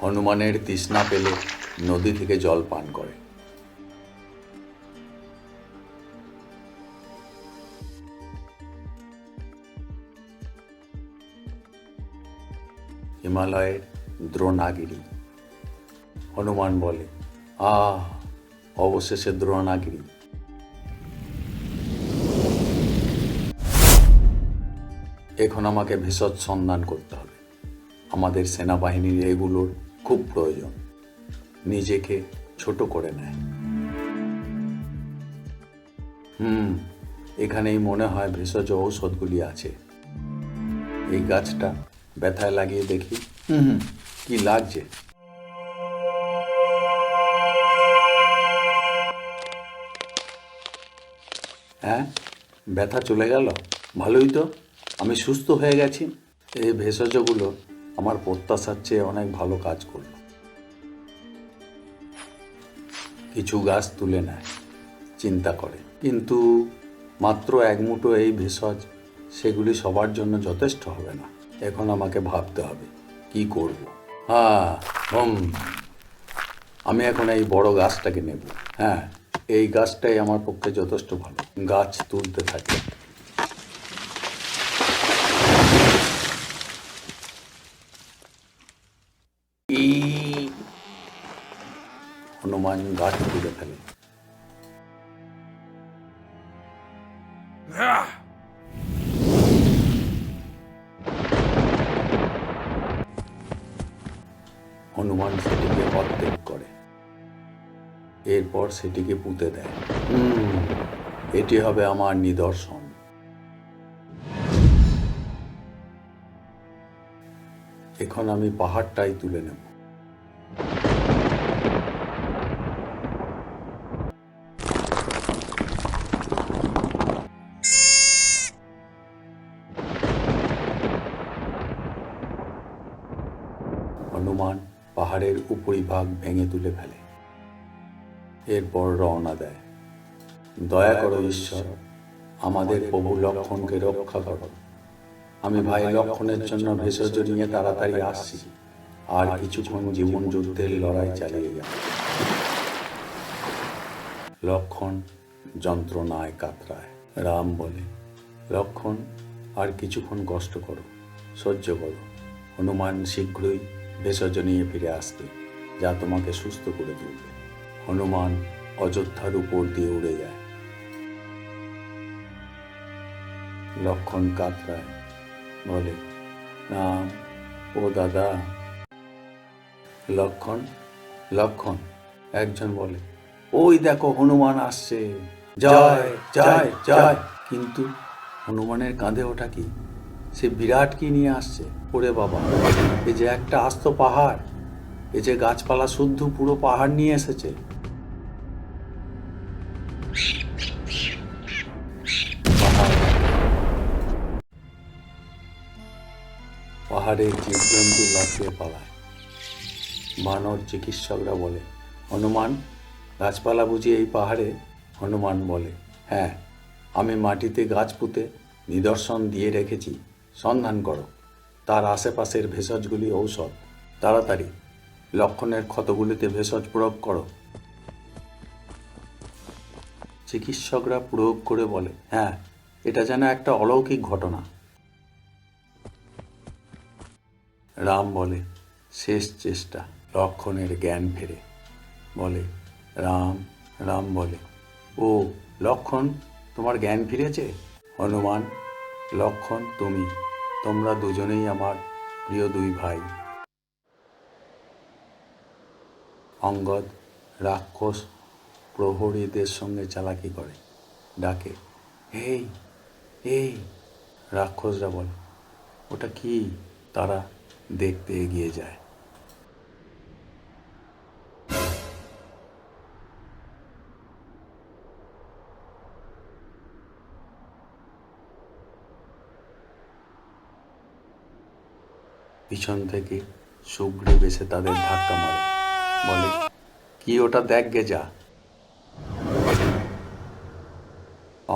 A: হনুমানের তৃষ্ণা পেলে নদী থেকে জল পান করে। হিমালয়ের দ্রোণাগিরি। হনুমান বলে, আহ, অবশেষে দ্রোণাগিরি। এখন আমাকে ভেষজ সন্ধান করতে হবে। আমাদের সেনাবাহিনীর এগুলোর খুব প্রয়োজন। নিজেকে ছোট করে নেয়। এখানেই মনে হয় ভেষজ ঔষধগুলি আছে। এই গাছটা ব্যথায় লাগিয়ে দেখি। কি লাগছে? হ্যাঁ, ব্যথা চলে গেল, ভালোই তো, আমি সুস্থ হয়ে গেছি। এই ভেষজগুলো আমার প্রত্যাশার চেয়ে অনেক ভালো কাজ করল। কিছু গাছ তুলে নেয়, চিন্তা করে, কিন্তু মাত্র এক মুঠো এই ভেষজ সেগুলি সবার জন্য যথেষ্ট হবে না। এখন আমাকে ভাবতে হবে কি করব। আমি এখন এই বড় গাছটাকে নেব। হ্যাঁ, এই গাছটাই আমার পক্ষে যথেষ্ট ভালো। গাছ তুলতে থাকে। হনুমান গাছ তুলে ফেলে। হনুমান সেটিকে অর্ধেক করে, এরপর সেটিকে পুঁতে দেয়। এটি হবে আমার নিদর্শন। এখন আমি পাহাড়টাই তুলে নেব। হনুমান পাহাড়ের উপরিভাগ ভেঙে তুলে ফেলে, এরপর রওনা দেয়। দয়া করো ঈশ্বর, আমাদের প্রভু লক্ষ্মণকে রক্ষা করো। আমি ভাই লক্ষ্মণের জন্য ভেষজ নিয়ে তাড়াতাড়ি আসছি। আর কিছুক্ষণ জীবন যুদ্ধের লড়াই চালিয়ে যাবে। লক্ষ্মণ যন্ত্রণায় কাতরায়। রাম বলে, লক্ষ্মণ, আর কিছুক্ষণ কষ্ট করো, সহ্য করো। হনুমান শীঘ্রই ভেষজ নিয়ে ফিরে আসবে, যা তোমাকে সুস্থ করে তুলবে। হনুমান অযোধ্যার উপর দিয়ে উড়ে যায়। লক্ষ্মণ কাতরায়, বলে, রাম, ও দাদা। লক্ষ্মণ, লক্ষ্মণ, একজন বলে, ওই দেখো হনুমান আসছে, জয় জয় জয়। কিন্তু হনুমানের কাঁধে ওঠা কি? সে বিরাট কি নিয়ে আসছে? ওরে বাবা, এ যে একটা আস্ত পাহাড়, এ যে গাছপালা শুদ্ধ পুরো পাহাড় নিয়ে এসেছে। পাহাড়ের জীবজন্তু লাফিয়ে পালায়। বানর চিকিৎসকরা বলে, হনুমান, গাছপালা বুঝি এই পাহাড়ে? হনুমান বলে, হ্যাঁ, আমি মাটিতে গাছ পুঁতে নিদর্শন দিয়ে রেখেছি, সন্ধান করো। তার আশেপাশের ভেষজগুলি ঔষধ। তাড়াতাড়ি লক্ষ্মণের ক্ষতগুলিতে ভেষজ প্রয়োগ করো। চিকিৎসকরা প্রয়োগ করে বলে, হ্যাঁ, এটা যেন একটা অলৌকিক ঘটনা। রাম বলে, শেষ চেষ্টা। লক্ষ্মণের জ্ঞান ফেরে। বলে, রাম। রাম বলে, ও লক্ষ্মণ, তোমার জ্ঞান ফিরেছে? হনুমান, লক্ষ্মণ, তোমরা দুজনেই আমার প্রিয় দুই ভাই। অঙ্গদ রাক্ষস প্রহরীদের সঙ্গে চালাকি করে, ডাকে, এই এই। রাক্ষসরা বলে, ওটা কি? তারা দেখতে এগিয়ে যায়। পিছন থেকে সুগ্রীব এসে তাদের ধাক্কা মারে, বলে, কি ওটা দেখ গে যা।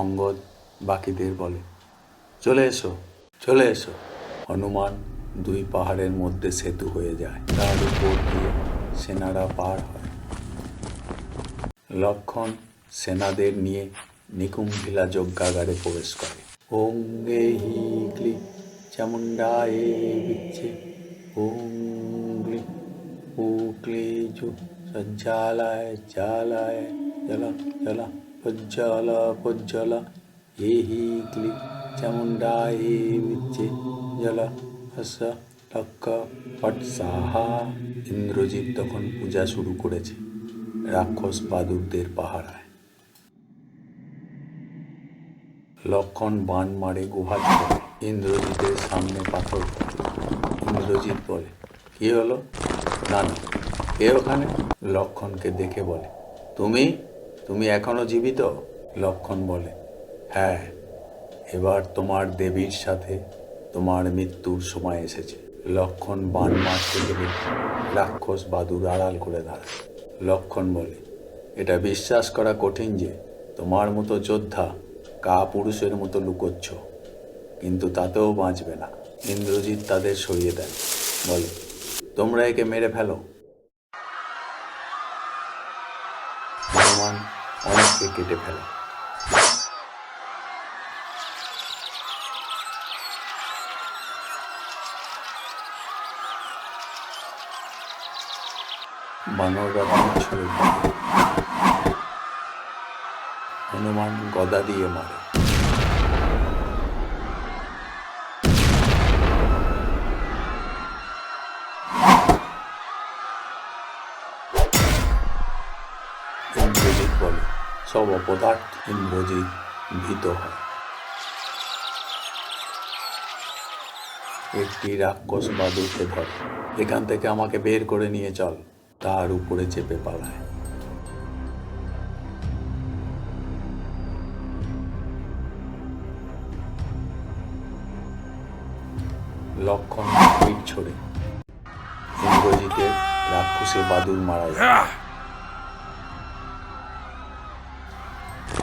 A: অঙ্গদ বাকিদের বলে, চলে এসো, চলে এসো। হনুমান দুই পাহাড়ের মধ্যে সেতু হয়ে যায়, তার উপর দিয়ে সেনারা পার হয়। লক্ষণ সেনাদের নিয়ে নিকুম্ভিলা যজ্ঞাগারে প্রবেশ করে। ওং হি ক্লি চামুণ্ডায়ে বিচ্ছে, ওং ক্লি ক্লি জু সজ্জালায় জালায় জলা জলা পজ্জলা পজ্জলা হি ক্লি চামুণ্ডায়ে বিচ্ছে জলা হস্য লক্ষ ফট সাহা। ইন্দ্রজিৎ তখন পূজা শুরু করেছে রাক্ষস বাদুরদের পাহারায়। লক্ষণ বান মারে গুহা ছোড়ে, ইন্দ্রজিতের সামনে পাথর পড়ে। ইন্দ্রজিৎ বলে, কি হলো? না না, কে ওখানে? লক্ষণকে দেখে বলে, তুমি তুমি এখনো জীবিত? লক্ষণ বলে, হ্যাঁ, এবার তোমার দেবীর সাথে তোমার মৃত্যুর সময় এসেছে। লক্ষণ বান মারতে গেলে রাক্ষস বাদুর আড়াল করে দাঁড়ায়। লক্ষণ বলে, এটা বিশ্বাস করা কঠিন যে তোমার মতো যোদ্ধা কা পুরুষের মতো লুকোচ্ছ, কিন্তু তাতেও বাঁচবে না। ইন্দ্রজিৎ তাদের সরিয়ে দেয়, বলে, তোমরা একে মেরে ফেলো। হনুমান অনেককে কেটে ফেলে। বানররা ছুড়ে মারে, হনুমান গদা দিয়ে মারে। ইন্দ্রজিৎ বলে, সব অপদার্থ। ইন্দ্রজিৎ ভীত হয়। একটি রাক্ষস বাদুরকে ধরে, এখান থেকে আমাকে বের করে নিয়ে চল। তার উপরে চেপে পালায়। লক্ষণ তীর ছোড়ে, ইন্দ্রজিতের রাক্ষসে বাদুর মারা যায়।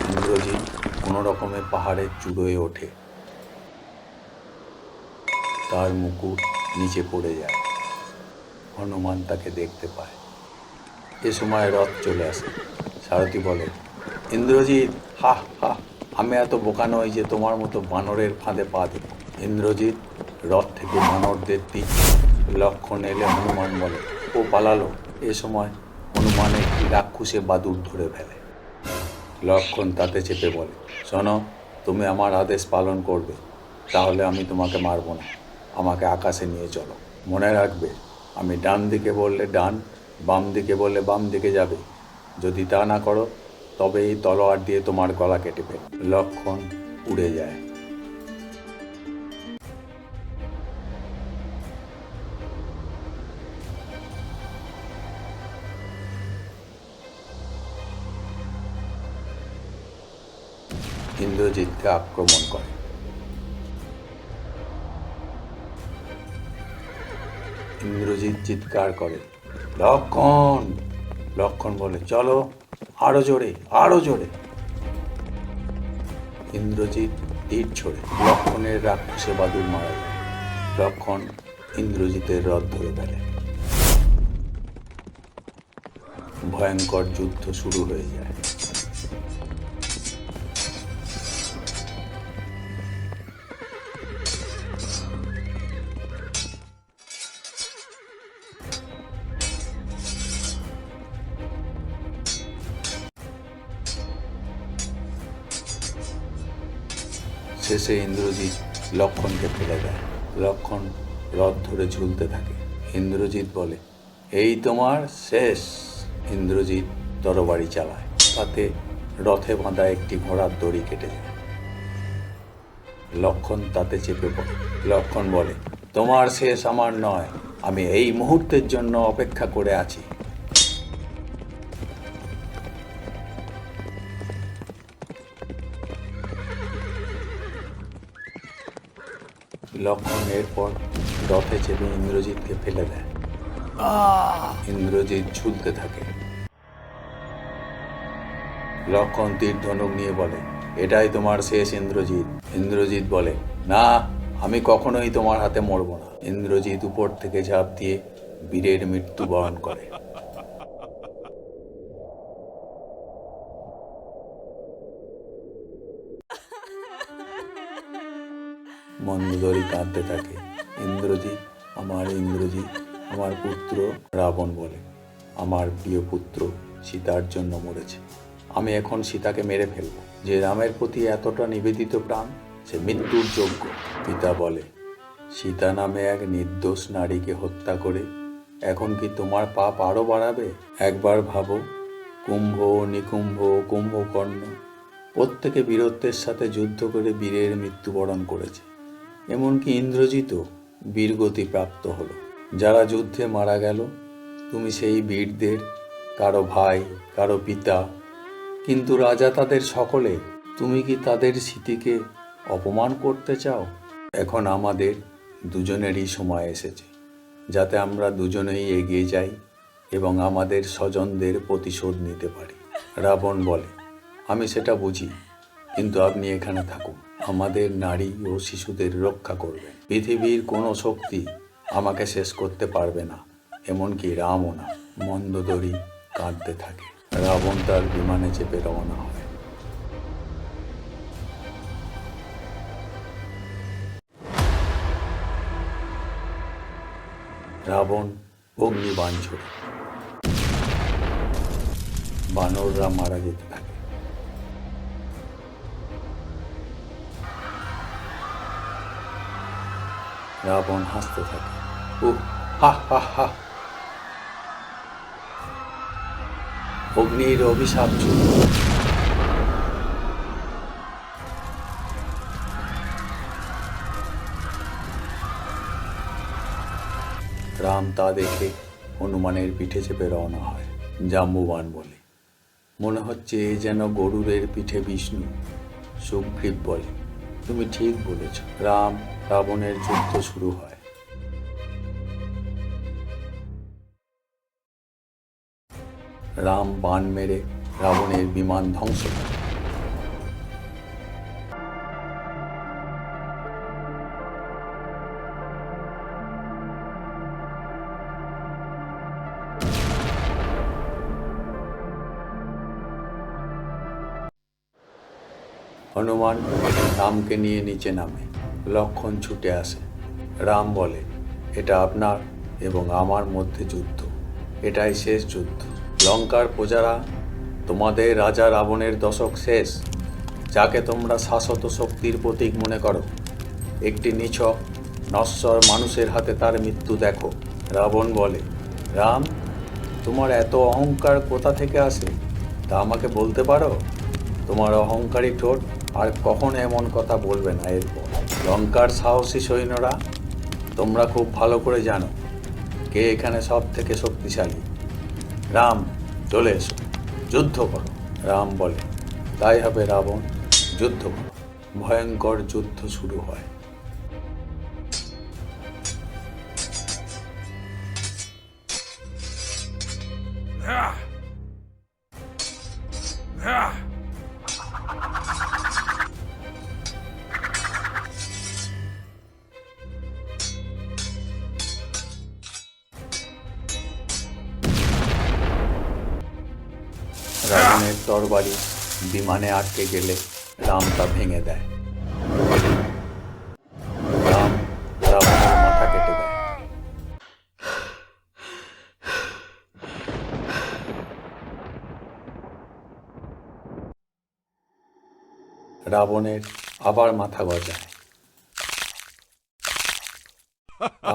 A: ইন্দ্রজিৎ কোনো রকমে পাহাড়ের চূড়োয় ওঠে, তার মুকুট নিচে পড়ে যায়। হনুমান তাকে দেখতে পায়। এ সময় রথ চলে আসে। সারথি বলে, ইন্দ্রজিৎ, হা হা, আমি এত বোকা নই যে তোমার মতো বানরের ফাঁদে পা দেব। ইন্দ্রজিৎ রথ থেকে বানরদের তীর। লক্ষণ এলে হনুমান বলে, ও পালালো। এ সময় হনুমান একটি রাক্ষসে বাদুর ধরে ফেলে। লক্ষণ তাতে চেপে বলে, শোনো, তুমি আমার আদেশ পালন করবে, তাহলে আমি তোমাকে মারব না। আমাকে আকাশে নিয়ে চলো। মনে রাখবে, আমি ডান দিকে বললে ডান, বাম দিকে বললে বাম দিকে যাবে। যদি তা না করো, তবে এই তলোয়ার দিয়ে তোমার গলা কেটে ফেল। লক্ষণ উড়ে যায়। ইন্দ্রজিৎকে আক্রমণ করে। ইন্দ্রজিৎ চিৎকার করে, লক্ষণ। লক্ষণ বলে, চলো, আরো জোরে, আরো জোরে। ইন্দ্রজিৎ তীর ছোড়ে, লক্ষণের রাক্ষসে বাদুর মারা যায়। লক্ষণ ইন্দ্রজিতের রথ ধরে ফেলে। ভয়ঙ্কর যুদ্ধ শুরু হয়ে যায়। শেষে ইন্দ্রজিৎ লক্ষণকে ফেলে দেয়। লক্ষণ রথ ধরে ঝুলতে থাকে। ইন্দ্রজিৎ বলে, এই তোমার শেষ। ইন্দ্রজিৎ তরবারি চালায়, তাতে রথে বাঁধা একটি ঘোড়ার দড়ি কেটে যায়। লক্ষণ তাতে চেপে পড়ে। লক্ষণ বলে, তোমার শেষ আমার নয়, আমি এই মুহূর্তের জন্য অপেক্ষা করে আছি। লক্ষণ এরপর রথে চেপে ইন্দ্রজিৎকে ফেলে দেয়। ইন্দ্রজিৎ ঝুলতে থাকে। লক্ষণ তীর ধনুক নিয়ে বলে, এটাই তোমার শেষ ইন্দ্রজিৎ। ইন্দ্রজিৎ বলে, না, আমি কখনোই তোমার হাতে মরব না। ইন্দ্রজিৎ উপর থেকে ঝাঁপ দিয়ে বীরের মৃত্যুবরণ করে। মন্দোদরী কাঁদতে থাকে। ইন্দ্রজিৎ, আমার ইন্দ্রজিৎ, আমার পুত্র। রাবণ বলে, আমার প্রিয় পুত্র সীতার জন্য মরেছে, আমি এখন সীতাকে মেরে ফেলব। যে রামের প্রতি এতটা নিবেদিত প্রাণ, সে মৃত্যুর যোগ্য। পিতা বলে, সীতা নামে এক নির্দোষ নারীকে হত্যা করে এখন কি তোমার পাপ আরও বাড়াবে? একবার ভাবো, কুম্ভ, নিকুম্ভ, কুম্ভকর্ণ প্রত্যেকে বীরত্বের সাথে যুদ্ধ করে বীরের মৃত্যুবরণ করেছে। এমনকি ইন্দ্রজিৎও বীরগতি প্রাপ্ত হলো। যারা যুদ্ধে মারা গেল, তুমি সেই বীরদের কারো ভাই, কারো পিতা, কিন্তু রাজা তাদের সকলে। তুমি কি তাদের স্মৃতিকে অপমান করতে চাও? এখন আমাদের দুজনেরই সময় এসেছে, যাতে আমরা দুজনেই এগিয়ে যাই এবং আমাদের স্বজনদের প্রতিশোধ নিতে পারি। রাবণ বলে, আমি সেটা বুঝি, কিন্তু আপনি এখানে থাকুন, আমাদের নারী ও শিশুদের রক্ষা করবেন। পৃথিবীর কোনো শক্তি আমাকে শেষ করতে পারবে না, এমনকি রামও না। মন্দোদরী কাঁদতে থাকে। রাবণ তার বিমানে চেপে রওনা হয়। রাবণ অগ্নিবাণ ছোড়ে, বানররা মারা যেতে থাকে। রাবণ হাসতে থাকে, হা হা হা। অগ্নির অভিশাপ ছিল। রাম তা দেখে হনুমানের পিঠে চেপে রওনা হয়। জাম্বুবান বলে, মনে হচ্ছে এ যেন গরুরের পিঠে বিষ্ণু। সুগ্রীব বলে, তুমি ঠিক বলেছ। রাম রাবণের যুদ্ধ শুরু হয়। রাম বাণ মেরে রাবণের বিমান ধ্বংস করে। হনুমান রামকে নিয়ে নিচে নামে। লক্ষ্মণ ছুটে আসে। রাম বলে, এটা আপনার এবং আমার মধ্যে যুদ্ধ, এটাই শেষ যুদ্ধ। লঙ্কার প্রজারা, তোমাদের রাজা রাবণের দশক শেষ। যাকে তোমরা শাশ্বত শক্তির প্রতীক মনে করো, একটি নিছক নশ্বর মানুষের হাতে তার মৃত্যু দেখো। রাবণ বলে, রাম, তোমার এত অহংকার কোথা থেকে আসে তা আমাকে বলতে পারো? তোমার অহংকারী ঠোঁট আর কখনো এমন কথা বলবে না এরপর। লঙ্কার সাহসী সৈন্যরা, তোমরা খুব ভালো করে জানো কে এখানে সব থেকে শক্তিশালী। রাম, চলে এসো, যুদ্ধ করো। রাম বলে, তাই হবে রাবণ, যুদ্ধ করো। ভয়ঙ্কর যুদ্ধ শুরু হয়। রাবণের তরবারি বিমানে আটকে গেলে রাম তা ভেঙে দেয়। রাম রাবণের মাথা কেটে দেয়। রাবণের আবার মাথা গজায়,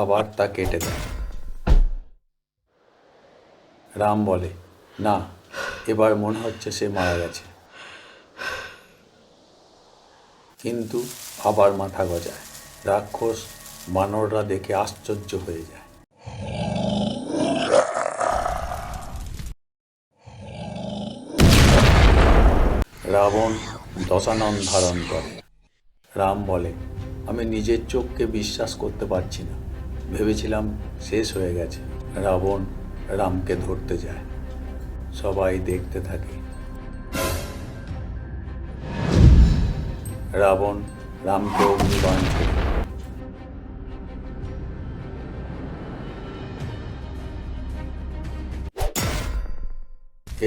A: আবার তা কেটে দেয়। রাম বলে, না, এবার মনে হচ্ছে সে মারা গেছে। কিন্তু আবার মাথা গজায়। রাক্ষস বানররা দেখে আশ্চর্য হয়ে যায়। রাবণ দশানন ধারণ করে। রাম বলে, আমি নিজের চোখকে বিশ্বাস করতে পারছি না, ভেবেছিলাম শেষ হয়ে গেছে। রাবণ রামকে ধরতে যায়। সবাই দেখতে থাকে। রাবণ রামকে অগ্নিবাণ ছোড়ে।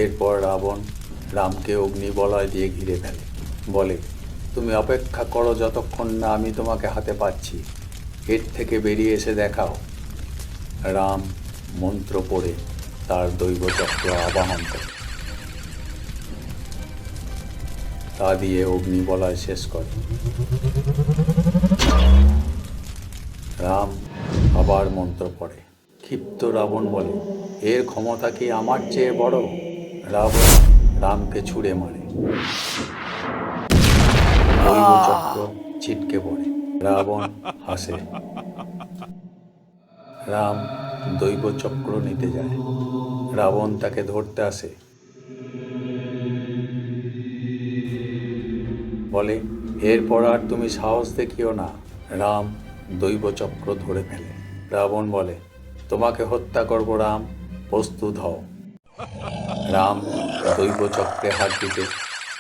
A: এরপর রাবণ রামকে অগ্নিবলয় দিয়ে ঘিরে ফেলে, বলে, তুমি অপেক্ষা করো যতক্ষণ না আমি তোমাকে হাতে পাচ্ছি, এর থেকে বেরিয়ে এসে দেখাও। রাম মন্ত্র পড়ে তার দৈবচক্র আবাহন করে, তা দিয়ে অগ্নিবলয় শেষ করে। রাম আবার মন্ত্র পড়ে। ক্ষিপ্ত রাবণ বলে, এর ক্ষমতা কি আমার চেয়ে বড়? রাবণ রামকে ছুঁড়ে মারে, দৈবচক্র ছিটকে পড়ে। রাবণ হাসে। রাম দৈবচক্র নিতে যায়। রাবণ তাকে ধরতে আসে, বলে, এরপর আর তুমি সাহস দেখিও না। রাম দৈবচক্র ধরে ফেলে। রাবণ বলে, তোমাকে হত্যা করব রাম, প্রস্তুত হও। রাম দৈবচক্রে হাত দিতে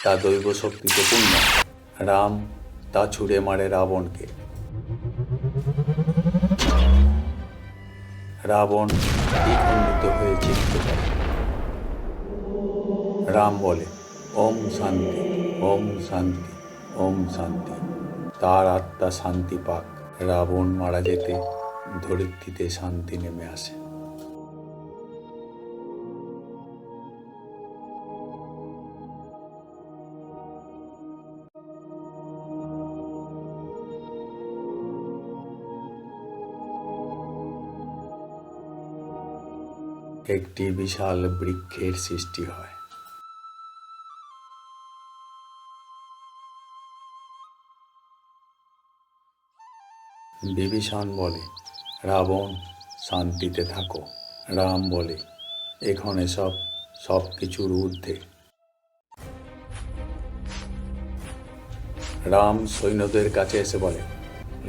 A: তা দৈব শক্তিতে পূর্ণ। রাম তা ছুঁড়ে মারে রাবণকে। রাবণ দ্বিখণ্ডিত হয়ে চিৎকার করে। রাম বলে, ওম শান্তি, ওম শান্তি, ওম শান্তি। তার আত্মা শান্তি পাক। রাবণ মারা যেতে ধরিত্রীতে শান্তি নেমে আসে। একটি বিশাল বৃক্ষের সৃষ্টি হয়। বিভীষণ বলে, রাবণ শান্তিতে থাকো। রাম বলে, এখন এসব সব কিছুর ঊর্ধ্বে। রাম সৈন্যদের কাছে এসে বলে,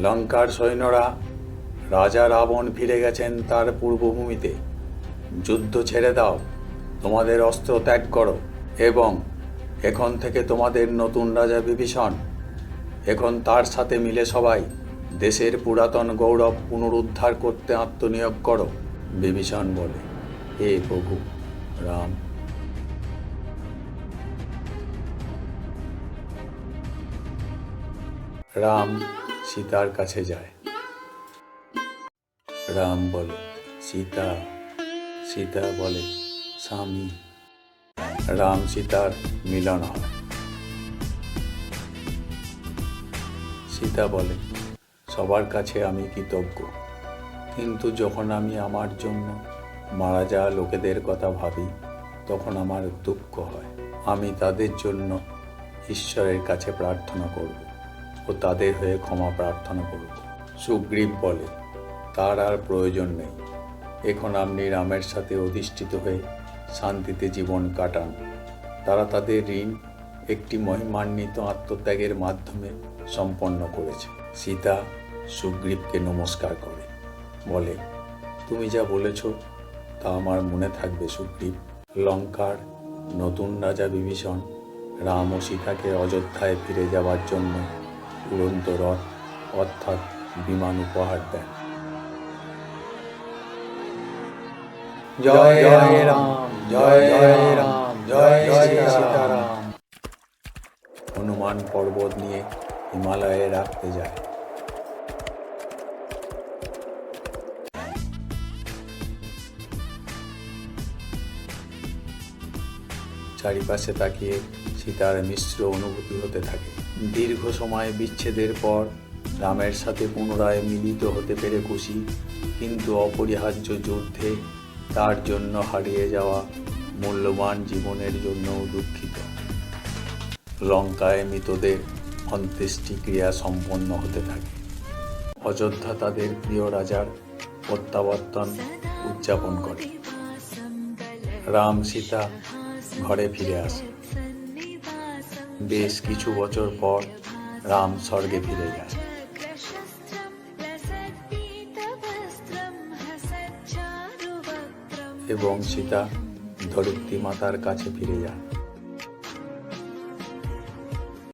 A: লঙ্কার সৈন্যরা, রাজা রাবণ ফিরে গেছেন তার পূর্বভূমিতে। যুদ্ধ ছেড়ে দাও, তোমাদের অস্ত্র ত্যাগ করো, এবং এখন থেকে তোমাদের নতুন রাজা বিভীষণ। এখন তার সাথে মিলে সবাই দেশের পুরাতন গৌরব পুনরুদ্ধার করতে আত্মনিয়োগ করো। বিভীষণ বলে, হে প্রভু রাম। রাম সীতার কাছে যায়। রাম বলে, সীতা। সীতা বলে, স্বামী। রাম সীতার মিলন হয়। সীতা বলে, সবার কাছে আমি কৃতজ্ঞ, কিন্তু যখন আমি আমার জন্য মারা যাওয়া লোকেদের কথা ভাবি তখন আমার দুঃখ হয়। আমি তাদের জন্য ঈশ্বরের কাছে প্রার্থনা করব ও তাদের হয়ে ক্ষমা প্রার্থনা করব। সুগ্রীব বলে, তার আর প্রয়োজন নেই। এখন আপনি রামের সাথে অধিষ্ঠিত হয়ে শান্তিতে জীবন কাটান। তারা তাদের ঋণ একটি মহিমান্বিত আত্মত্যাগের মাধ্যমে সম্পন্ন করেছে। সীতা সুগ্রীবকে নমস্কার করে, বলে, তুমি যা বলেছ তা আমার মনে থাকবে সুগ্রীব। লঙ্কার নতুন রাজা বিভীষণ রাম ও সীতাকে অযোধ্যায় ফিরে যাওয়ার জন্য উড়ন্ত রথ অর্থাৎ বিমান উপহার দেন। জয় জয় রাম, জয় জয় রাম, জয় সীতারাম। হনুমান পর্বত নিয়ে হিমালয়ে রাখতে যায়। চারিপাশে তাকিয়ে সীতার মিশ্র অনুভূতি হতে থাকে। দীর্ঘ সময় বিচ্ছেদের পর রামের সাথে পুনরায় মিলিত হতে পেরে খুশি, কিন্তু অপরিহার্য যুদ্ধে তার জন্য হারিয়ে যাওয়া মূল্যবান জীবনের জন্যও দুঃখিত। লঙ্কায় মৃতদের অন্ত্যেষ্টিক্রিয়া সম্পন্ন হতে থাকে। অযোধ্যা তাদের প্রিয় রাজার প্রত্যাবর্তন উদযাপন করে। রাম সীতা ঘরে ফিরে আসে। বেশ কিছু বছর পর রাম স্বর্গে ফিরে যায় এবং সীতা ধরিত্রী মাতার কাছে ফিরে যায়।